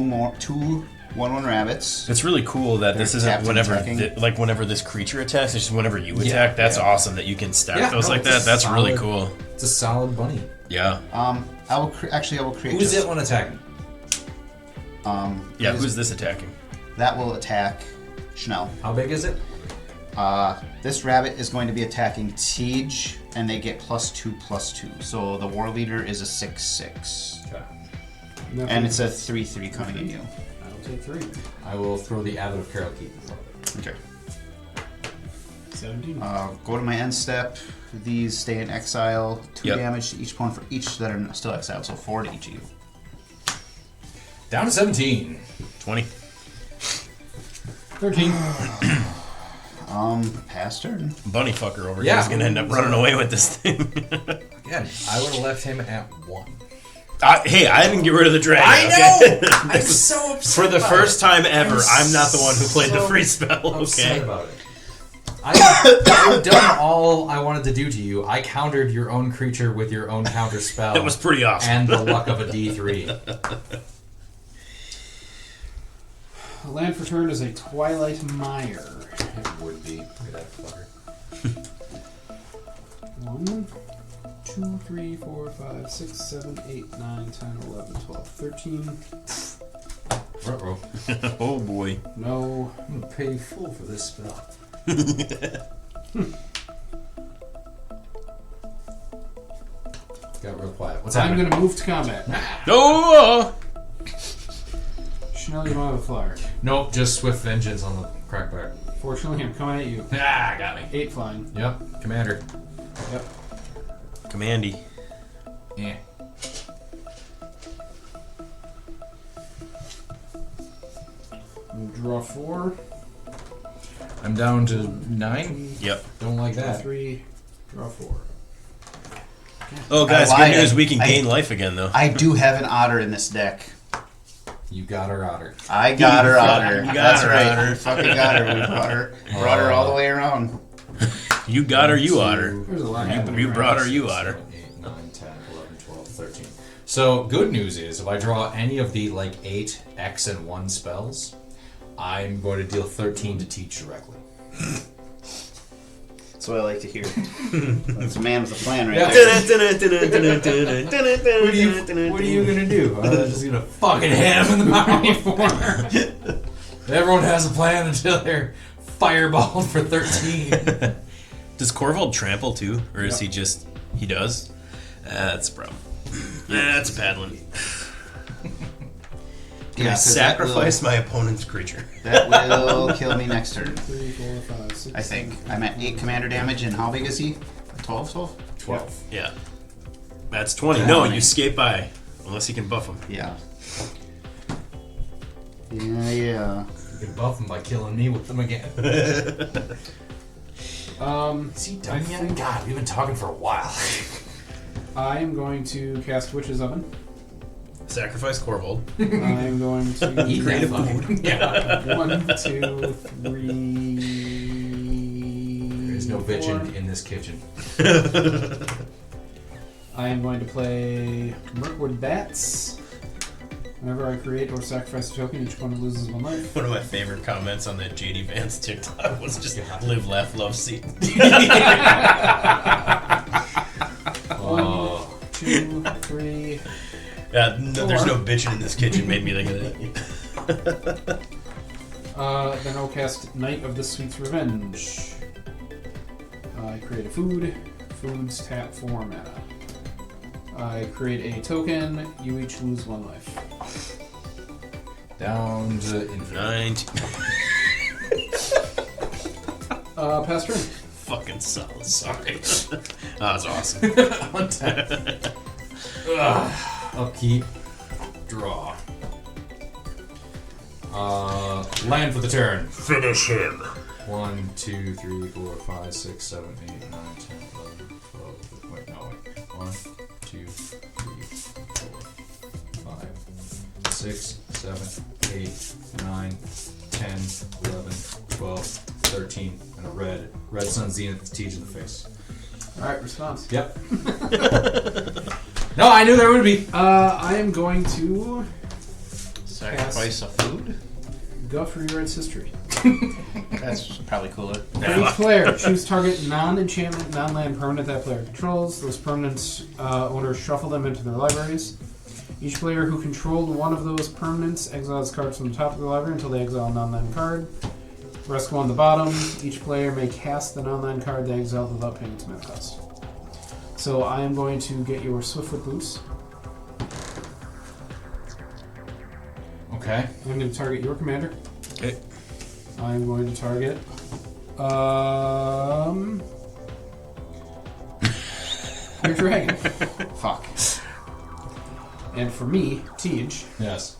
Speaker 4: 1/1 rabbits.
Speaker 3: It's really cool that this
Speaker 4: They're
Speaker 3: isn't
Speaker 4: tapped and
Speaker 3: whenever,
Speaker 4: attacking.
Speaker 3: whenever this creature attacks. It's just whenever you
Speaker 2: Yeah,
Speaker 3: attack. That's
Speaker 2: yeah.
Speaker 3: awesome that you can stack
Speaker 2: Yeah,
Speaker 3: those
Speaker 2: no,
Speaker 3: like
Speaker 2: it's
Speaker 3: that. That's really
Speaker 2: solid.
Speaker 3: cool.
Speaker 2: It's a solid bunny.
Speaker 3: Yeah.
Speaker 4: I will create.
Speaker 2: Who's
Speaker 4: just,
Speaker 2: it when attacking?
Speaker 3: Yeah. Who's this attacking?
Speaker 4: That will attack Schnell.
Speaker 2: How big is it?
Speaker 4: This rabbit is going to be attacking Tej, and they get +2/+2. So the war leader is a 6/6,
Speaker 5: Nothing.
Speaker 4: and it's a 3/3 coming in you.
Speaker 5: I'll take 3.
Speaker 2: I will throw the Abbot of Carol Keep in front of it.
Speaker 4: Okay.
Speaker 5: 17.
Speaker 4: Go to my end step. These stay in exile. 2
Speaker 3: Yep.
Speaker 4: damage to each opponent for each that are still exiled. So 4 to each of you.
Speaker 2: Down to 17.
Speaker 3: 20.
Speaker 5: 13.
Speaker 4: Pass turn.
Speaker 3: Bunny fucker over
Speaker 2: Yeah.
Speaker 3: here is gonna end up running away with this thing.
Speaker 2: Again, I would have left him at 1.
Speaker 3: Hey, I didn't get rid of the dragon.
Speaker 2: I
Speaker 3: okay?
Speaker 2: know! I'm so upset
Speaker 3: For the
Speaker 2: about
Speaker 3: first
Speaker 2: it.
Speaker 3: time ever, I'm not the one who played the
Speaker 2: so
Speaker 3: free spell,
Speaker 2: upset
Speaker 3: okay?
Speaker 2: about it. I've done all I wanted to do to you. I countered your own creature with your own counter spell.
Speaker 3: That was pretty awesome.
Speaker 2: And the luck of a D3.
Speaker 5: The land for turn is a Twilight Mire.
Speaker 2: It would be. Look at that fucker.
Speaker 5: 1, 2, 3, 4, 5, 6, 7, 8, 9, 10, 11, 12, 13.
Speaker 2: Ruh-roh.
Speaker 3: Oh boy.
Speaker 5: No.
Speaker 2: I'm gonna pay full for this spell. Got real quiet. What's
Speaker 5: I'm
Speaker 2: happening?
Speaker 5: going to move to combat.
Speaker 3: No!
Speaker 5: Chanel, you don't have a flyer.
Speaker 2: Nope, just Swift Vengeance on the crackback.
Speaker 5: Fortunately, I'm coming at you.
Speaker 2: Ah, got me.
Speaker 5: 8 flying.
Speaker 2: Yep, Commander.
Speaker 5: Yep.
Speaker 3: Commandy.
Speaker 2: Yeah.
Speaker 5: Draw 4.
Speaker 2: I'm down to 9.
Speaker 3: Yep.
Speaker 2: Don't like
Speaker 5: Draw
Speaker 2: that.
Speaker 5: 3. Draw 4.
Speaker 3: Oh, guys,
Speaker 4: I
Speaker 3: good
Speaker 4: lied.
Speaker 3: news. We can
Speaker 4: I-
Speaker 3: gain life again, though.
Speaker 4: I do have an otter in this deck.
Speaker 2: You got her otter.
Speaker 4: I got her
Speaker 3: fucking
Speaker 4: otter.
Speaker 3: got
Speaker 4: That's
Speaker 3: her
Speaker 4: right.
Speaker 3: otter.
Speaker 4: I fucking got her. We brought her all the way around.
Speaker 3: You got her, you otter.
Speaker 5: There's a lot happening.
Speaker 3: You
Speaker 5: right
Speaker 3: brought
Speaker 5: now.
Speaker 3: her, you otter.
Speaker 2: 8, 9, 10, 11, 12, 13. So, good news is, if I draw any of the, 8 X and 1 spells, I'm going to deal 13 to teach directly.
Speaker 4: That's what I like to hear. That's a man with a plan right
Speaker 2: Yeah.
Speaker 4: there.
Speaker 2: What are you going to do? I'm just going to fucking hit him in the mouth. Everyone has a plan until they're fireballed for 13.
Speaker 3: Does Korvold trample too? Or is he just... He does? That's a problem. That's a bad one.
Speaker 4: Yeah, 'cause
Speaker 3: Sacrifice my opponent's creature.
Speaker 4: That will kill me next turn.
Speaker 5: 3, 4, 5, 6.
Speaker 4: I think. I'm at 8 commander damage, and how big is he? 12?
Speaker 2: 12.
Speaker 3: Yeah. That's 20. No, you skate by. Unless you can buff him.
Speaker 4: Yeah. Yeah.
Speaker 2: You can buff him by killing me with them again. Is he done yet? God, we've been talking for a while.
Speaker 5: I am going to cast Witch's Oven.
Speaker 3: Sacrifice Korvold.
Speaker 5: I am going to
Speaker 2: Eat that food. Yeah.
Speaker 5: 1, 2, 3.
Speaker 2: There's no
Speaker 5: 4.
Speaker 2: bitching in this kitchen.
Speaker 5: I am going to play Mirkwood Bats. Whenever I create or sacrifice a token, each opponent loses 1 life.
Speaker 3: One of my favorite comments on that JD Vance TikTok was just live, laugh, love, see.
Speaker 5: 1, 2, 3.
Speaker 3: There's no bitching in this kitchen made me think of that.
Speaker 5: Then I'll cast Knight of the Sweet's Revenge. I create a food. Foods tap 4 mana. I create a token. You each lose 1 life.
Speaker 2: Down to infinite.
Speaker 3: 9.
Speaker 5: Pass turn.
Speaker 3: Fucking solid. Sorry. That was awesome.
Speaker 2: Untap. Upkeep. Draw. Land for the turn.
Speaker 3: Finish him.
Speaker 2: 1, 2, 3, 4, 5, 6, 7, 8, 9, 10, 11, 12. Wait, no, wait. 1, 2, 3, 4, 5, 6, 7, 8, 9, 10, 11, 12, 13, and a red. Red Sun Zenith to teach in the face.
Speaker 5: Alright, response.
Speaker 2: Yep. No, I knew there would be.
Speaker 5: I am going to
Speaker 4: Sacrifice a food?
Speaker 5: go for your Red's history.
Speaker 4: That's probably cooler.
Speaker 5: For each player, choose target non-enchantment, non-land permanent that player controls. Those permanents owners shuffle them into their libraries. Each player who controlled one of those permanents exiles cards from the top of the library until they exile a non-land card. The rest go on the bottom. Each player may cast the non-land card they exiled without paying its mana cost. So I am going to get your Swiftfoot Boots.
Speaker 2: Okay.
Speaker 5: I'm going to target your commander.
Speaker 3: Okay.
Speaker 5: I'm going to target your dragon.
Speaker 4: Fuck.
Speaker 5: And for me, Tej,
Speaker 2: Yes.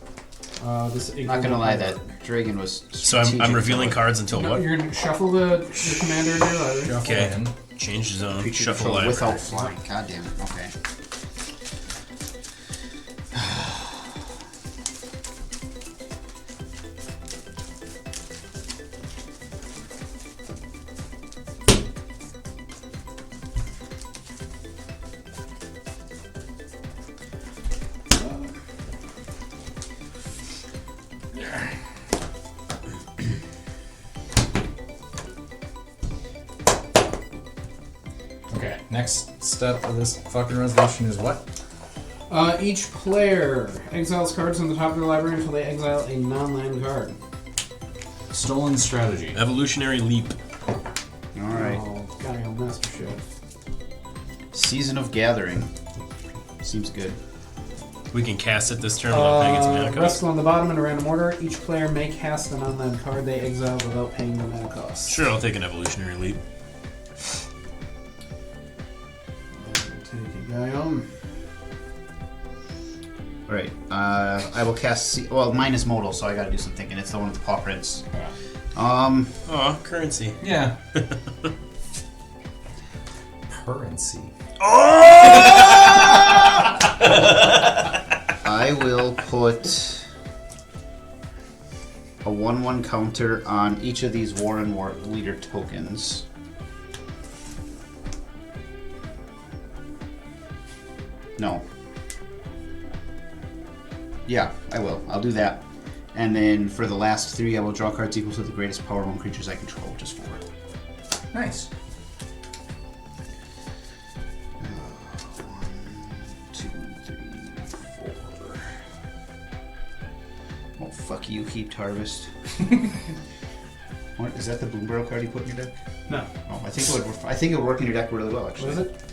Speaker 5: this.
Speaker 4: Not gonna lie, that dragon was.
Speaker 3: So I'm
Speaker 4: strategic.
Speaker 3: revealing cards until
Speaker 5: No,
Speaker 3: what?
Speaker 5: you're going to shuffle the commander into your library.
Speaker 3: Okay.
Speaker 2: And
Speaker 3: Change zone.
Speaker 4: Creature
Speaker 3: Shuffle
Speaker 4: control
Speaker 3: library.
Speaker 4: without flying. God damn it. Okay.
Speaker 2: next step of this fucking resolution is what?
Speaker 5: Each player exiles cards on the top of their library until they exile a non-land card.
Speaker 2: Stolen strategy.
Speaker 3: Evolutionary leap.
Speaker 4: Alright.
Speaker 5: Oh, gotta go master shit.
Speaker 4: Season of Gathering. Seems good.
Speaker 3: We can cast it this turn without paying its mana cost.
Speaker 5: Wrestle on the bottom in a random order. Each player may cast a non-land card they exile without paying the mana cost.
Speaker 3: Sure, I'll take an evolutionary leap.
Speaker 5: Take it, Guillaume.
Speaker 4: Alright. I will cast... Well, mine is modal, so I gotta do some thinking. It's the one with the paw prints.
Speaker 3: Oh, currency.
Speaker 2: Yeah. Currency.
Speaker 4: I will put a 1/1 counter on each of these Warren War Leader tokens. No. Yeah, I will. I'll do that. And then for the last 3, I will draw cards equal to the greatest power among creatures I control, just 4.
Speaker 2: Nice.
Speaker 4: 1, 2, 3, 4. Oh, fuck you, Heaped Harvest. What, is that the Boombarrow card you put in your deck?
Speaker 5: No.
Speaker 4: Oh, I think it would work in your deck really well, actually.
Speaker 5: What is it?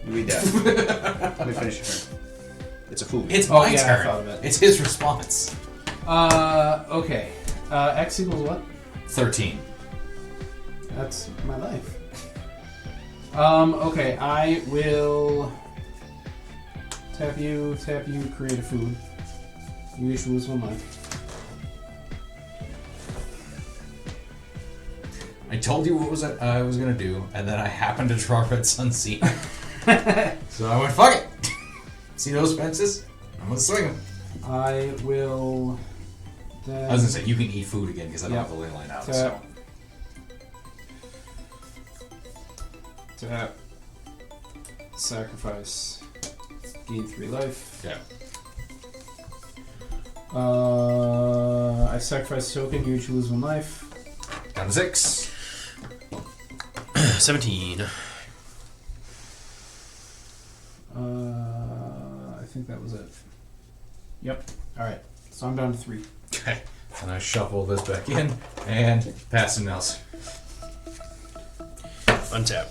Speaker 4: You read that. Let me finish your turn. It's a food.
Speaker 2: It's
Speaker 5: Oh,
Speaker 2: my
Speaker 5: yeah, I
Speaker 2: turn.
Speaker 5: thought of it.
Speaker 2: It's his response.
Speaker 5: Okay. X equals what?
Speaker 2: 13.
Speaker 5: That's my life. Okay, I will tap you, create a food. You each lose 1 life.
Speaker 2: I told you what I was gonna do, and then I happened to draw Red Sunseed. So I went, fuck it! See those fences? I'm gonna swing them.
Speaker 5: I will then...
Speaker 2: I was gonna say, you can eat food again because I don't have the ley line out.
Speaker 5: Tap.
Speaker 2: So.
Speaker 5: Tap. Sacrifice. Gain 3 life.
Speaker 2: Yeah.
Speaker 5: I sacrifice token, you each lose 1 life.
Speaker 2: Down to 6.
Speaker 3: 17.
Speaker 5: I think that was it. Yep. Alright. So I'm down to 3.
Speaker 2: Okay. And I shuffle this back in and pass to Nelson.
Speaker 3: Untap.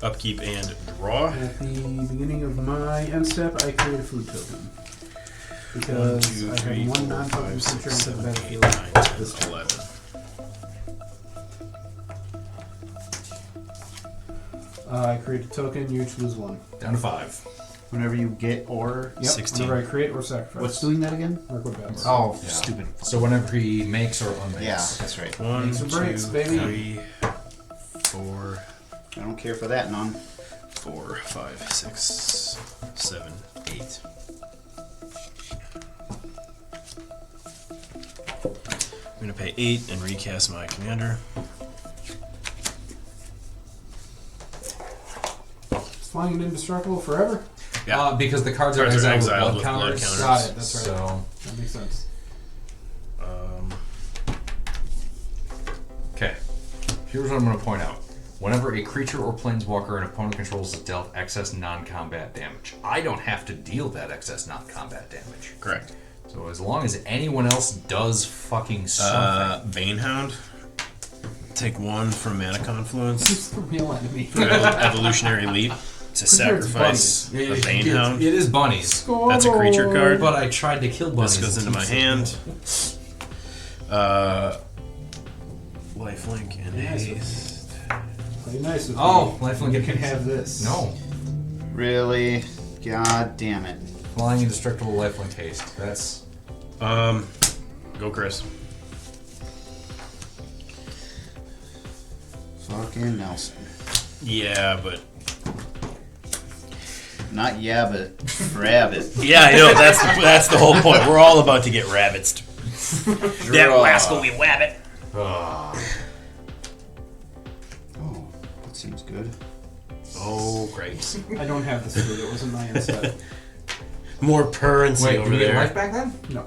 Speaker 3: Upkeep and draw.
Speaker 5: At the beginning of my end step, I create a food token. Because
Speaker 3: 1, 2,
Speaker 5: I
Speaker 3: 3,
Speaker 5: have 1
Speaker 3: 4,
Speaker 5: non-token
Speaker 3: 5, 6,
Speaker 5: creature on
Speaker 3: 7,
Speaker 5: the
Speaker 3: 8,
Speaker 5: battlefield.
Speaker 3: 9, 10, 11.
Speaker 5: I create a token, you each lose 1.
Speaker 2: Down to 5.
Speaker 4: Whenever you get or...
Speaker 5: Yep,
Speaker 3: 16.
Speaker 5: whenever I create or sacrifice.
Speaker 4: What's doing that again?
Speaker 5: Mark what balance.
Speaker 4: Oh,
Speaker 2: Yeah.
Speaker 4: stupid.
Speaker 2: So whenever he makes or unmakes.
Speaker 4: Yeah, that's right.
Speaker 3: 1,
Speaker 5: Makes or
Speaker 3: 2,
Speaker 5: breaks, baby.
Speaker 3: 3, 4,
Speaker 4: I don't care for that, none.
Speaker 3: 4, 5, 6, 7, 8. I'm gonna pay 8 and recast my commander.
Speaker 5: Flying and indestructible forever?
Speaker 3: Yeah.
Speaker 2: Because the cards are
Speaker 3: Cards are
Speaker 2: exiled
Speaker 3: exiled
Speaker 2: with
Speaker 3: with
Speaker 2: blood
Speaker 3: blood
Speaker 2: counters.
Speaker 3: counters.
Speaker 5: Got it, that's right.
Speaker 2: So,
Speaker 5: That makes sense.
Speaker 2: okay. Here's what I'm going to point out. Whenever a creature or planeswalker an opponent controls is dealt excess non-combat damage, I don't have to deal that excess non-combat damage.
Speaker 3: Correct.
Speaker 2: So as long as anyone else does fucking something.
Speaker 3: Banehound. Take 1 from Mana Confluence.
Speaker 5: Who's the real enemy?
Speaker 3: Evolutionary Leap to sacrifice a Banehound.
Speaker 2: It is bunnies.
Speaker 3: That's a creature card.
Speaker 2: But I tried to kill bunnies.
Speaker 3: This goes into my hand. Lifelink and
Speaker 5: Nice.
Speaker 3: haste.
Speaker 5: Play nice with
Speaker 2: Oh,
Speaker 5: me.
Speaker 2: lifelink
Speaker 5: You
Speaker 2: and
Speaker 5: can
Speaker 2: haste.
Speaker 5: have this.
Speaker 2: No.
Speaker 4: Really? God damn it.
Speaker 2: Flying indestructible lifelink haste. That's...
Speaker 3: Go Chris.
Speaker 4: Fucking Nelson.
Speaker 3: Yeah, but
Speaker 4: Not yeah, but rabbit.
Speaker 3: yeah, I know that's the whole point. We're all about to get rabbits. That rascal we wabbit.
Speaker 4: Oh, that seems good.
Speaker 3: Oh, great.
Speaker 5: I don't have this food. It wasn't my instead.
Speaker 3: More currency
Speaker 2: Wait,
Speaker 3: over
Speaker 2: do we get
Speaker 3: there.
Speaker 2: life back then?
Speaker 5: No.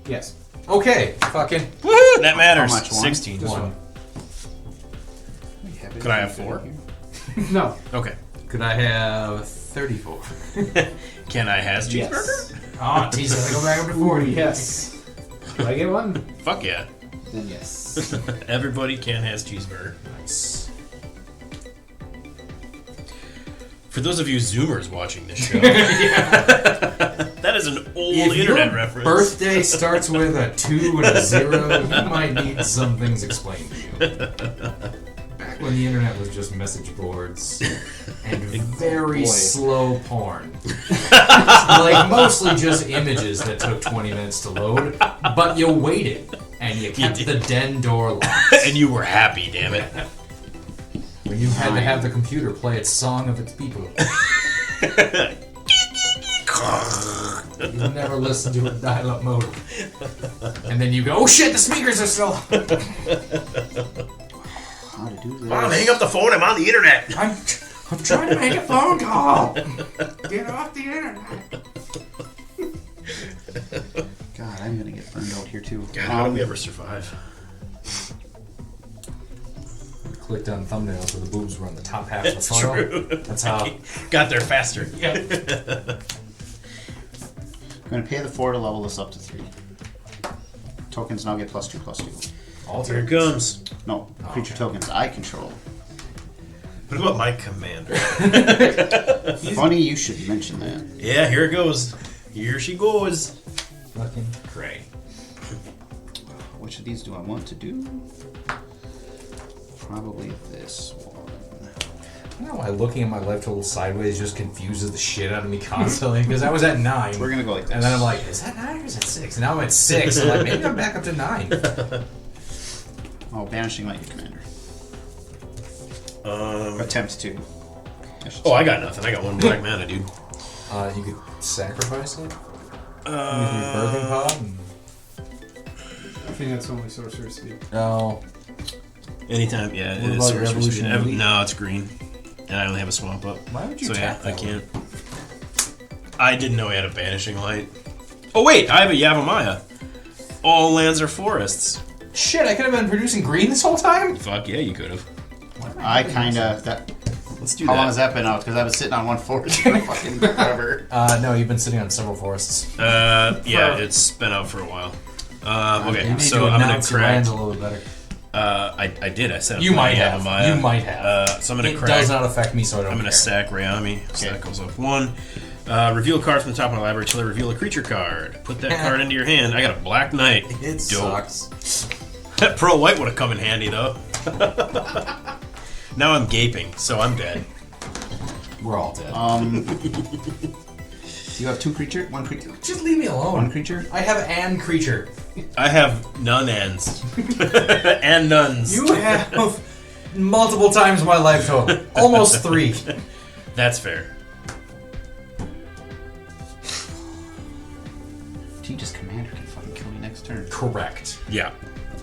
Speaker 5: Yes.
Speaker 2: Okay, fucking...
Speaker 3: Woohoo! That matters.
Speaker 4: How much, one?
Speaker 3: 16.
Speaker 5: Just
Speaker 2: One.
Speaker 5: one.
Speaker 4: We have
Speaker 3: Could I have 4?
Speaker 5: No.
Speaker 3: Okay.
Speaker 2: Could I have 34?
Speaker 3: Can I has cheeseburger?
Speaker 5: Yes.
Speaker 2: Oh, Jesus, I go back up to 40.
Speaker 5: Yes. Do I get one?
Speaker 3: Fuck yeah.
Speaker 5: Then yes.
Speaker 3: Everybody can has cheeseburger.
Speaker 2: Nice.
Speaker 3: For those of you Zoomers watching this show, that is an old internet reference.
Speaker 2: Birthday starts with a 2 and a 0. You might need some things explained to you. Back when the internet was just message boards and very slow porn. Like mostly just images that took 20 minutes to load, but you waited and you kept the den door locked.
Speaker 3: And you were happy, damn it.
Speaker 2: When you had to have the computer play its song of its people. You never listened to a dial-up modem. And then you go, oh shit, the speakers are still...
Speaker 4: How to do this?
Speaker 3: Mom, hang up the phone, I'm on the internet.
Speaker 2: I'm trying to make a phone call. Get off the internet.
Speaker 4: God, I'm gonna get burned out here too.
Speaker 3: God, how do we ever survive?
Speaker 2: Clicked on thumbnails so the boobs were on the top half of the
Speaker 3: That's
Speaker 2: photo.
Speaker 3: true.
Speaker 2: That's how.
Speaker 3: Got there faster.
Speaker 2: Yeah.
Speaker 4: I'm gonna pay the 4 to level this up to 3. Tokens now get +2/+2.
Speaker 3: Here it comes.
Speaker 4: No, creature tokens I control.
Speaker 3: What about my commander?
Speaker 4: Funny you should mention that.
Speaker 3: Yeah, here it goes. Here she goes.
Speaker 2: Fucking great.
Speaker 4: Which of these do I want to do? Probably this one.
Speaker 2: I don't know why looking at my life total sideways just confuses the shit out of me constantly, because I was at 9.
Speaker 4: We're gonna go like this.
Speaker 2: And then I'm like, is that 9 or is that 6? And now I'm at 6. I'm like, maybe I'm back up to 9.
Speaker 4: Oh, banishing light commander. Attempt to.
Speaker 3: Oh, I got nothing. I got 1 black mana, dude.
Speaker 2: You could sacrifice it? With your birthing pod?
Speaker 5: I think that's only sorcerer speed.
Speaker 2: No.
Speaker 3: Anytime, yeah.
Speaker 2: What
Speaker 3: It
Speaker 2: about
Speaker 3: is
Speaker 2: your
Speaker 3: sorcery speed.
Speaker 2: evolutionary leap?
Speaker 3: No, it's green. And I only have a swamp up.
Speaker 2: Why would you
Speaker 3: So yeah,
Speaker 2: tap
Speaker 3: I
Speaker 2: that
Speaker 3: can't. I didn't know he had a banishing light. Oh wait, I have a Yavimaya. All lands are forests.
Speaker 2: Shit, I could have been producing green this whole time?
Speaker 3: Fuck yeah, you could have.
Speaker 4: I kinda. That,
Speaker 3: Let's do
Speaker 4: how
Speaker 3: that.
Speaker 4: long has that been out? Because I was sitting on 1 forest for fucking forever.
Speaker 2: No, you've been sitting on several forests.
Speaker 3: Yeah, it's been out for a while.
Speaker 2: You
Speaker 3: Okay,
Speaker 2: need
Speaker 3: so
Speaker 2: to
Speaker 3: I'm gonna
Speaker 2: announce your
Speaker 3: crack.
Speaker 2: lands a little bit better.
Speaker 3: I did. I said
Speaker 2: You might have.
Speaker 3: Yavimaya.
Speaker 2: You might have.
Speaker 3: So I'm gonna
Speaker 2: It
Speaker 3: crack.
Speaker 2: does not affect me, so I don't
Speaker 3: I'm gonna
Speaker 2: care.
Speaker 3: sack Rayami. So that goes up 1. Reveal a card from the top of my library till I reveal a creature card. Put that card into your hand. I got a Black Knight.
Speaker 2: It
Speaker 3: Dope.
Speaker 2: sucks.
Speaker 3: That Pearl White would have come in handy though. Now I'm gaping, so I'm dead.
Speaker 2: We're all dead.
Speaker 4: You have 2 creature? 1 creature?
Speaker 2: Just leave me alone.
Speaker 4: 1 creature?
Speaker 2: I have an creature.
Speaker 3: I have none ends. And nuns.
Speaker 2: You have multiple times my life total. Almost 3.
Speaker 3: That's fair.
Speaker 4: Teach's commander can fucking kill me next turn.
Speaker 2: Correct.
Speaker 3: Yeah.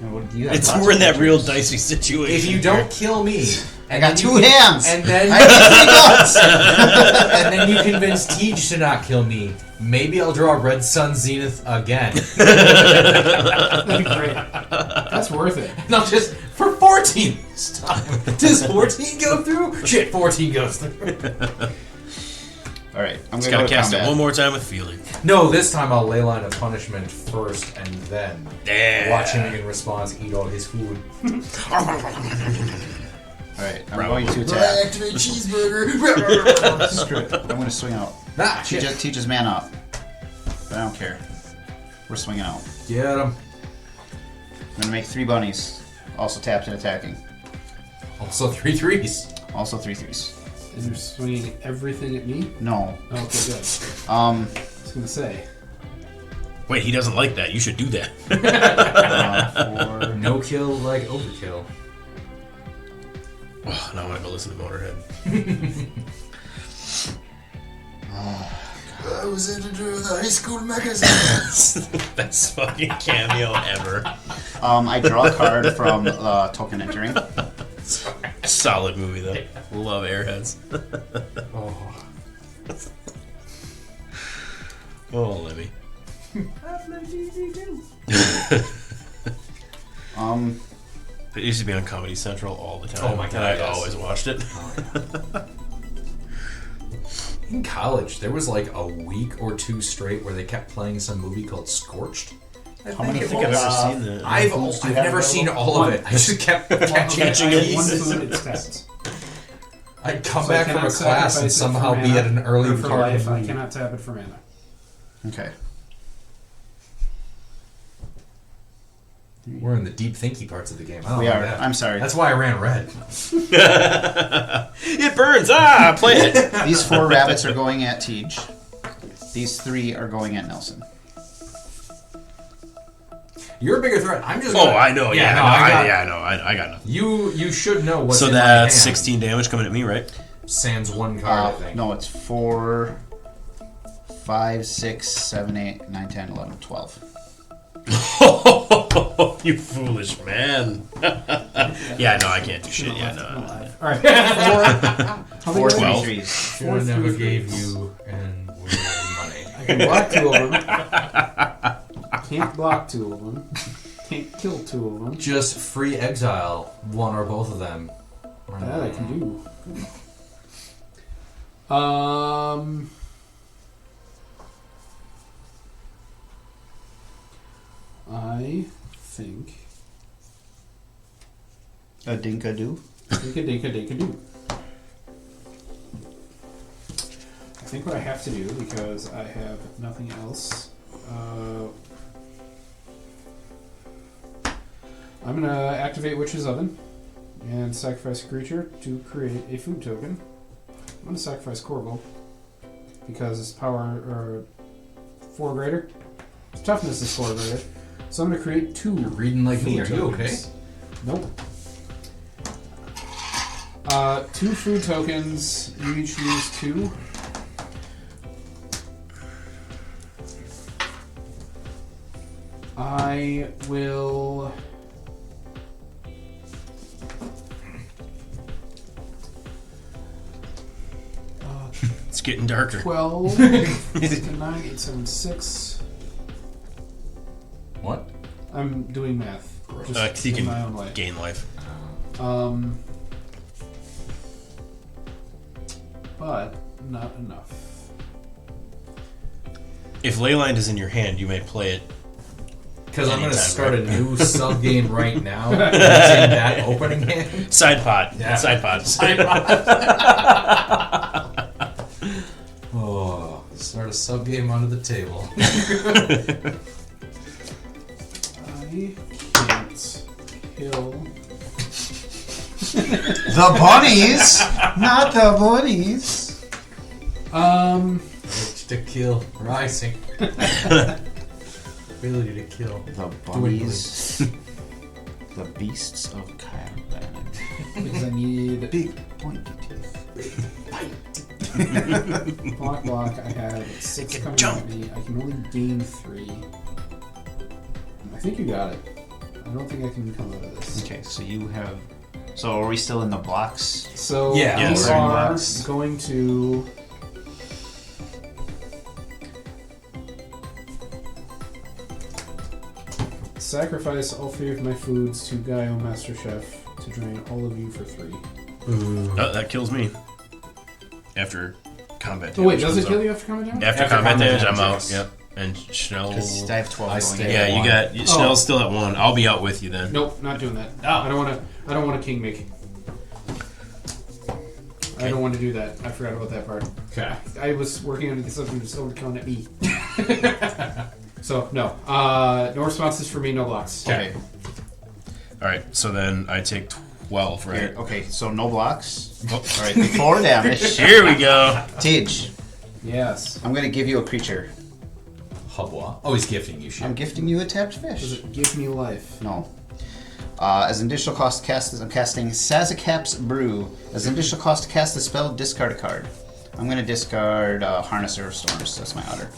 Speaker 4: And what do you have?
Speaker 3: We're in that real dicey situation.
Speaker 2: If you don't kill me,
Speaker 4: I got 2 hands!
Speaker 2: and then
Speaker 4: I got 3 guns!
Speaker 2: and then you convince Tej to not kill me, maybe I'll draw Red Sun Zenith again.
Speaker 5: That'd be great. That's worth it.
Speaker 2: And I'll just for 14 this time. Does 14 go through? Shit, 14 goes through.
Speaker 4: Alright, I'm
Speaker 3: Just
Speaker 4: gonna
Speaker 3: gotta
Speaker 4: go to
Speaker 3: cast
Speaker 4: combat.
Speaker 3: it one more time with feeling.
Speaker 2: No, this time I'll ley line of punishment first and then
Speaker 3: Yeah.
Speaker 2: watch him in response eat all his food.
Speaker 4: Alright, I'm going to attack.
Speaker 2: Activate cheeseburger.
Speaker 4: Screw it. I'm gonna swing out.
Speaker 2: Ah, shit.
Speaker 4: Teach's man up. But I don't care. We're swinging out.
Speaker 2: Get him.
Speaker 4: I'm gonna make 3 bunnies. Also tapped and attacking.
Speaker 2: Also 3 3s.
Speaker 4: Also 3 3s.
Speaker 5: And you're swinging everything at me?
Speaker 4: No.
Speaker 5: Oh, okay, good.
Speaker 4: Um,
Speaker 5: I was gonna say.
Speaker 3: Wait, he doesn't like that. You should do that.
Speaker 4: 4.
Speaker 2: No kill like overkill.
Speaker 3: Oh, now I'm gonna go listen to Motorhead.
Speaker 2: I was into the high school magazine.
Speaker 3: Best fucking cameo ever.
Speaker 4: I draw a card from token entering.
Speaker 3: Solid movie though. Love Airheads. Oh, Lemmy. It used to be on Comedy Central all the time.
Speaker 2: Oh my God,
Speaker 3: And I
Speaker 2: yes.
Speaker 3: always watched it.
Speaker 2: In college, there was like a week or two straight where they kept playing some movie called Scorched.
Speaker 4: How many
Speaker 3: I don't think I've ever seen that.
Speaker 2: I've
Speaker 4: foods do you have
Speaker 2: never seen
Speaker 4: available?
Speaker 2: all of it. I just kept catching
Speaker 3: it.
Speaker 5: One
Speaker 2: pieces.
Speaker 5: food, it's tapped.
Speaker 2: I'd come
Speaker 5: So I
Speaker 2: back from a
Speaker 5: cannot
Speaker 2: class and
Speaker 5: sacrifice it
Speaker 2: somehow
Speaker 5: for
Speaker 2: be
Speaker 5: mana,
Speaker 2: at an early
Speaker 5: or for
Speaker 2: part
Speaker 5: life.
Speaker 2: of the
Speaker 5: I
Speaker 2: movie.
Speaker 5: cannot tap it for mana.
Speaker 4: Okay.
Speaker 2: We're in the deep thinky parts of the game. I don't
Speaker 4: We
Speaker 2: like
Speaker 4: are.
Speaker 2: that.
Speaker 4: I'm sorry.
Speaker 2: That's why I ran red.
Speaker 3: It burns! Ah, play it!
Speaker 4: These 4 rabbits are going at Tej. These 3 are going at Nelson.
Speaker 2: You're a bigger threat. I'm just.
Speaker 3: Oh,
Speaker 2: gonna-
Speaker 3: I know. Yeah,
Speaker 2: no,
Speaker 3: I know. I got nothing.
Speaker 2: You should know what's
Speaker 3: So
Speaker 2: in my
Speaker 3: that's
Speaker 2: hand.
Speaker 3: 16 damage coming at me, right?
Speaker 2: Sans one card, I think.
Speaker 4: No, it's 4, 5, 6, 7, 8, 9, 10, 11, 12.
Speaker 3: You foolish man. Yeah, no, I can't do shit. Yeah, no.
Speaker 5: All right.
Speaker 4: 4
Speaker 3: 12.
Speaker 4: 3s.
Speaker 2: Should have never gave you and money.
Speaker 5: I can block 2 of them. Can't block 2 of them. Can't kill 2 of them.
Speaker 2: Just free exile one or both of them.
Speaker 5: That I can do. I think
Speaker 4: A dinka-doo.
Speaker 5: dinka-dinka-dinka-doo. I think what I have to do, because I have nothing else, I'm going to activate Witch's Oven and sacrifice a creature to create a food token. I'm going to sacrifice Korvold because its power 4 greater. Its toughness is 4 greater. So I'm going to create 2.
Speaker 2: You're reading like me.
Speaker 5: food
Speaker 2: Are you okay?
Speaker 5: tokens. Nope. 2 food tokens. You each use 2. I will.
Speaker 3: It's getting darker.
Speaker 5: 12, 9, 8, 7, 6.
Speaker 2: What?
Speaker 5: I'm doing math. Just
Speaker 3: You
Speaker 5: in my own
Speaker 3: can
Speaker 5: way.
Speaker 3: gain life.
Speaker 5: But not enough.
Speaker 3: If Leyline is in your hand, you may play it.
Speaker 2: Because I'm going to
Speaker 3: Anytime,
Speaker 2: start
Speaker 3: right?
Speaker 2: a new sub game right now. Using that opening hand.
Speaker 3: Side pot.
Speaker 2: Yeah.
Speaker 3: Side pot.
Speaker 2: Oh, start a sub game under the table.
Speaker 5: I can't kill.
Speaker 4: The bunnies! Not the bunnies!
Speaker 2: To kill. Rising. Ability to kill.
Speaker 4: The bunnies. The beasts of Caravan.
Speaker 5: Because I need
Speaker 4: Big pointy teeth.
Speaker 5: block. I have 6 coming
Speaker 3: jump.
Speaker 5: at me. I can only gain 3. I think you got it. I don't think I can come out of this.
Speaker 4: Okay, so you have. So are we still in the blocks?
Speaker 5: So
Speaker 2: Yeah,
Speaker 5: we
Speaker 3: yes.
Speaker 5: are
Speaker 4: Blocks.
Speaker 5: going to. Sacrifice all 3 of my foods to Gaio Master Chef to drain all of you for 3.
Speaker 3: Oh, that kills me. After combat damage.
Speaker 5: Oh wait, does it
Speaker 3: goes
Speaker 5: kill
Speaker 3: up.
Speaker 5: you after combat damage?
Speaker 3: After
Speaker 2: After
Speaker 3: combat
Speaker 2: combat
Speaker 3: damage, I'm
Speaker 2: damage,
Speaker 3: out.
Speaker 2: yes.
Speaker 3: Yep. And Schnell.
Speaker 4: Because I have 12
Speaker 2: I
Speaker 4: going
Speaker 2: stay.
Speaker 4: in.
Speaker 3: Yeah, you
Speaker 2: One.
Speaker 3: got Schnell's still at 1. I'll be out with you then.
Speaker 5: Nope, not doing that.
Speaker 2: Oh.
Speaker 5: I don't want to king make. I don't want to do that. I forgot about that part.
Speaker 2: Okay.
Speaker 5: I was working on the assumption just overcoming at me. So no, no responses for me, no blocks.
Speaker 4: Okay.
Speaker 3: Alright, so then I take 12, right?
Speaker 4: Here, okay, so no blocks.
Speaker 3: Oh.
Speaker 4: Alright, 4 damage.
Speaker 3: Here we go.
Speaker 4: Tej,
Speaker 5: Yes.
Speaker 4: I'm going to give you a creature.
Speaker 2: Hubwa. Oh, he's gifting you shit.
Speaker 4: I'm gifting you a tapped
Speaker 5: Does
Speaker 4: fish.
Speaker 5: it give me life?
Speaker 4: No. As an additional cost to cast this, I'm casting Sazakap's Brew. As an additional cost to cast the spell, discard a card. I'm going to discard Harnesser of Storms. That's my otter.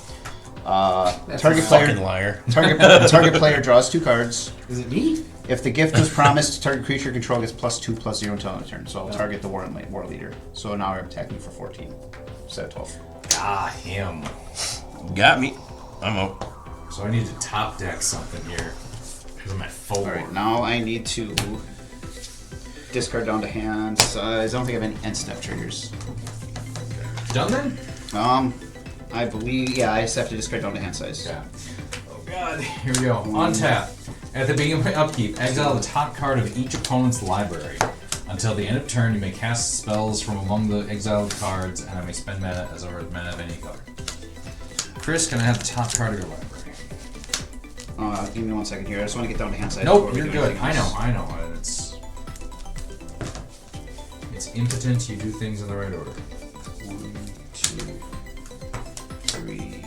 Speaker 4: Target
Speaker 3: Fucking
Speaker 4: player.
Speaker 3: liar.
Speaker 4: Target player draws 2 cards.
Speaker 5: Is it me?
Speaker 4: If the gift was promised, target creature control gets +2/+0 until end of turn. So I'll target the war leader. So now I'm attacking for 14 instead of 12.
Speaker 2: Ah, him.
Speaker 3: Got me. I'm out.
Speaker 2: So I need to top deck something here. Because I'm at 4.
Speaker 4: All right, now I need to discard down to hand size. I don't think I have any end step triggers.
Speaker 2: Done then?
Speaker 4: I believe, yeah, I just have to discard down to hand size.
Speaker 2: Yeah. Oh god. Here we go. Untap. At the beginning of my upkeep, exile the top card of each opponent's library. Until the end of turn, you may cast spells from among the exiled cards, and I may spend mana as a mana of any color. Chris, can I have the top card of your library?
Speaker 4: Give me 1 second here. I just want to get down to hand size.
Speaker 2: Nope,
Speaker 4: before we
Speaker 2: you're
Speaker 4: do
Speaker 2: good.
Speaker 4: anything else.
Speaker 2: I know. It's impotent. You do things in the right order.
Speaker 4: 1, 2, 3,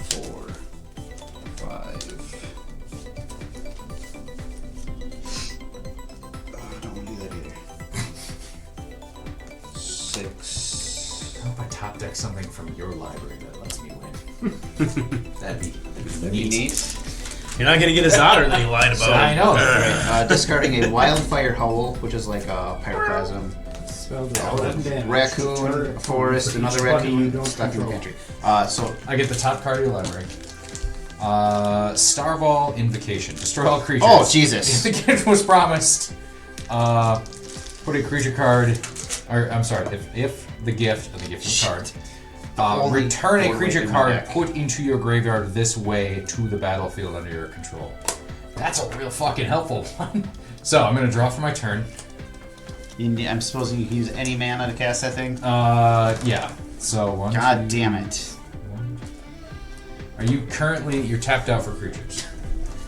Speaker 4: 4, 5. I don't want to do that either. 6.
Speaker 2: I hope I top deck something from your library that lets me win. That'd be neat.
Speaker 3: You're not gonna get his otter that he lied about.
Speaker 2: I know.
Speaker 4: Discarding a wildfire howl, which is like a pyroclasm.
Speaker 5: Spell deal 11 damage.
Speaker 4: Raccoon, a forest, another raccoon, stuck in the pantry. So
Speaker 2: I get the top card of your library. Starval Invocation. Destroy all creatures.
Speaker 4: Oh, Jesus.
Speaker 2: If the gift was promised, put a creature card, or I'm sorry, if the gift was card, return a creature card put into your graveyard this way to the battlefield under your control. That's a real fucking helpful one. So I'm gonna draw for my turn.
Speaker 4: I'm supposing you can use any mana to cast that thing?
Speaker 2: Yeah. So one.
Speaker 4: God
Speaker 2: two,
Speaker 4: damn it.
Speaker 2: one. Are you currently? You're tapped out for creatures.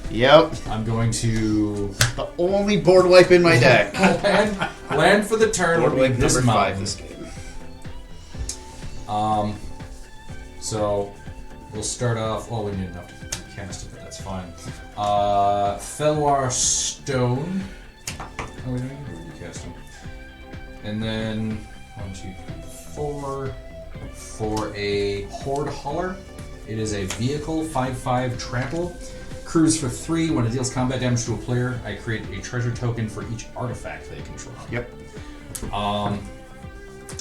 Speaker 4: Yep.
Speaker 2: I'm going to
Speaker 4: The only board wipe in my deck.
Speaker 2: land for the turn.
Speaker 4: Board
Speaker 2: Will be
Speaker 4: wipe
Speaker 2: this
Speaker 4: number 5
Speaker 2: mountain.
Speaker 4: this game.
Speaker 2: So we'll start off. Well, we need enough to cast it, but that's fine. Felwar Stone. Oh, we don't need to cast him. And then 1, 2, 3, 4 for a Horde Hauler. It is a vehicle 5/5 trample. Cruise for 3. When it deals combat damage to a player, I create a treasure token for each artifact they control.
Speaker 4: Yep.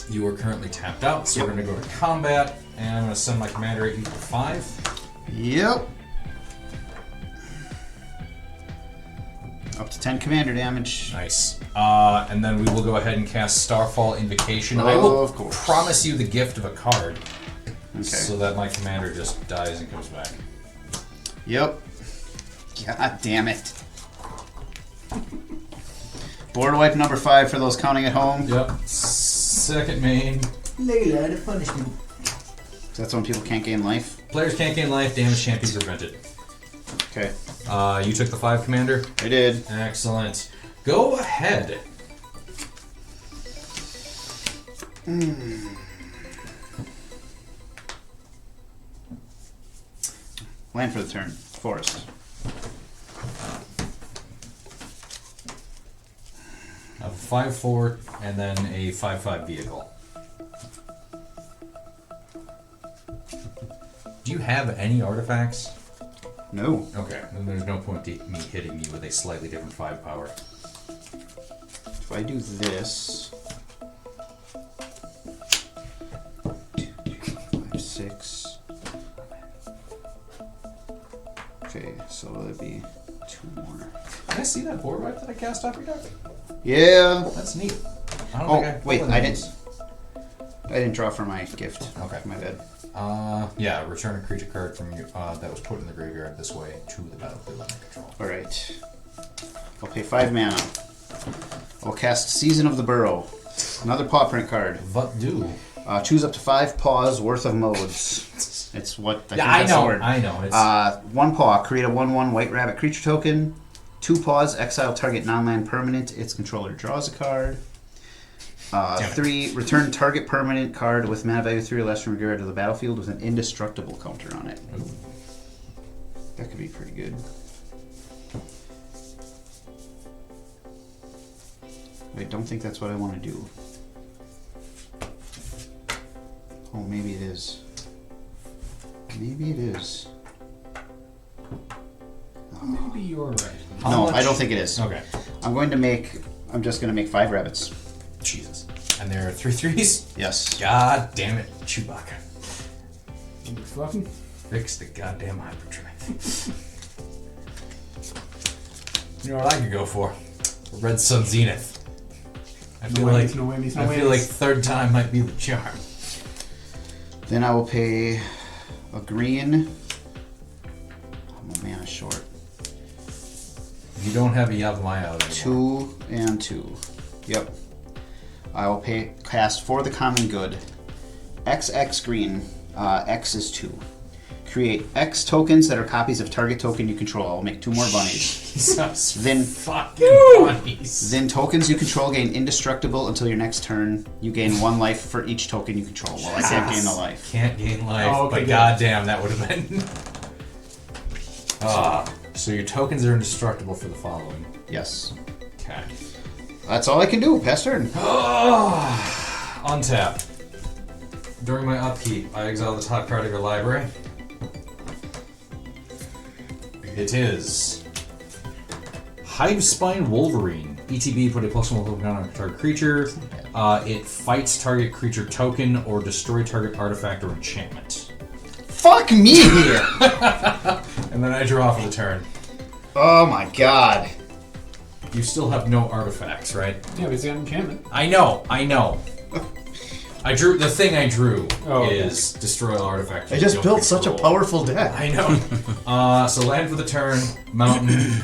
Speaker 2: You are currently tapped out, so we're going to go to combat, and I'm going to send my commander at equal 5.
Speaker 4: Yep. Up to 10 commander damage.
Speaker 2: Nice. And then we will go ahead and cast Starfall Invocation. I will
Speaker 4: Of course.
Speaker 2: promise you the gift of a card,
Speaker 4: Okay.
Speaker 2: so that my commander just dies and comes back.
Speaker 4: Yep. God damn it. Board wipe number 5 for those counting at home.
Speaker 2: Yep. Second main.
Speaker 6: Layla, the punishment.
Speaker 4: So that's when people can't gain life.
Speaker 2: Players can't gain life, damage can't be prevented.
Speaker 4: Okay.
Speaker 2: You took the 5, commander?
Speaker 4: I did.
Speaker 2: Excellent. Go ahead.
Speaker 4: Land for the turn. Forest.
Speaker 2: A 5/4 and then a 5/5 vehicle. Do you have any artifacts?
Speaker 4: No.
Speaker 2: Okay, then there's no point to me hitting you with a slightly different 5 power.
Speaker 4: If I do this. 5, 6. Okay, so that'd be 2 more.
Speaker 2: Can I see that board wipe that I cast off your deck?
Speaker 4: Yeah.
Speaker 2: That's neat. I don't
Speaker 4: Oh,
Speaker 2: think I
Speaker 4: wait,
Speaker 2: pulled
Speaker 4: I
Speaker 2: any of
Speaker 4: didn't. I didn't draw for my gift.
Speaker 2: Okay.
Speaker 4: My bad.
Speaker 2: those. Yeah, return a creature card from your, that was put in the graveyard this way to the battlefield under control.
Speaker 4: Alright. I'll pay 5 mana. I'll cast Season of the Burrow. Another paw print card.
Speaker 2: What do?
Speaker 4: Choose up to 5 paws worth of modes. It's what I think
Speaker 2: I
Speaker 4: that's the
Speaker 2: know.
Speaker 4: word.
Speaker 2: I know. It's
Speaker 4: 1 paw, create a 1/1 white rabbit creature token. 2 paws, exile target non-land permanent. Its controller draws a card. 3, return target permanent card with mana value 3 or less from your graveyard to the battlefield with an indestructible counter on it.
Speaker 2: Ooh.
Speaker 4: That could be pretty good. I don't think that's what I want to do. Oh, maybe it is. Maybe it is.
Speaker 5: Maybe you're right.
Speaker 2: How
Speaker 4: No,
Speaker 2: much-
Speaker 4: I don't think it is.
Speaker 2: Okay.
Speaker 4: I'm just going to make 5 rabbits.
Speaker 2: Jesus. And there are 3/3s?
Speaker 4: Yes.
Speaker 2: God damn it, Chewbacca.
Speaker 5: You fucking.
Speaker 2: Fix the goddamn hyperdrive. You know what I could go for? Red Sun Zenith. I
Speaker 5: No
Speaker 2: feel
Speaker 5: whammies,
Speaker 2: like
Speaker 5: no whammies, no
Speaker 2: I feel like
Speaker 5: whammies.
Speaker 2: third time might be the charm.
Speaker 4: Then I will pay a green. I'm a mana short.
Speaker 2: You don't have a Yavimaya out anymore.
Speaker 4: 2 and 2. Yep. I will cast For the Common Good. XX green. X is 2. Create X tokens that are copies of target token you control. I'll make 2 more bunnies.
Speaker 2: Jesus
Speaker 4: Then-
Speaker 2: fucking bunnies.
Speaker 4: Then tokens you control gain indestructible until your next turn. You gain 1 life for each token you control. Well, I can't gain a life.
Speaker 2: Can't gain life,
Speaker 5: Oh, okay,
Speaker 2: but
Speaker 5: good.
Speaker 2: goddamn, that would have been. So your tokens are indestructible for the following.
Speaker 4: Yes.
Speaker 2: Okay.
Speaker 4: That's all I can do. Pass turn.
Speaker 2: Untap. During my upkeep, I exile the top card of your library. It is Hivespine Wolverine. ETB, put a +1 token on a target creature. It fights target creature token or destroy target artifact or enchantment.
Speaker 4: Fuck me!
Speaker 2: And then I draw for the turn.
Speaker 4: Oh my god.
Speaker 2: You still have no artifacts, right?
Speaker 5: Yeah, but he's got enchantment.
Speaker 2: I know. I drew the thing I drew
Speaker 5: Oh, okay.
Speaker 2: is destroy all artifacts.
Speaker 6: I
Speaker 2: you
Speaker 6: just
Speaker 2: don't
Speaker 6: built such a
Speaker 2: control.
Speaker 6: powerful deck.
Speaker 2: I know. So land for the turn, mountain.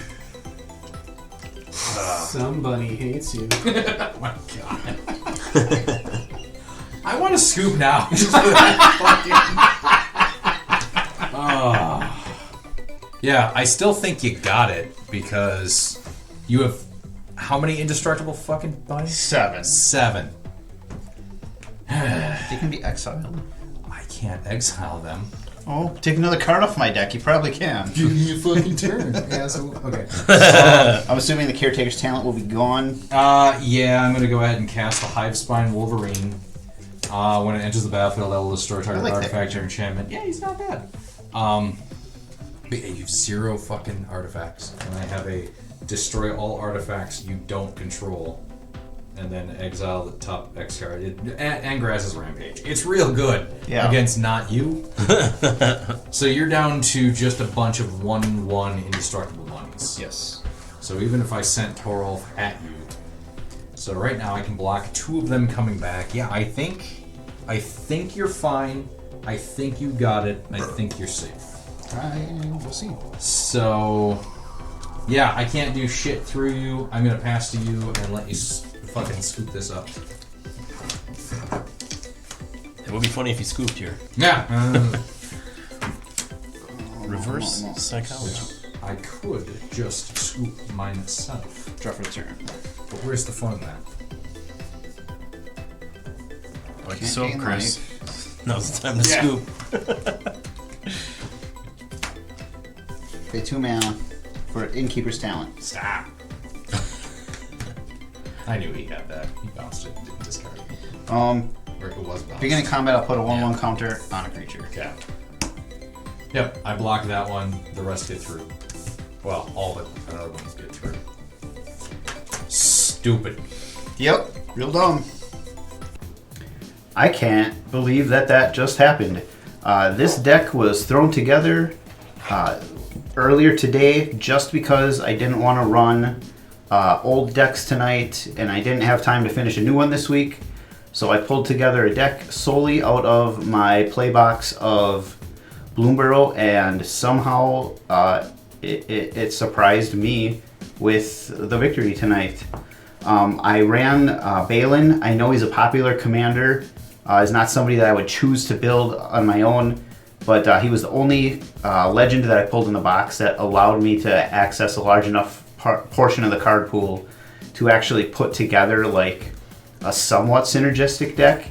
Speaker 5: Somebody hates you.
Speaker 2: Oh my god. I want to scoop now. Just for that fucking- Yeah, I still think you got it because you have how many indestructible fucking bunnies?
Speaker 4: 7.
Speaker 2: 7.
Speaker 4: They can be exiled.
Speaker 2: I can't exile them.
Speaker 4: Oh, take another card off my deck. You probably can.
Speaker 2: Give me a fucking turn. Okay.
Speaker 4: I'm assuming the Caretaker's talent will be gone.
Speaker 2: Yeah, I'm gonna go ahead and cast the Hivespine Wolverine. When it enters the battlefield, that will destroy target
Speaker 4: I like that
Speaker 2: artifact or enchantment. Yeah, he's not bad. But yeah, you have 0 fucking artifacts, and I have a destroy all artifacts you don't control, and then exile the top X card. And Grass's Rampage. It's real good against not you. So you're down to just a bunch of 1/1 indestructible bunnies.
Speaker 4: Yes.
Speaker 2: So even if I sent Torulf at you, so right now I can block 2 of them coming back. Yeah, I think you're fine. I think you got it. I think you're safe.
Speaker 4: We'll see.
Speaker 2: So, yeah, I can't do shit through you. I'm gonna pass to you and let you fucking scoop this up.
Speaker 3: It would be funny if you scooped here.
Speaker 2: Yeah.
Speaker 3: Reverse psychology.
Speaker 2: I could just scoop myself.
Speaker 4: Draw for the turn.
Speaker 2: But where's the fun in that?
Speaker 3: Like
Speaker 4: Can't
Speaker 3: so,
Speaker 4: gain
Speaker 3: Chris. Now's the time to scoop.
Speaker 4: Pay 2 mana for Innkeeper's Talent.
Speaker 2: Stop. I knew he had that. He bounced it and didn't discard it. Or it was bounced.
Speaker 4: Beginning combat, I'll put a 1/1 counter on a creature.
Speaker 2: Okay. Yep, I blocked that one. The rest get through. Well, all but another ones get through. Stupid.
Speaker 4: Yep, real dumb. I can't believe that just happened. This deck was thrown together earlier today just because I didn't want to run old decks tonight and I didn't have time to finish a new one this week. So I pulled together a deck solely out of my playbox of Bloomburrow, and somehow it surprised me with the victory tonight. I ran Baylen. I know he's a popular commander. He's not somebody that I would choose to build on my own, but he was the only legend that I pulled in the box that allowed me to access a large enough portion of the card pool to actually put together like a somewhat synergistic deck.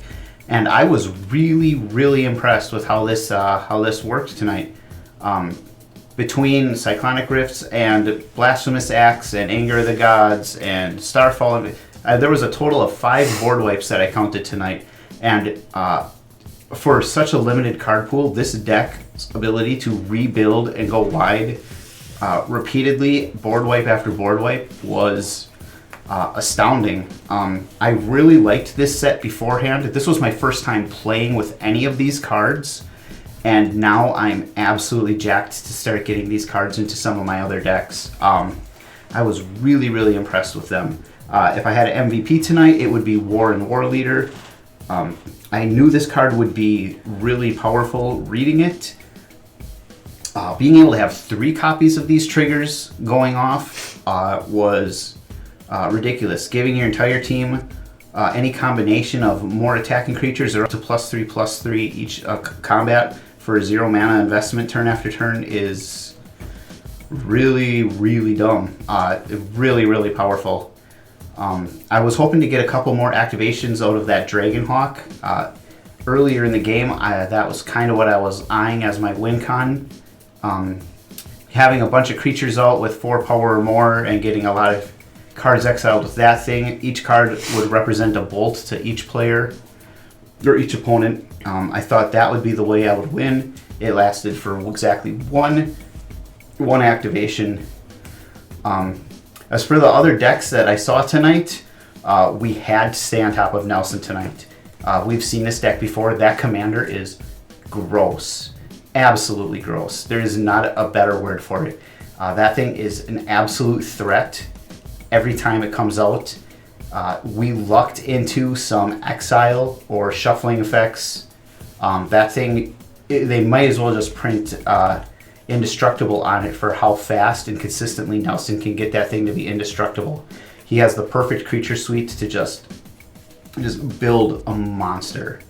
Speaker 4: And I was really, really impressed with how this worked tonight. Between Cyclonic Rifts and Blasphemous Axe and Anger of the Gods and Starfall, there was a total of 5 board wipes that I counted tonight. And for such a limited card pool, this deck's ability to rebuild and go wide repeatedly, board wipe after board wipe, was astounding. I really liked this set beforehand. This was my first time playing with any of these cards, and now I'm absolutely jacked to start getting these cards into some of my other decks. I was really, really impressed with them. If I had an MVP tonight, it would be War and War Leader. I knew this card would be really powerful reading it. Being able to have 3 copies of these triggers going off was ridiculous. Giving your entire team any combination of more attacking creatures or up to +3/+3 each combat for a 0 mana investment turn after turn is really, really dumb. Really, really powerful. I was hoping to get a couple more activations out of that Dragonhawk. Earlier in the game, that was kind of what I was eyeing as my win con. Having a bunch of creatures out with 4 power or more and getting a lot of cards exiled with that thing. Each card would represent a bolt to each player or each opponent. I thought that would be the way I would win. It lasted for exactly one activation. As for the other decks that I saw tonight, we had to stay on top of Nelson tonight. We've seen this deck before. That commander is gross. Absolutely gross. There is not a better word for it. That thing is an absolute threat every time it comes out. We lucked into some exile or shuffling effects. That thing, they might as well just print indestructible on it for how fast and consistently Nelson can get that thing to be indestructible. He has the perfect creature suite to just build a monster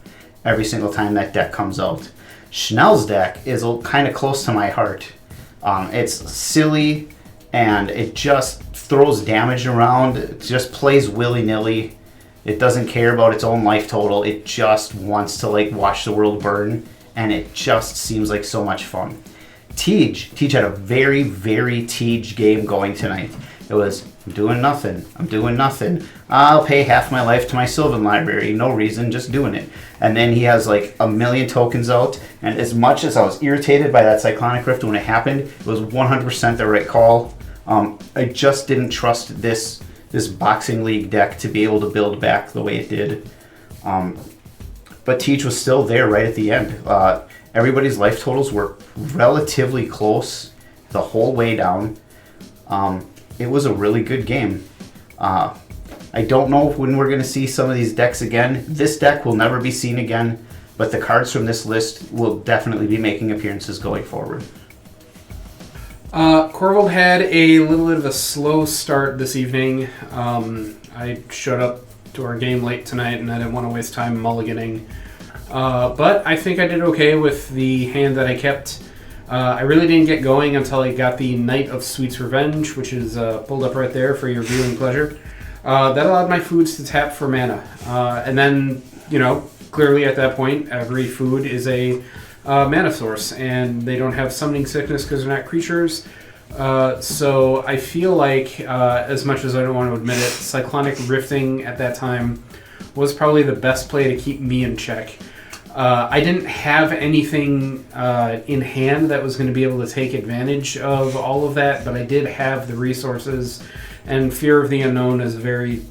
Speaker 4: every single time that deck comes out. Schnell's deck is kind of close to my heart. It's silly and it just throws damage around. It just plays willy-nilly. It doesn't care about its own life total. It just wants to watch the world burn, and it just seems like so much fun. Tej had a very, very Tej game going tonight. It was, I'm doing nothing. I'll pay half my life to my Sylvan library. No reason, just doing it. And then he has a million tokens out. And as much as I was irritated by that Cyclonic Rift when it happened, it was 100% the right call. I just didn't trust this Boxing League deck to be able to build back the way it did. But Tej was still there right at the end. Everybody's life totals were relatively close the whole way down. It was a really good game. I don't know when we're going to see some of these decks again. This deck will never be seen again, but the cards from this list will definitely be making appearances going forward.
Speaker 5: Korvold had a little bit of a slow start this evening. I showed up to our game late tonight, and I didn't want to waste time mulliganing. But I think I did okay with the hand that I kept. I really didn't get going until I got the Knight of Sweet's Revenge, which is pulled up right there for your viewing pleasure. That allowed my foods to tap for mana. And then, clearly at that point, every food is a mana source, and they don't have summoning sickness because they're not creatures. So I feel like, as much as I don't want to admit it, Cyclonic Rifting at that time was probably the best play to keep me in check. I didn't have anything in hand that was going to be able to take advantage of all of that, but I did have the resources, and Fear of the Unknown is a very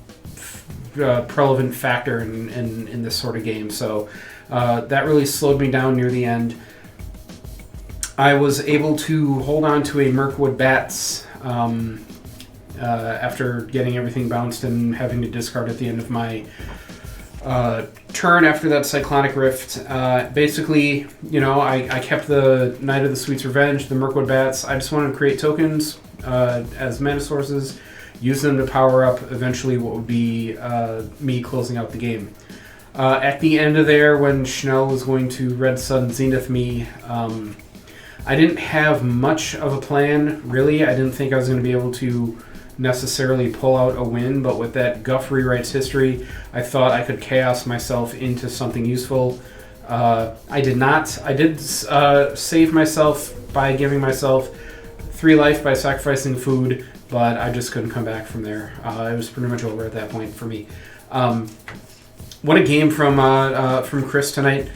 Speaker 5: relevant factor in this sort of game. So that really slowed me down near the end. I was able to hold on to a Mirkwood Bats after getting everything bounced and having to discard at the end of my turn after that Cyclonic Rift. Basically, I kept the Knight of the Sweet's Revenge, the Mirkwood Bats. I just wanted to create tokens as mana sources, use them to power up eventually what would be me closing out the game. At the end of there, when Schnell was going to Red Sun Zenith me, I didn't have much of a plan, really. I didn't think I was going to be able to necessarily pull out a win, but with that Guff Rewrites History, I thought I could chaos myself into something useful. I did not. I did save myself by giving myself 3 life by sacrificing food, but I just couldn't come back from there. It was pretty much over at that point for me. What a game from Chris tonight.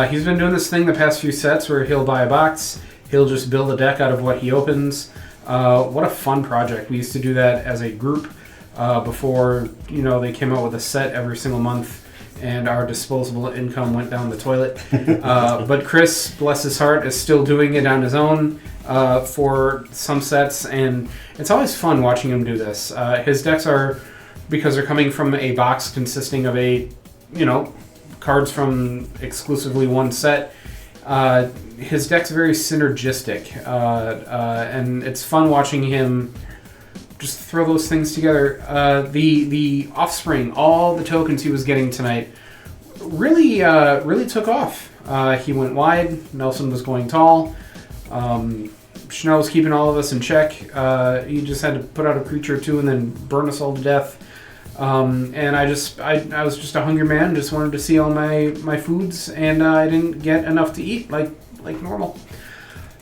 Speaker 5: He's been doing this thing the past few sets where he'll buy a box, he'll just build a deck out of what he opens. What a fun project. We used to do that as a group before they came out with a set every single month and our disposable income went down the toilet. But Chris, bless his heart, is still doing it on his own for some sets, and it's always fun watching him do this. His decks are because they're coming from a box consisting of cards from exclusively one set. His deck's very synergistic, and it's fun watching him just throw those things together. The Offspring, all the tokens he was getting tonight, really took off. He went wide. Nelson was going tall. Chanel was keeping all of us in check. He just had to put out a creature or two and then burn us all to death. And I was just a hungry man. Just wanted to see all my foods, and I didn't get enough to eat like normal.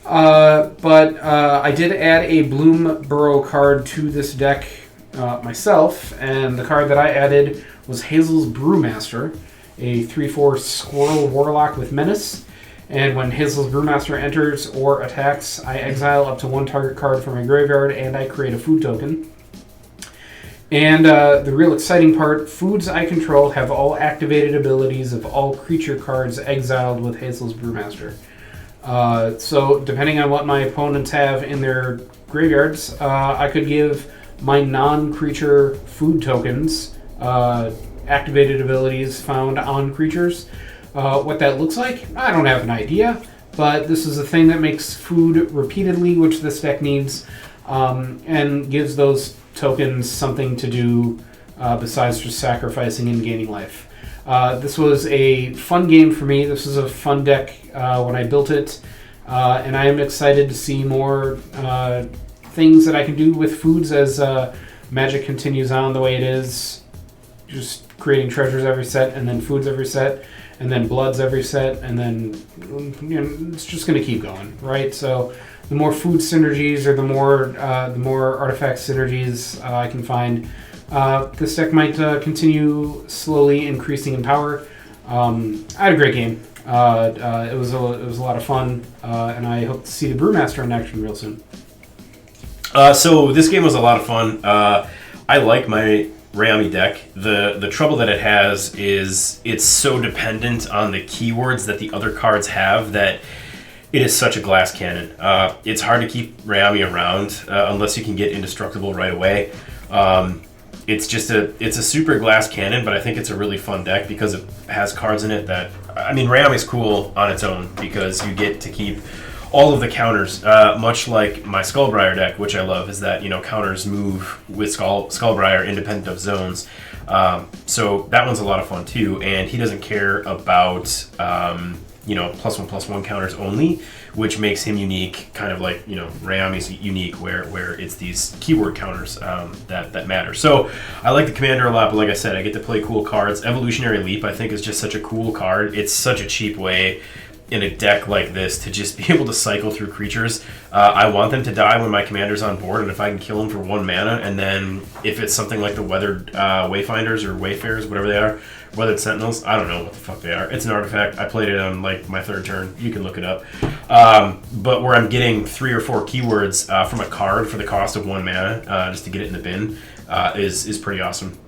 Speaker 5: But I did add a Bloom Burrow card to this deck myself, and the card that I added was Hazel's Brewmaster, a 3/4 Squirrel Warlock with Menace. And when Hazel's Brewmaster enters or attacks, I exile up to one target card from my graveyard, and I create a food token. And the real exciting part, foods I control have all activated abilities of all creature cards exiled with Hazel's Brewmaster. So depending on what my opponents have in their graveyards, I could give my non-creature food tokens activated abilities found on creatures. What that looks like, I don't have an idea, but this is a thing that makes food repeatedly, which this deck needs, and gives those tokens something to do besides just sacrificing and gaining life. This was a fun game for me. This was a fun deck when I built it, and I am excited to see more things that I can do with foods as Magic continues on the way it is, just creating treasures every set, and then foods every set, and then bloods every set, and then it's just going to keep going, right? So the more food synergies or the more artifact synergies I can find, this deck might continue slowly increasing in power. I had a great game. It was a lot of fun, and I hope to see the Brewmaster in action real soon.
Speaker 3: So this game was a lot of fun. I like my Rayami deck. The trouble that it has is it's so dependent on the keywords that the other cards have that it is such a glass cannon. It's hard to keep Rayami around unless you can get indestructible right away. It's a super glass cannon, but I think it's a really fun deck because it has cards in it that, I mean, Rayami's cool on its own because you get to keep all of the counters, much like my Skullbriar deck, which I love, is that, counters move with Skullbriar independent of zones. So that one's a lot of fun too, and he doesn't care about, +1/+1 counters only, which makes him unique, kind of like, Rayami's unique, where it's these keyword counters that matter. So I like the commander a lot, but like I said, I get to play cool cards. Evolutionary Leap, I think, is just such a cool card. It's such a cheap way in a deck like this to just be able to cycle through creatures. I want them to die when my commander's on board, and if I can kill them for 1 mana, and then if it's something like the Weathered Wayfinders or Wayfarers, whatever they are, Weathered Sentinels, I don't know what the fuck they are. It's an artifact. I played it on my 3rd turn. You can look it up. But where I'm getting 3 or 4 keywords from a card for the cost of 1 mana just to get it in the bin is pretty awesome.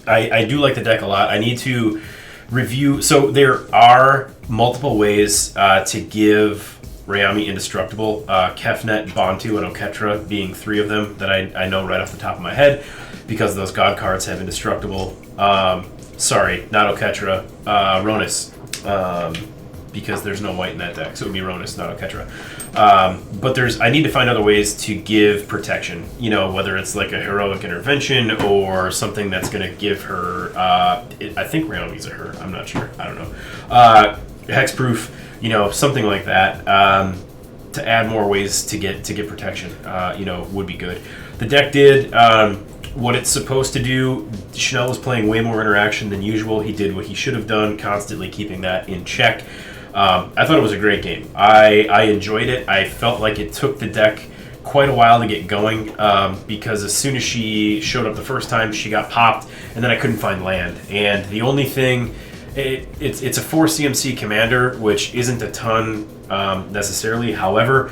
Speaker 3: I do like the deck a lot. I need to review. So there are multiple ways to give Rayami indestructible. Kefnet, Bontu, and Oketra being 3 of them that I know right off the top of my head because those god cards have indestructible. Sorry, not Oketra. Ronus. Because there's no white in that deck, so it would be Ronus, not Oketra. But I need to find other ways to give protection, whether it's like a heroic intervention or something that's going to give her, I think Rayami's a her, I'm not sure, I don't know. Hexproof, something like that, to add more ways to get protection, would be good. The deck did what it's supposed to do. Chanel was playing way more interaction than usual. He did what he should have done, constantly keeping that in check. I thought it was a great game. I enjoyed it. I felt like it took the deck quite a while to get going because as soon as she showed up the first time, she got popped, and then I couldn't find land. And the only thing, it's a 4 CMC commander, which isn't a ton necessarily. However,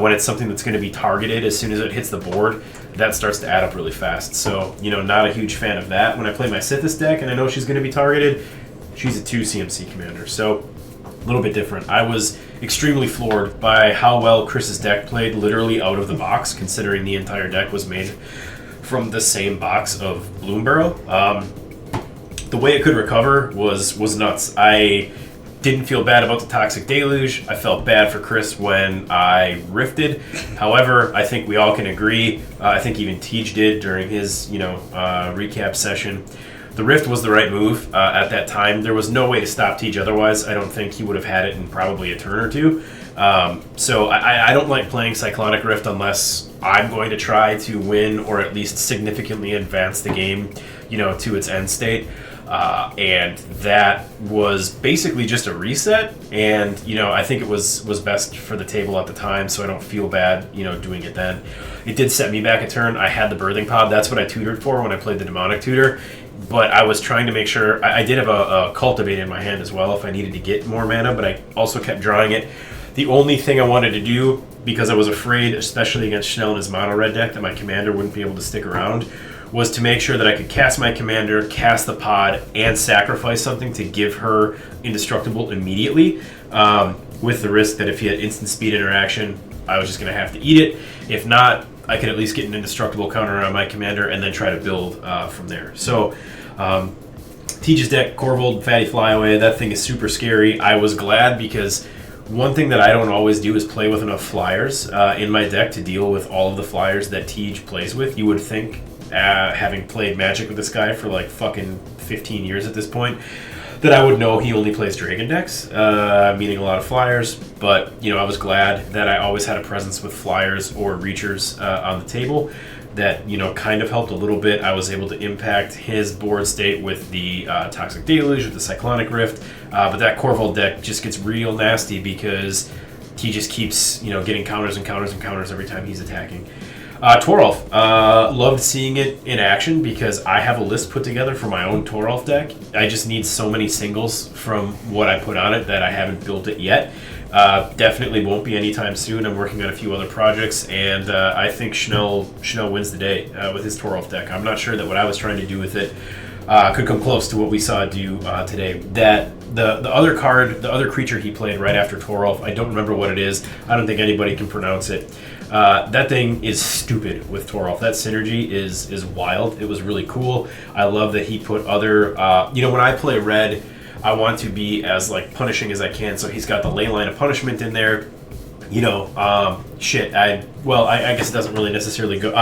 Speaker 3: when it's something that's going to be targeted as soon as it hits the board, that starts to add up really fast. So, not a huge fan of that. When I play my Sithis deck and I know she's going to be targeted, she's a 2 CMC commander. So, a little bit different. I was extremely floored by how well Chris's deck played literally out of the box, considering the entire deck was made from the same box of Bloomburrow. The way it could recover was nuts. I didn't feel bad about the Toxic Deluge. I felt bad for Chris when I rifted. However, I think we all can agree, I think even Tej did during his recap session, the rift was the right move at that time. There was no way to stop Tej otherwise. I don't think he would have had it in probably a turn or two. So I don't like playing Cyclonic Rift unless I'm going to try to win or at least significantly advance the game, to its end state. And that was basically just a reset, and I think it was best for the table at the time, so I don't feel bad doing it then. It did set me back a turn. I had the Birthing Pod. That's what I tutored for when I played the Demonic Tutor, but I was trying to make sure I did have a Cultivate in my hand as well if I needed to get more mana, but I also kept drawing it. The only thing I wanted to do, because I was afraid, especially against Schnell and his mono red deck, that my commander wouldn't be able to stick around, was to make sure that I could cast my commander, cast the pod, and sacrifice something to give her indestructible immediately, with the risk that if he had instant speed interaction, I was just going to have to eat it. If not, I could at least get an indestructible counter on my commander and then try to build from there. So, Tej's deck, Korvold, Fatty Flyaway, that thing is super scary. I was glad because one thing that I don't always do is play with enough flyers in my deck to deal with all of the flyers that Tej plays with. You would think, having played Magic with this guy for like fucking 15 years at this point, that I would know he only plays Dragon decks, meaning a lot of flyers. But, I was glad that I always had a presence with flyers or reachers on the table that, kind of helped a little bit. I was able to impact his board state with the Toxic Deluge, with the Cyclonic Rift, but that Korvold deck just gets real nasty because he just keeps, getting counters and counters and counters every time he's attacking. Torulf, loved seeing it in action because I have a list put together for my own Torulf deck. I just need so many singles from what I put on it that I haven't built it yet. Definitely won't be anytime soon. I'm working on a few other projects, and I think Schnell wins the day with his Torulf deck. I'm not sure that what I was trying to do with it could come close to what we saw do today. That the other card, the other creature he played right after Torulf, I don't remember what it is. I don't think anybody can pronounce it. That thing is stupid with Torulf. That synergy is wild. It was really cool. I love that he put other... when I play red, I want to be as punishing as I can, so he's got the ley line of punishment in there. I guess it doesn't really necessarily go...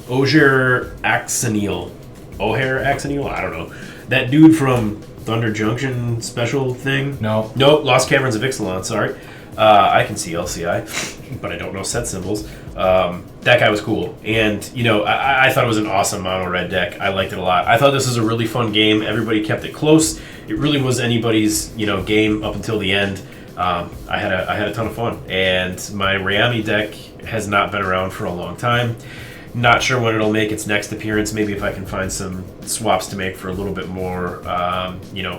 Speaker 3: Ogier Axenil. O'Hare Axenil? I don't know. That dude from Thunder Junction special thing?
Speaker 2: No.
Speaker 3: Nope, Lost Caverns of Ixalan, sorry. I can see LCI, but I don't know set symbols. That guy was cool. And, I thought it was an awesome mono red deck. I liked it a lot. I thought this was a really fun game. Everybody kept it close. It really was anybody's, game up until the end. I had a ton of fun. And my Rayami deck has not been around for a long time. Not sure when it'll make its next appearance. Maybe if I can find some swaps to make for a little bit more,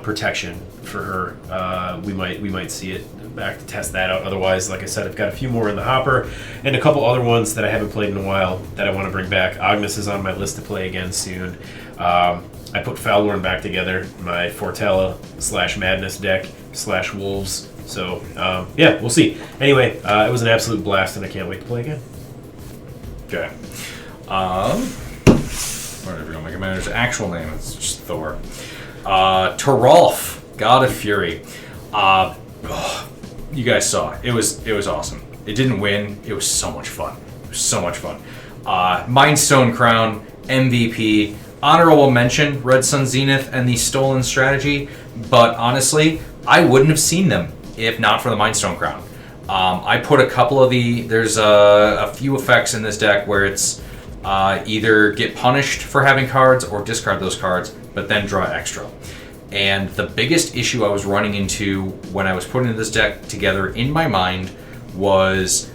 Speaker 3: protection for her, we might see it back to test that out. Otherwise, like I said, I've got a few more in the hopper and a couple other ones that I haven't played in a while that I want to bring back. Agnes is on my list to play again soon. I put Foulworn back together, my Fortella / Madness deck / Wolves. So, we'll see. Anyway, it was an absolute blast, and I can't wait to play again.
Speaker 1: Okay. Where did we go? My commander's actual name is just Thor. Torulf, God of Fury. You guys saw it. It was awesome. It didn't win. It was so much fun. Mindstone Crown, MVP, honorable mention, Red Sun Zenith, and the Stolen Strategy. But honestly, I wouldn't have seen them if not for the Mindstone Crown. I put a couple of there's a few effects in this deck where it's either get punished for having cards or discard those cards, but then draw extra. And the biggest issue I was running into when I was putting this deck together in my mind was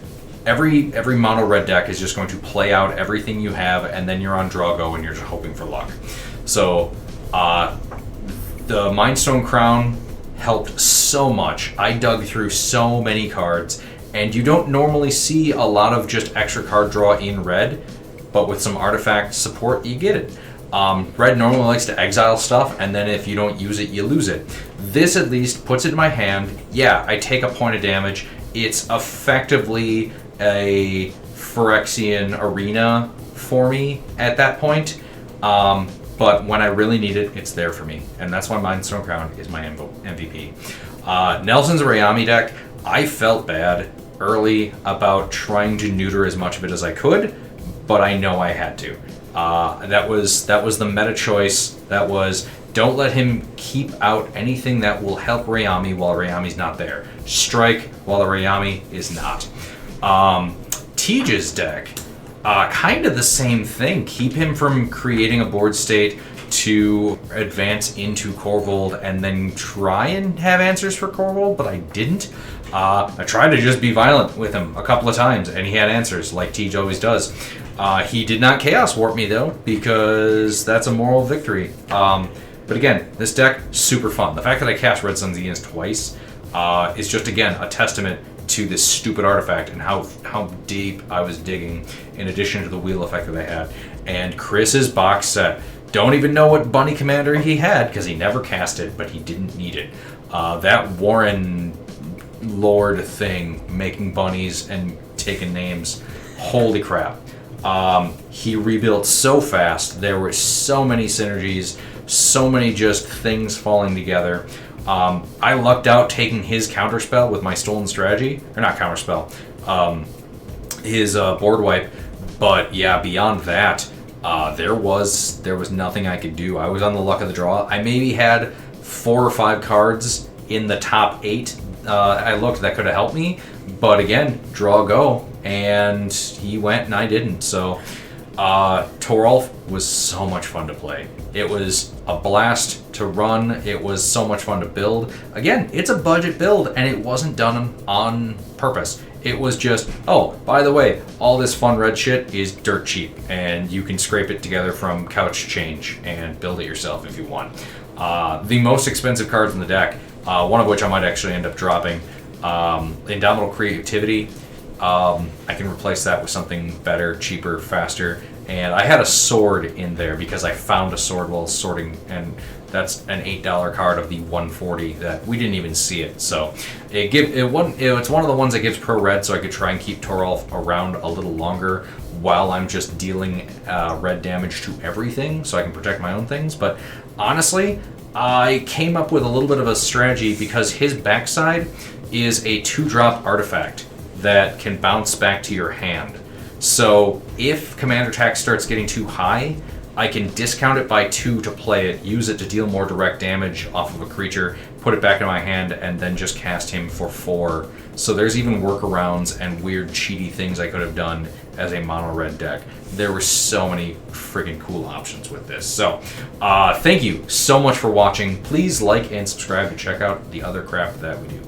Speaker 1: every mono red deck is just going to play out everything you have, and then you're on draw go and you're just hoping for luck. So the Mindstone Crown helped so much. I dug through so many cards, and you don't normally see a lot of just extra card draw in red, but with some artifact support, you get it. Red normally likes to exile stuff, and then if you don't use it, you lose it. This at least puts it in my hand. Yeah, I take a point of damage. It's effectively a Phyrexian Arena for me at that point. But when I really need it, it's there for me. And that's why Mindstone Crown is my MVP. Nelson's Rayami deck, I felt bad early about trying to neuter as much of it as I could, but I know I had to. That was the meta choice. That was, don't let him keep out anything that will help Rayami while Rayami's not there. Strike while the Rayami is not. Tej's deck, kind of the same thing. Keep him from creating a board state to advance into Korvold and then try and have answers for Korvold, but I didn't. I tried to just be violent with him a couple of times, and he had answers, like Tej always does. He did not Chaos Warp me, though, because that's a moral victory. But again, this deck, super fun. The fact that I cast Red Sun's Zenith twice is just, again, a testament to this stupid artifact and how deep I was digging, in addition to the wheel effect that I had. And Chris's box set. Don't even know what Bunny Commander he had, because he never cast it, but he didn't need it. That Warren Lord thing, making bunnies and taking names, holy crap. He rebuilt so fast. There were so many synergies, so many just things falling together. I lucked out taking his counterspell with my Stolen Strategy, or not counterspell, his board wipe. But yeah, beyond that, there was nothing I could do. I was on the luck of the draw. I maybe had 4 or 5 cards in the top 8. I looked that could have helped me, but again, draw go, and he went and I didn't. So Torulf was so much fun to play. It was a blast to run. It was so much fun to build. Again, it's a budget build, and it wasn't done on purpose. It was just, oh, by the way, all this fun red shit is dirt cheap, and you can scrape it together from couch change and build it yourself if you want. The most expensive cards in the deck, one of which I might actually end up dropping, Indomitable Creativity. I can replace that with something better, cheaper, faster. And I had a sword in there because I found a sword while sorting, and that's an $8 card of the 140 that we didn't even see it. So it's one of the ones that gives pro red, so I could try and keep Torulf around a little longer while I'm just dealing red damage to everything, so I can protect my own things. But honestly, I came up with a little bit of a strategy because his backside is a 2-drop artifact that can bounce back to your hand. So if commander tax starts getting too high, I can discount it by 2 to play it, use it to deal more direct damage off of a creature, put it back in my hand, and then just cast him for 4. So there's even workarounds and weird cheaty things I could have done as a mono red deck. There were so many freaking cool options with this. So thank you so much for watching. Please like and subscribe to check out the other crap that we do.